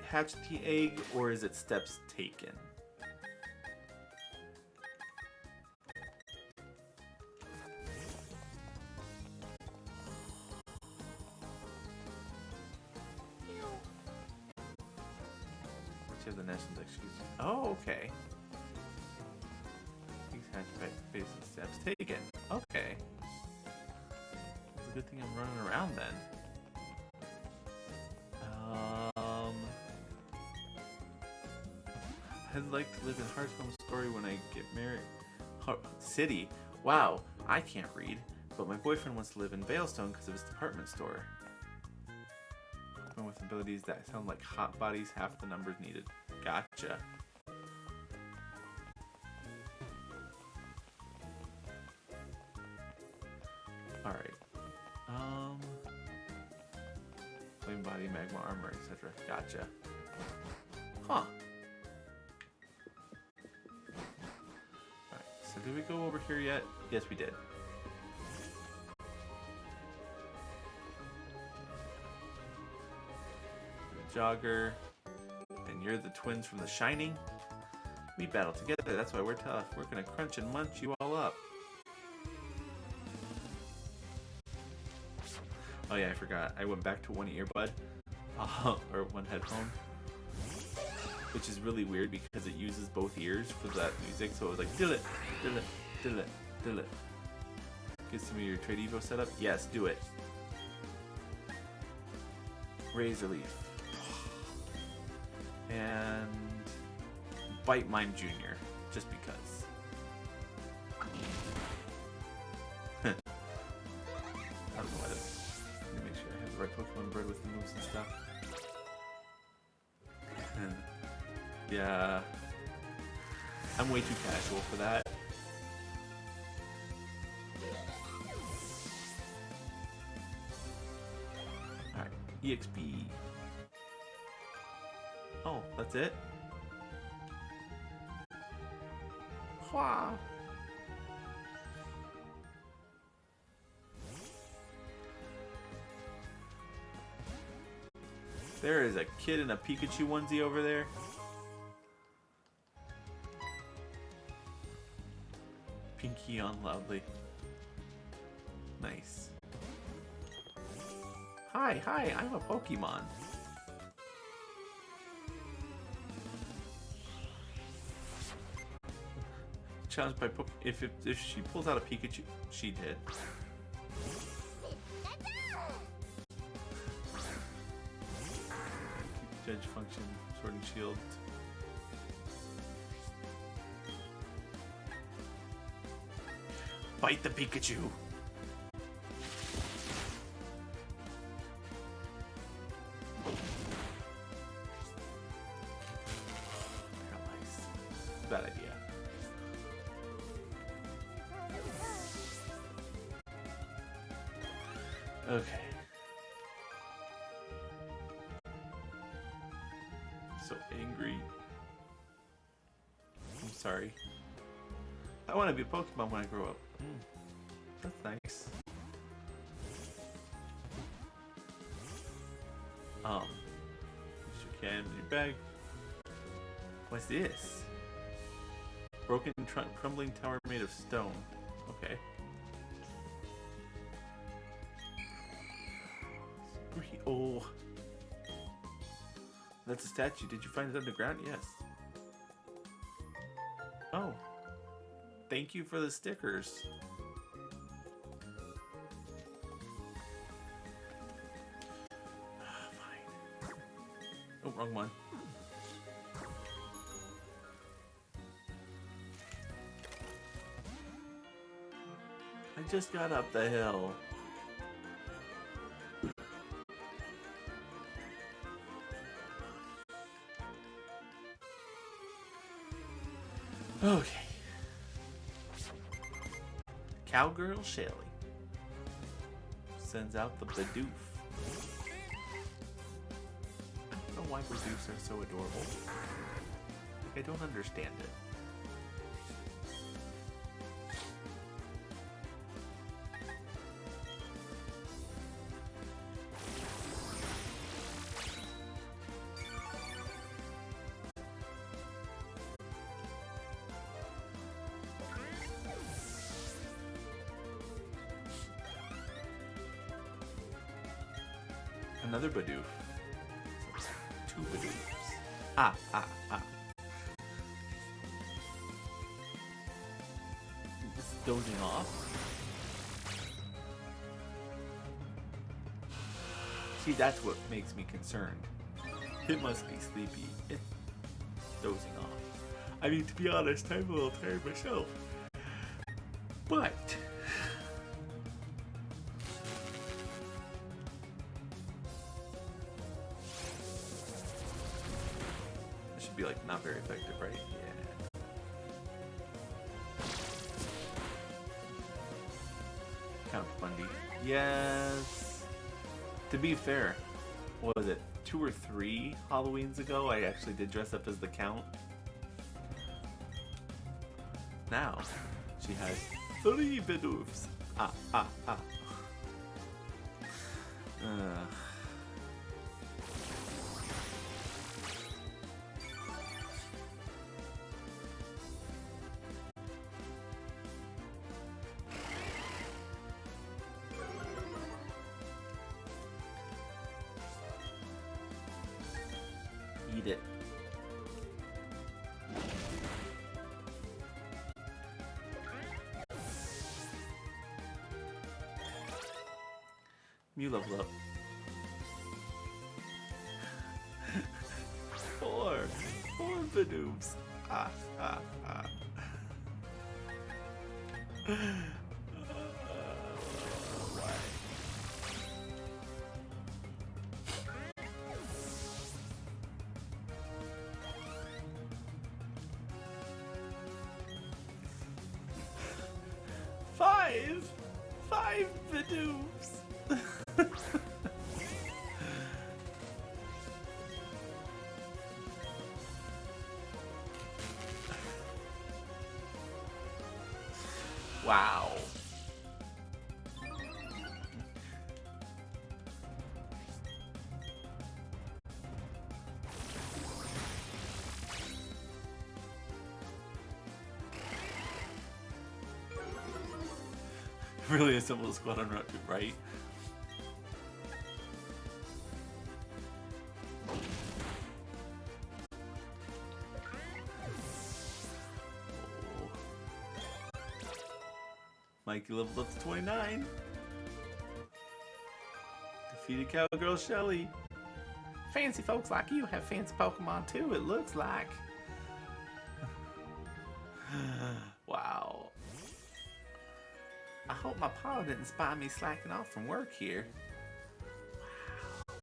hatch the egg, or is it steps taken? The National Dex. Oh, okay. Basic steps taken. Okay. It's a good thing I'm running around then. I'd like to live in Hearthome Story when I get married. City. Wow, I can't read, but my boyfriend wants to live in Veilstone because of his department store. With abilities that sound like hot bodies, half the numbers needed. Gotcha. Alright. Flame body, magma armor, etc. Gotcha. Huh. Alright, so did we go over here yet? Yes, we did. Jogger. And you're the twins from The Shining? We battle together, that's why we're tough. We're gonna crunch and munch you all up. Oh yeah, I forgot. I went back to one earbud, or one headphone, which is really weird because it uses both ears for that music. So it was like, do it, do it, do it, do it. Get some of your Trade Evo setup. Yes, do it. Razor Leaf. And Bite Mime Jr. just because. I don't know why this. Let me make sure I have the right Pokemon bred with the moves and stuff. Yeah. I'm way too casual for that. Alright, EXP. Oh, that's it? Wow. There is a kid in a Pikachu onesie over there. Pinky on loudly. Nice. Hi, I'm a Pokemon. Challenged by if she pulls out a Pikachu, she did. Judge function, Sword and Shield. Bite the Pikachu. Paralyze. Bad idea. Okay. I'm so angry. I'm sorry. I want to be a Pokemon when I grow up. That's nice. Use your can in your bag. What's this? Broken crumbling tower made of stone. Okay. Oh. That's a statue. Did you find it underground? Yes. Oh. Thank you for the stickers. Fine. Oh, wrong one. I just got up the hill. Okay. Cowgirl Shelly sends out the Bidoof. I don't know why Bidoofs are so adorable. Like, I don't understand it. Another Bidoof. Two Bidoofs. Ah. This is dozing off. See, that's what makes me concerned. It must be sleepy. It's dozing off. I mean, to be honest, I'm a little tired myself. But be like not very effective, right? Yeah. Count Bundy. Yes. To be fair, what was it? 2 or 3 Halloweens ago, I actually did dress up as the Count. Now, she has 3 Bidoofs. Ah, ah, ah. Eat it. You level up. 4 Bidoofs. Ah, ah, ah. Why? Five Bidoofs. Wow. Really assemble a squad on route to right. Mikey leveled up to 29. Defeated Cowgirl Shelly. Fancy folks like you have fancy Pokemon too, it looks like. Wow. I hope my pa didn't spy me slacking off from work here. Wow.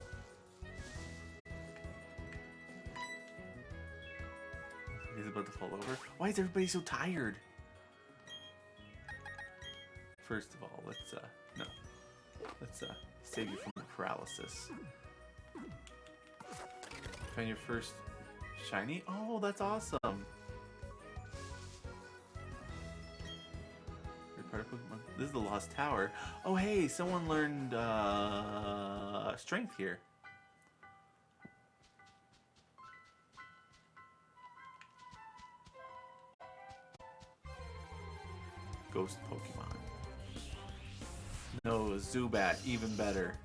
He's about to fall over. Why is everybody so tired? First of all, let's save you from paralysis. Find your first shiny. Oh, that's awesome. You're part of Pokemon. This is the Lost Tower. Oh, hey, someone learned strength here. Ghost Pokemon. No, Zubat, even better.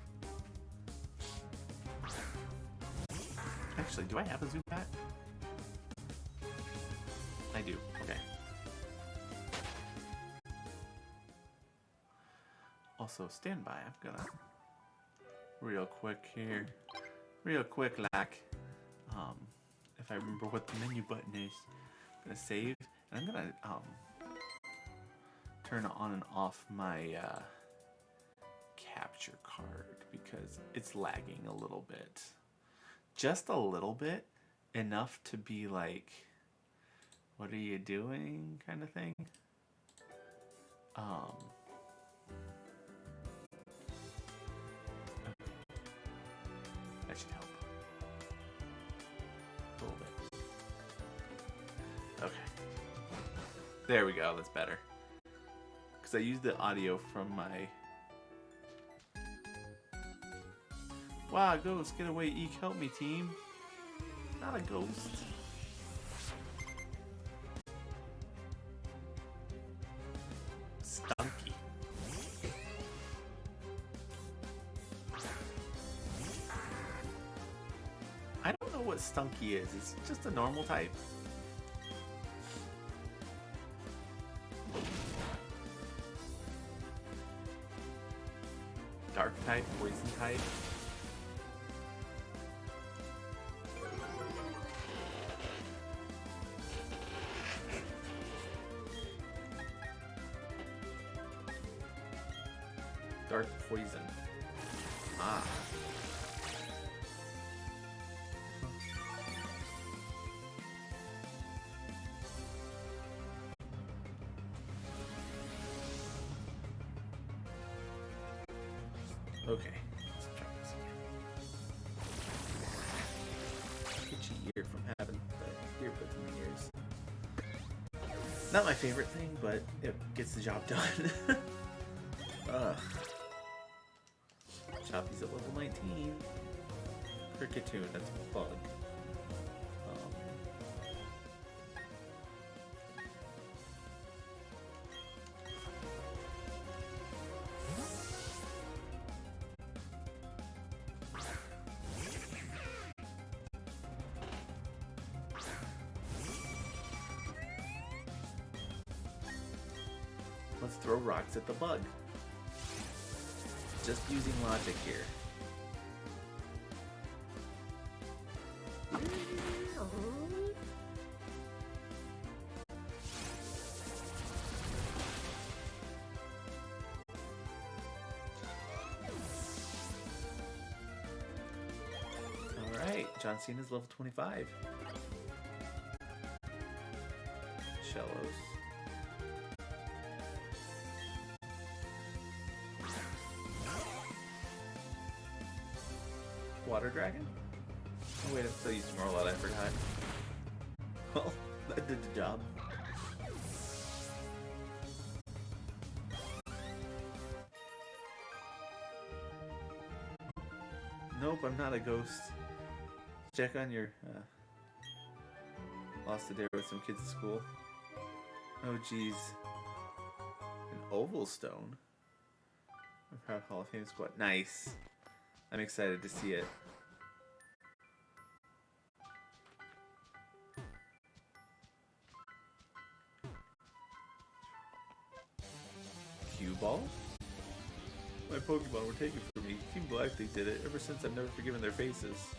Actually, do I have a Zubat? I do, okay. Also, stand by, I'm gonna... Real quick here. Real quick, like... if I remember what the menu button is. I'm gonna save, and I'm gonna, turn on and off my, capture card because it's lagging a little bit. Just a little bit, enough to be like, what are you doing kind of thing. That should help a little bit. Okay, there we go, that's better because I used the audio from my... Wow, ghost, get away, Eek, help me, team. Not a ghost. Stunky. I don't know what Stunky is. It's just a normal type. Dark type, poison type. Dark poison. Ah. Okay, let's try this again. Itchy ear from having the earbuds in the ears. Not my favorite thing, but it gets the job done. Ugh. Choppy's at level 19. Cricketoon, that's a bug. Let's throw rocks at the bug. Just using logic here. Alright, John Cena's level 25. Shellos. Water dragon? Oh wait, I'm still using Morlot, I forgot. Well, that did the job. Nope, I'm not a ghost. Check on your lost a dare with some kids at school. Oh geez. An oval stone? A proud Hall of Fame squad. Nice. I'm excited to see it. Cue ball? My Pokemon were taken from me. Team Galactic did it. Ever since I've never forgiven their faces.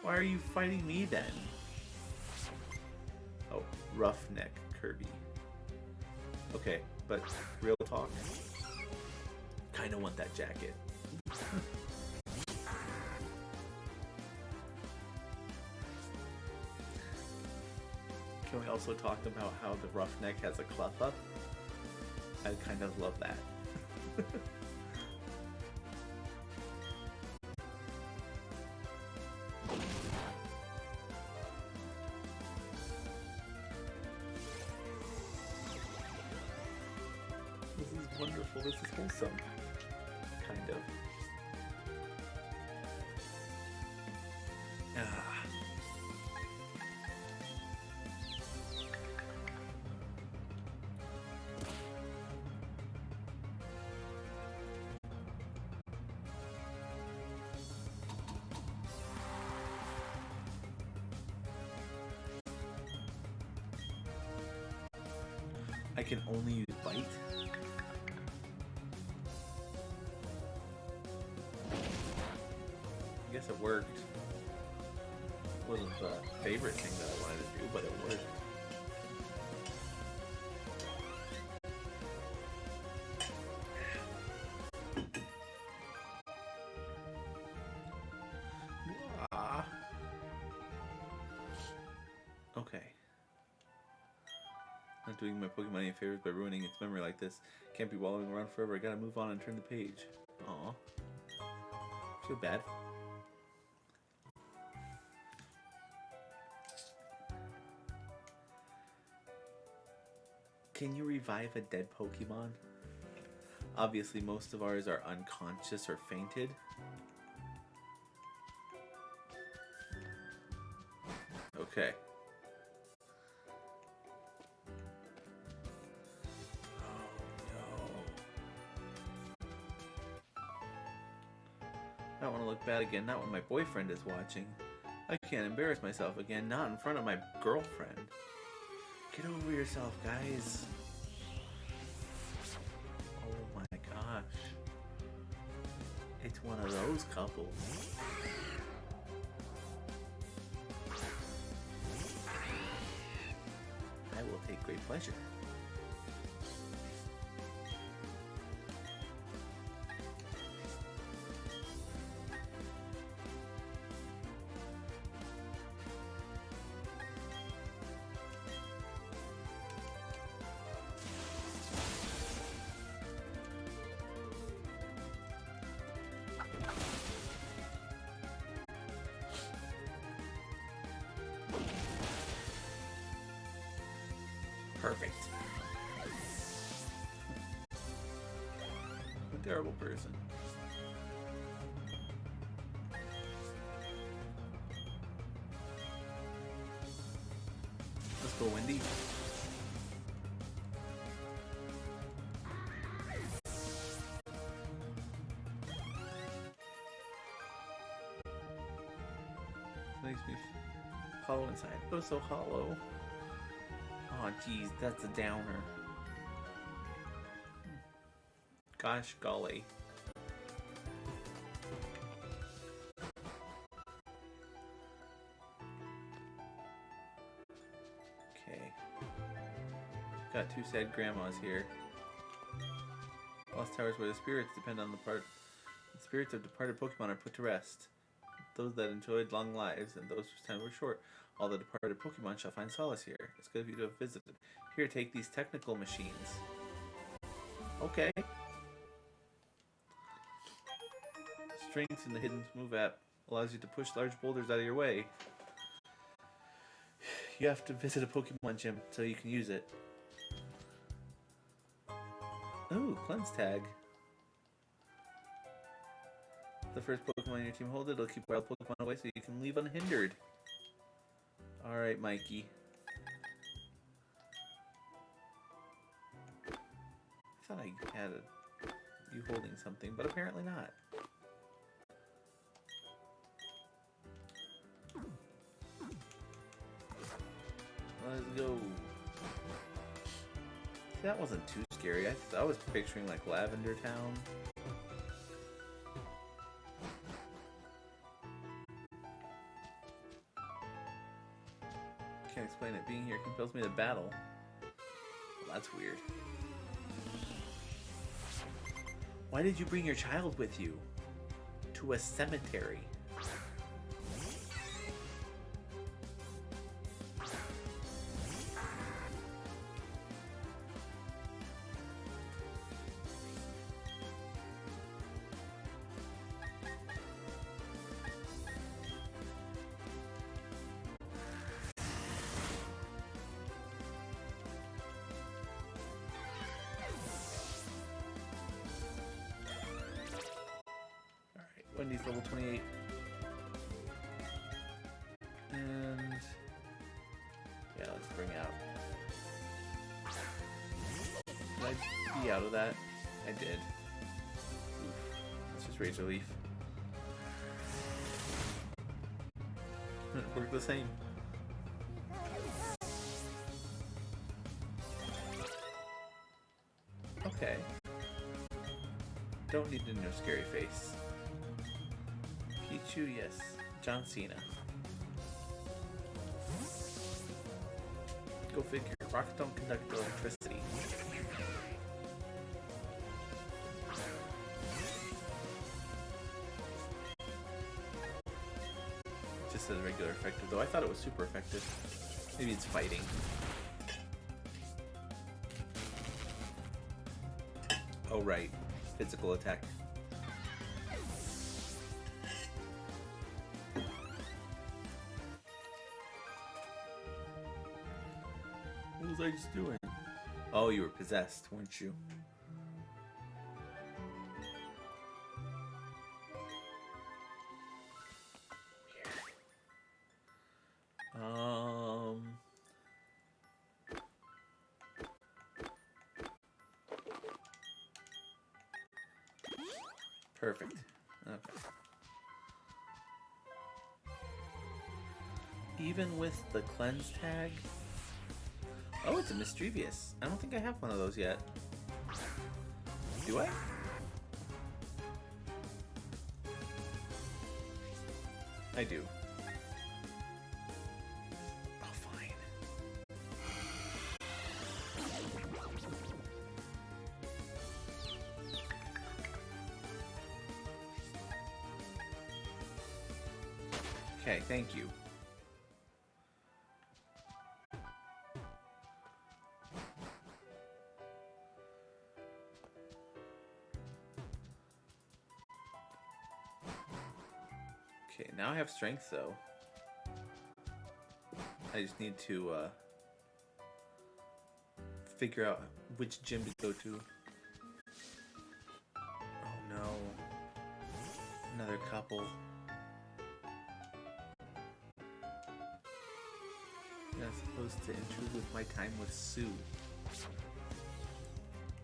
Why are you fighting me then? Oh, Roughneck Kirby. Okay, but real talk. Kinda want that jacket. Can we also talk about how the Roughneck has a clef up? I kind of love that. This is wonderful. This is wholesome. Kind of. Ah. I can only use bite. I guess it worked. Wasn't the favorite thing that I wanted to do, but it worked. Ah. Okay. Not doing my Pokemon any favors by ruining its memory like this. Can't be wallowing around forever. I gotta move on and turn the page. Aw. Feel bad. Can you revive a dead Pokemon? Obviously, most of ours are unconscious or fainted. Okay. I don't want to look bad again, not when my boyfriend is watching. I can't embarrass myself again, not in front of my girlfriend. Get over yourself, guys. Oh my gosh. It's one of those couples. I will take great pleasure. Perfect. A terrible person. Let's go, Wendy. Makes me hollow inside. Oh, so hollow. Oh, geez, that's a downer. Gosh golly. Okay. Got two sad grandmas here. Lost towers where the spirits depend on the spirits of departed Pokemon are put to rest. Those that enjoyed long lives and those whose time were short, all the departed Pokemon shall find solace here. It's good of you to have visited. Here, take these technical machines. Okay. Strength in the Hidden Move app allows you to push large boulders out of your way. You have to visit a Pokemon gym so you can use it. Ooh, Cleanse Tag. The first Pokemon in your team hold it, it'll keep wild Pokemon away so you can leave unhindered. Alright, Mikey. I thought I had you holding something, but apparently not. Let's go. That wasn't too scary. I was picturing like Lavender Town. Can't explain it. Being here compels me to battle. Well, that's weird. Why did you bring your child with you? To a cemetery. Wendy's level 28. And yeah, let's bring out. Did I be out of that? I did. Oof. Let's just Razor Leaf. It worked the same. Okay. Don't need to know scary face. Pichu, yes. John Cena. Go figure. Rocks don't conduct electricity. Just says regular effective, though I thought it was super effective. Maybe it's fighting. Oh, right. Physical attack. What was I just doing? Oh, you were possessed, weren't you? Perfect. Okay. Even with the cleanse tag? Oh, it's a Mischievous. I don't think I have one of those yet. Do I? I do. Oh, fine. Okay, thank you. Okay, now I have strength though. I just need to figure out which gym to go to. Oh no. Another couple. I'm supposed to intrude with my time with Sue.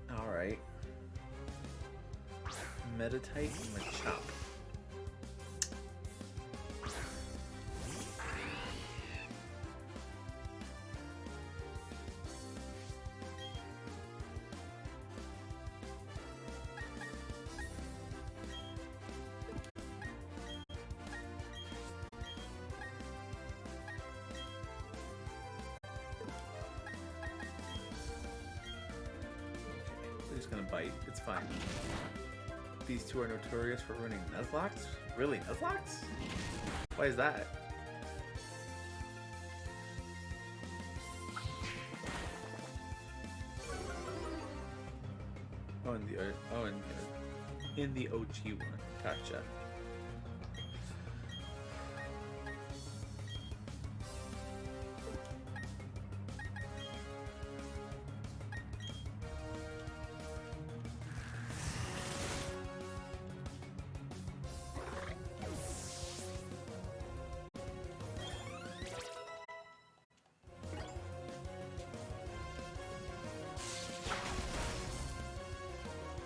Alright. Meditite and Machop. They're just gonna bite. It's fine. These two are notorious for ruining Nuzlocks? Really, Nuzlocks? Why is that? Oh, in the OG one. Gotcha.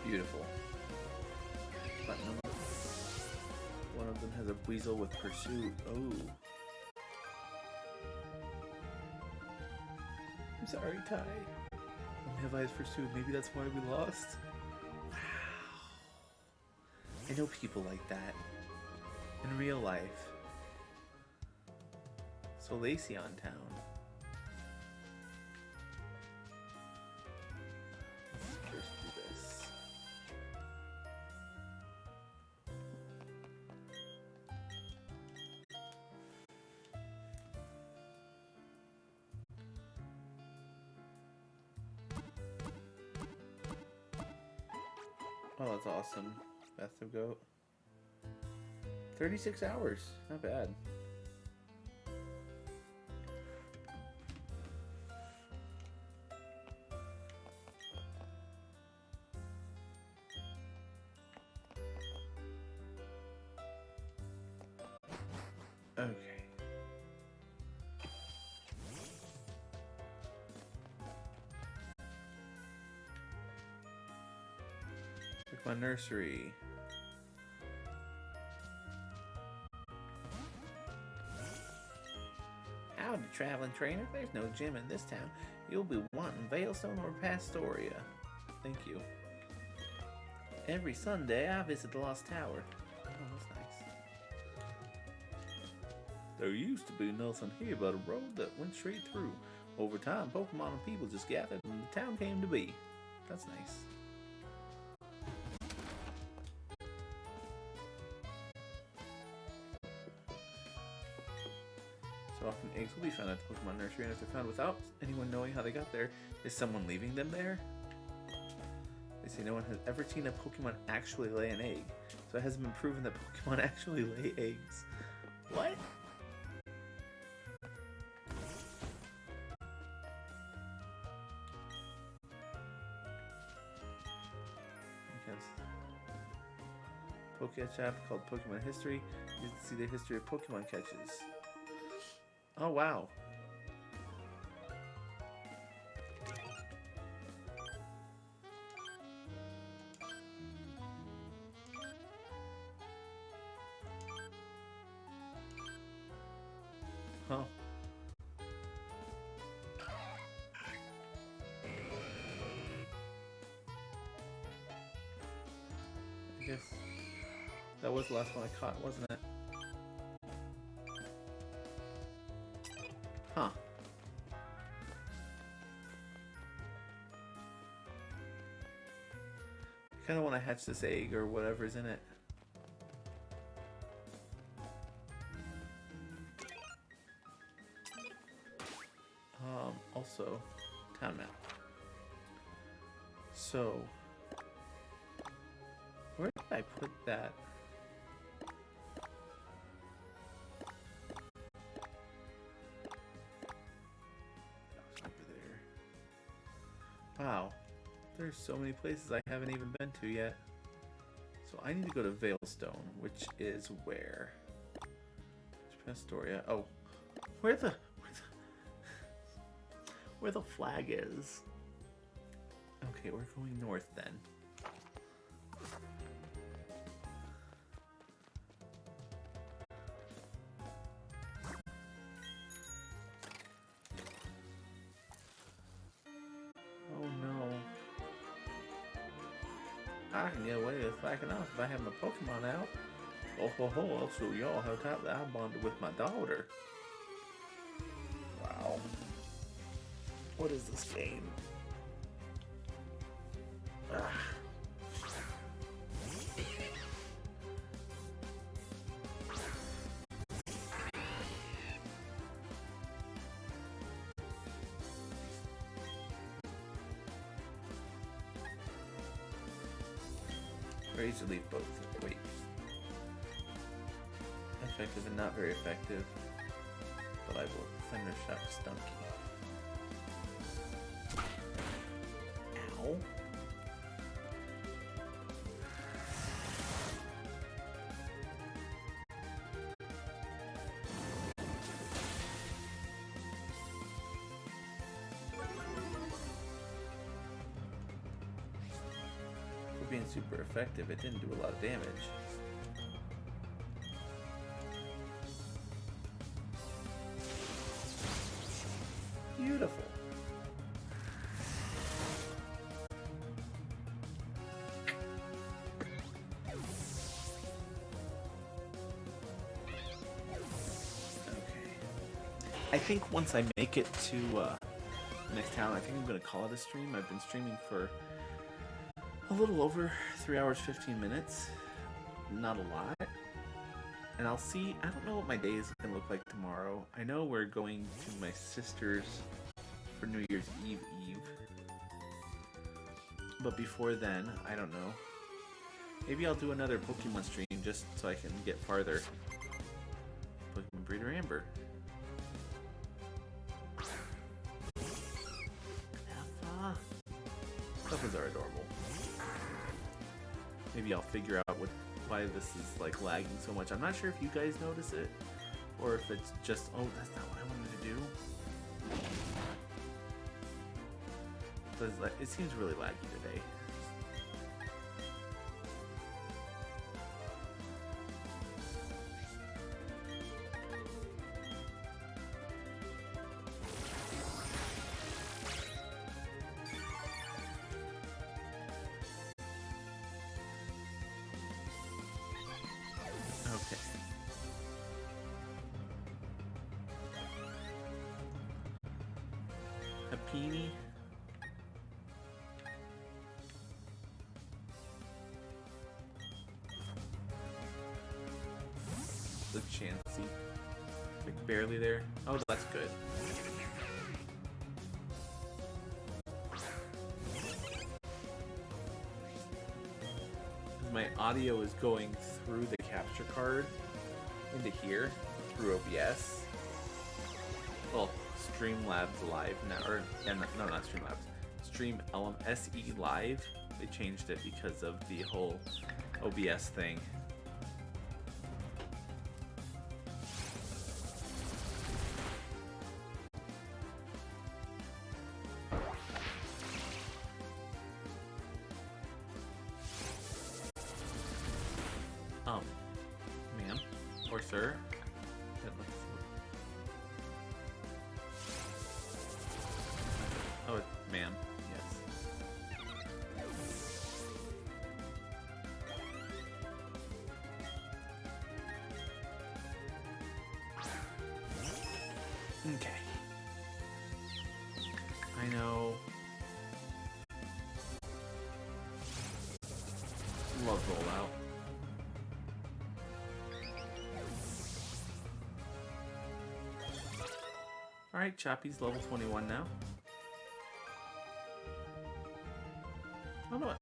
Beautiful. Platinum. One of them has a Weasel with Pursuit. Oh. I'm sorry, Ty. Only have eyes for Pursuit. Maybe that's why we lost. Wow. I know people like that. In real life. So Lacey on town. Let's first do this. Oh, that's awesome. Bathtub goat. 36 hours. Not bad. Okay. Pick my nursery. Howdy, traveling trainer. There's no gym in this town. You'll be wanting Veilstone or Pastoria. Thank you. Every Sunday, I visit the Lost Tower. Oh, that's nice. There used to be nothing here but a road that went straight through. Over time, Pokemon and people just gathered and the town came to be. That's nice. So often eggs will be found at the Pokemon nursery, and if they're found without anyone knowing how they got there, is someone leaving them there? They say no one has ever seen a Pokemon actually lay an egg, so it hasn't been proven that Pokemon actually lay eggs. What? Poketch app called Pokemon History. You can see the history of Pokemon catches. Oh wow. Huh. I guess that was the last one I caught, wasn't it? Huh. I kind of want to hatch this egg or whatever's in it. Also, town map. So, where did I put that? Over there. Wow. There's so many places I haven't even been to yet. So I need to go to Veilstone, which is where? Pastoria. Oh, where the flag is. Okay, we're going north then. Oh no. I can get away with slacking off if I have my Pokemon out. Oh ho ho, I'll show y'all how tightly I bonded with my daughter. Wow. What is this game? Ah. Razor Leaf both. Wait. Effective and not very effective. But I will Thunder Shock Stunky. Ow. For being super effective, it didn't do a lot of damage. Beautiful. I think once I make it to the next town, I think I'm going to call it a stream. I've been streaming for a little over 3 hours, 15 minutes. Not a lot. And I'll see, I don't know what my day is going to look like tomorrow. I know we're going to my sister's for New Year's Eve. But before then, I don't know. Maybe I'll do another Pokemon stream just so I can get farther. Pokemon Breeder Amber. Stuffers are adorable. Maybe I'll figure out why this is like lagging so much. I'm not sure if you guys notice it or if it's just, oh, that's not what I wanted to do. But it seems really laggy today. Happiny. The Chansey. Like barely there. Oh, that's good. My audio is going through the capture card into here through OBS. Well, Streamlabs Live now, or yeah, no, not Streamlabs. Stream SE Live. They changed it because of the whole OBS thing. Ma'am or sir. Oh, ma'am. Yes. Okay. I know. Love rollout. Alright, Choppy's level 21 now. Oh no.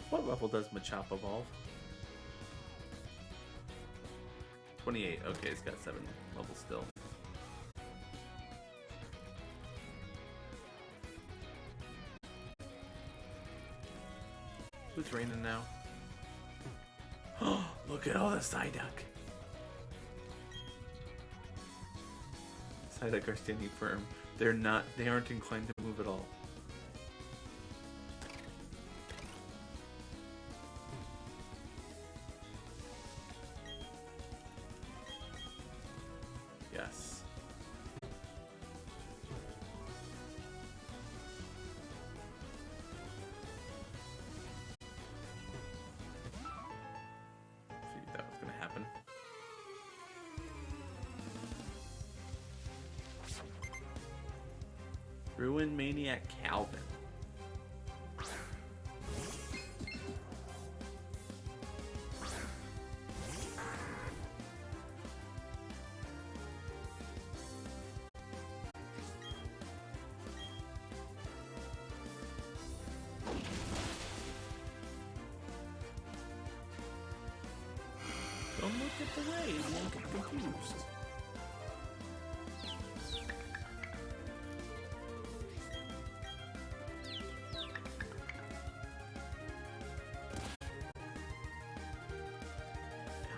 What level does Machop evolve? 28. Okay, it's got 7 levels still. Who's raining now? Oh, look at all the Psyduck. Psyduck are standing firm. They aren't inclined to move at all. Yes. Figured that was gonna happen. Ruin Maniac Calvin. Don't look at the way, you won't get confused.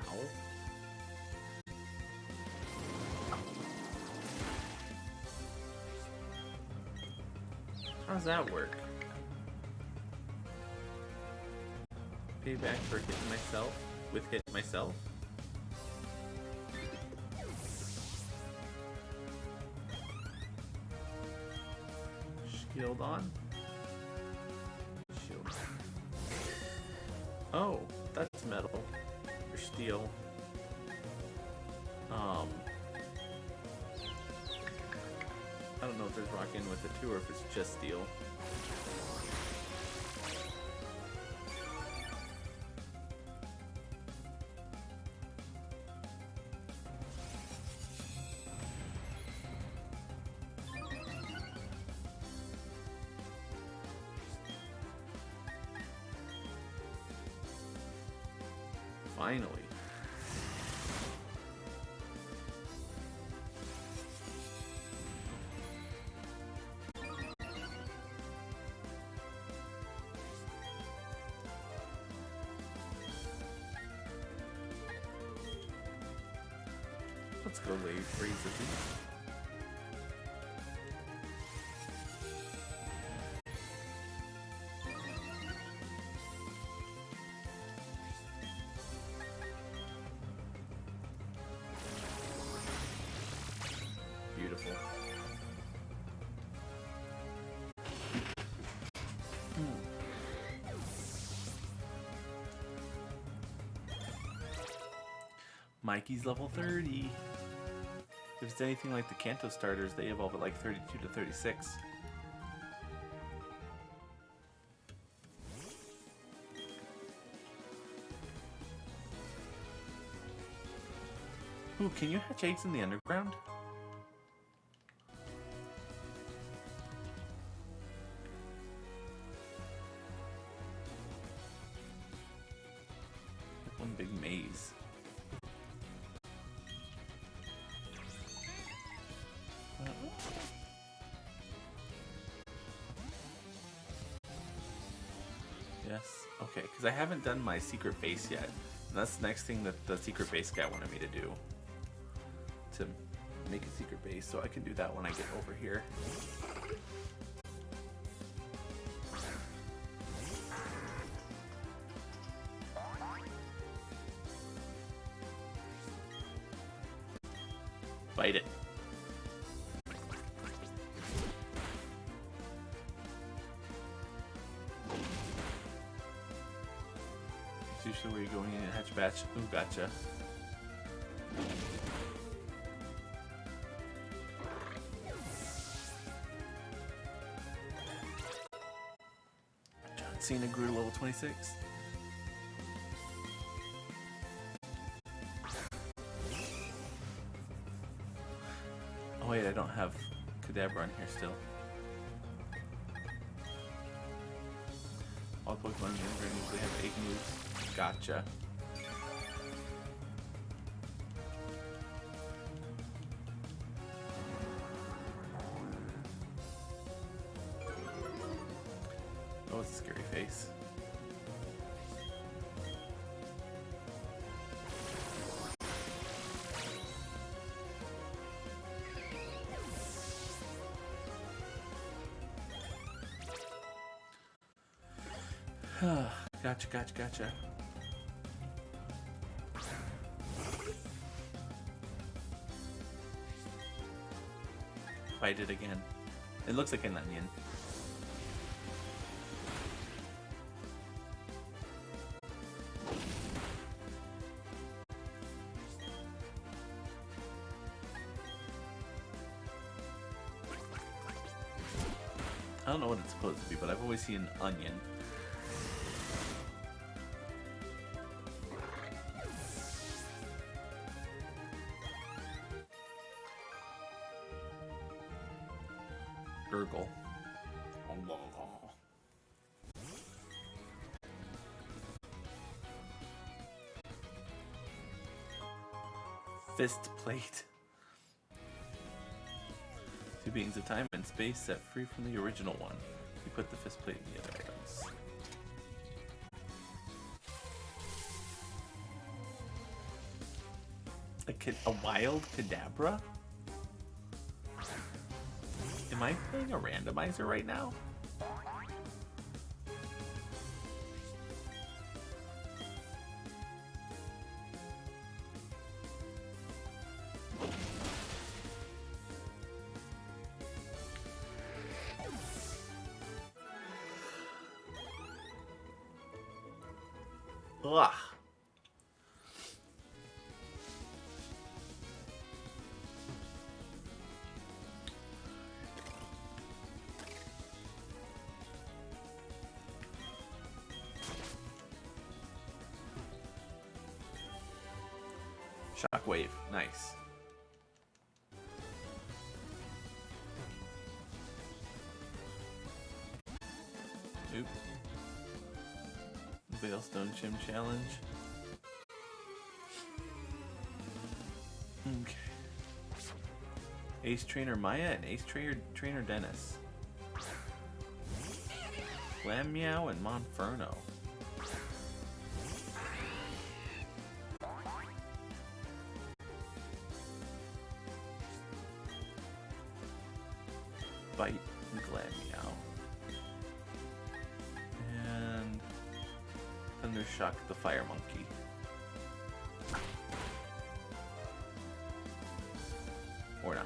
Ow. How does that work? Payback for hitting myself with hit myself? Shield on. Shield. Oh, that's metal. Or steel. I don't know if there's rock in with it too, or if it's just steel. Finally. Let's go late freeze it. Beautiful. Mikey's level 30. If it's anything like the Kanto starters, they evolve at like 32 to 36. Ooh, can you hatch eggs in the underground? Like one big maze. Yes. Okay, because I haven't done my secret base yet. And that's the next thing that the secret base guy wanted me to do. To make a secret base, so I can do that when I get over here. Bite it. It's usually where you're going in and hatch batch. Ooh, gotcha. John Cena grew to level 26. Oh wait, I don't have Kadabra on here still. All Pokemon in the Underground usually have egg moves. Gotcha. Gotcha. Fight it again. It looks like an onion. I don't know what it's supposed to be, but I've always seen an onion. Gurgle. Fist plate. 2 beings of time and space set free from the original one. You put the fist plate in the other items. A wild Kadabra? Am I playing a randomizer right now? Ugh. Shockwave, nice. Oop. Veilstone Gym Challenge. Okay. Ace Trainer Maya and Ace Trainer Dennis. Glammeow and Monferno. Bite and Glammeow. And Thundershock the Fire Monkey. Or not.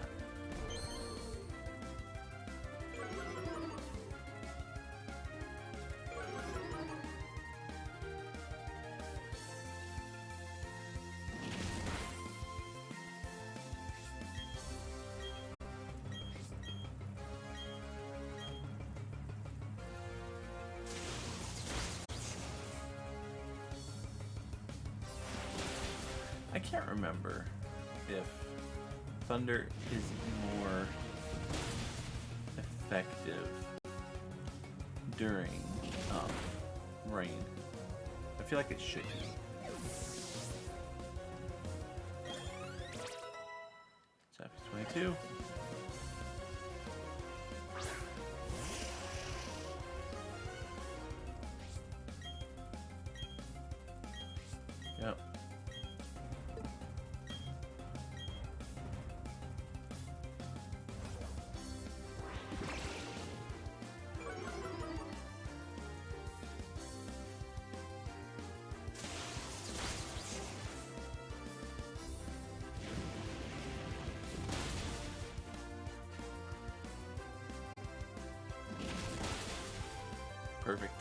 I can't remember if Thunder is more effective during rain. I feel like it should be. Chapter 22. Yep. Perfect.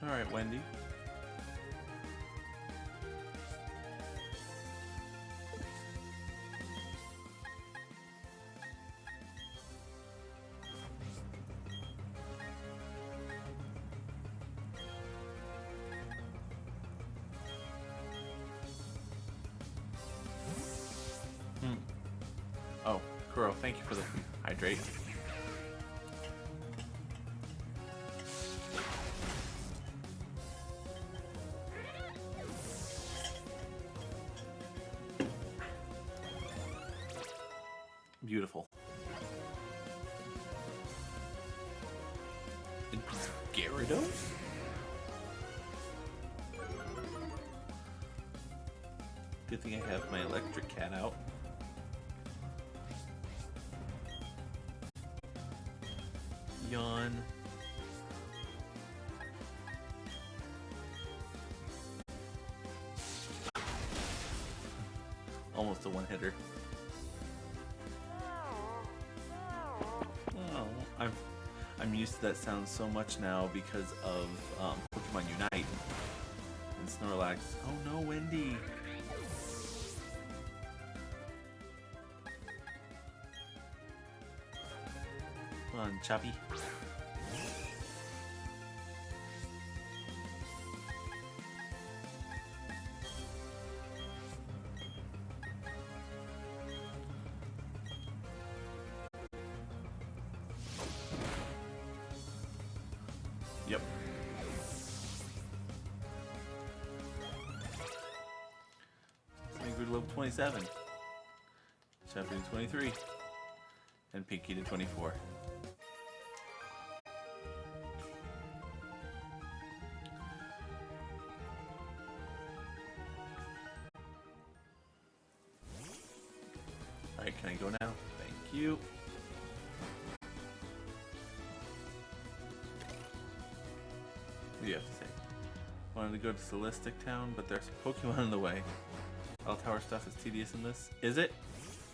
All right, Wendy. Oh, Kuro, thank you for the hydrate. Beautiful. Gyarados? Good thing I have my electric cat out. Yawn. Almost a one-hitter. Oh, I'm used to that sound so much now because of Pokemon Unite and Snorlax. Oh no, Wendy! Come on, Choppy. Yep. Angry to level 27. Chapter to 23. And Pinky to 24. Alright, can I go now? Thank you. What do you have to say? Wanted to go to Celestic Town, but there's a Pokemon in the way. All tower stuff is tedious in this. Is it?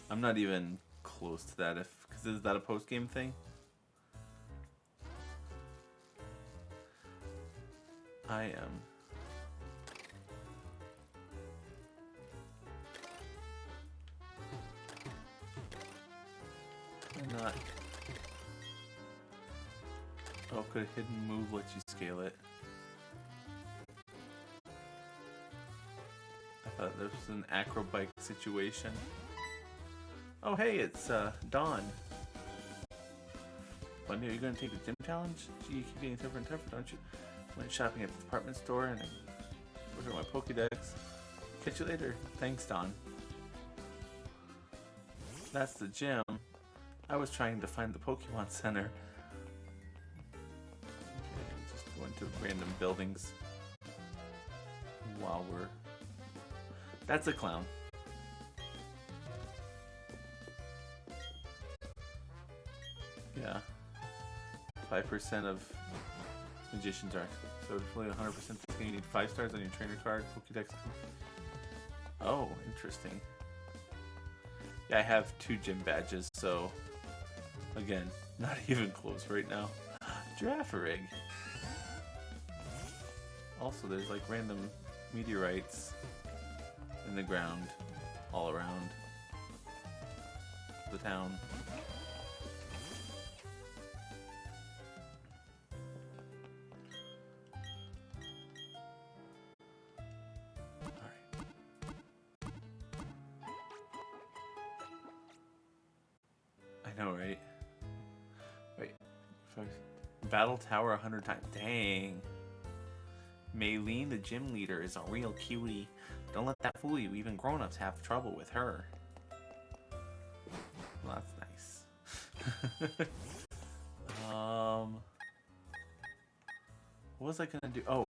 I'm not even close to that, because is that a post-game thing? I am. I'm not. Oh, could a hidden move let you scale it? I thought this was an acrobike situation. Oh hey, it's Dawn. Wendy, are you going to take the gym challenge? Gee, you keep getting tougher and tougher, don't you? Went shopping at the department store and I looked at my Pokédex. Catch you later. Thanks, Dawn. That's the gym. I was trying to find the Pokemon Center. Okay, just going to random buildings while we're... That's a clown. Yeah. 5% of magicians are so fully 100% you need 5 stars on your trainer card, Pokédex. Oh, interesting. Yeah, I have 2 gym badges, so again, not even close right now. Girafarig. Also, there's like random meteorites in the ground all around the town. I know, right? Wait. Battle Tower 100 times. Dang. Maylene, the gym leader, is a real cutie. Don't let that fool you. Even grown-ups have trouble with her. Well, that's nice. What was I gonna do? Oh,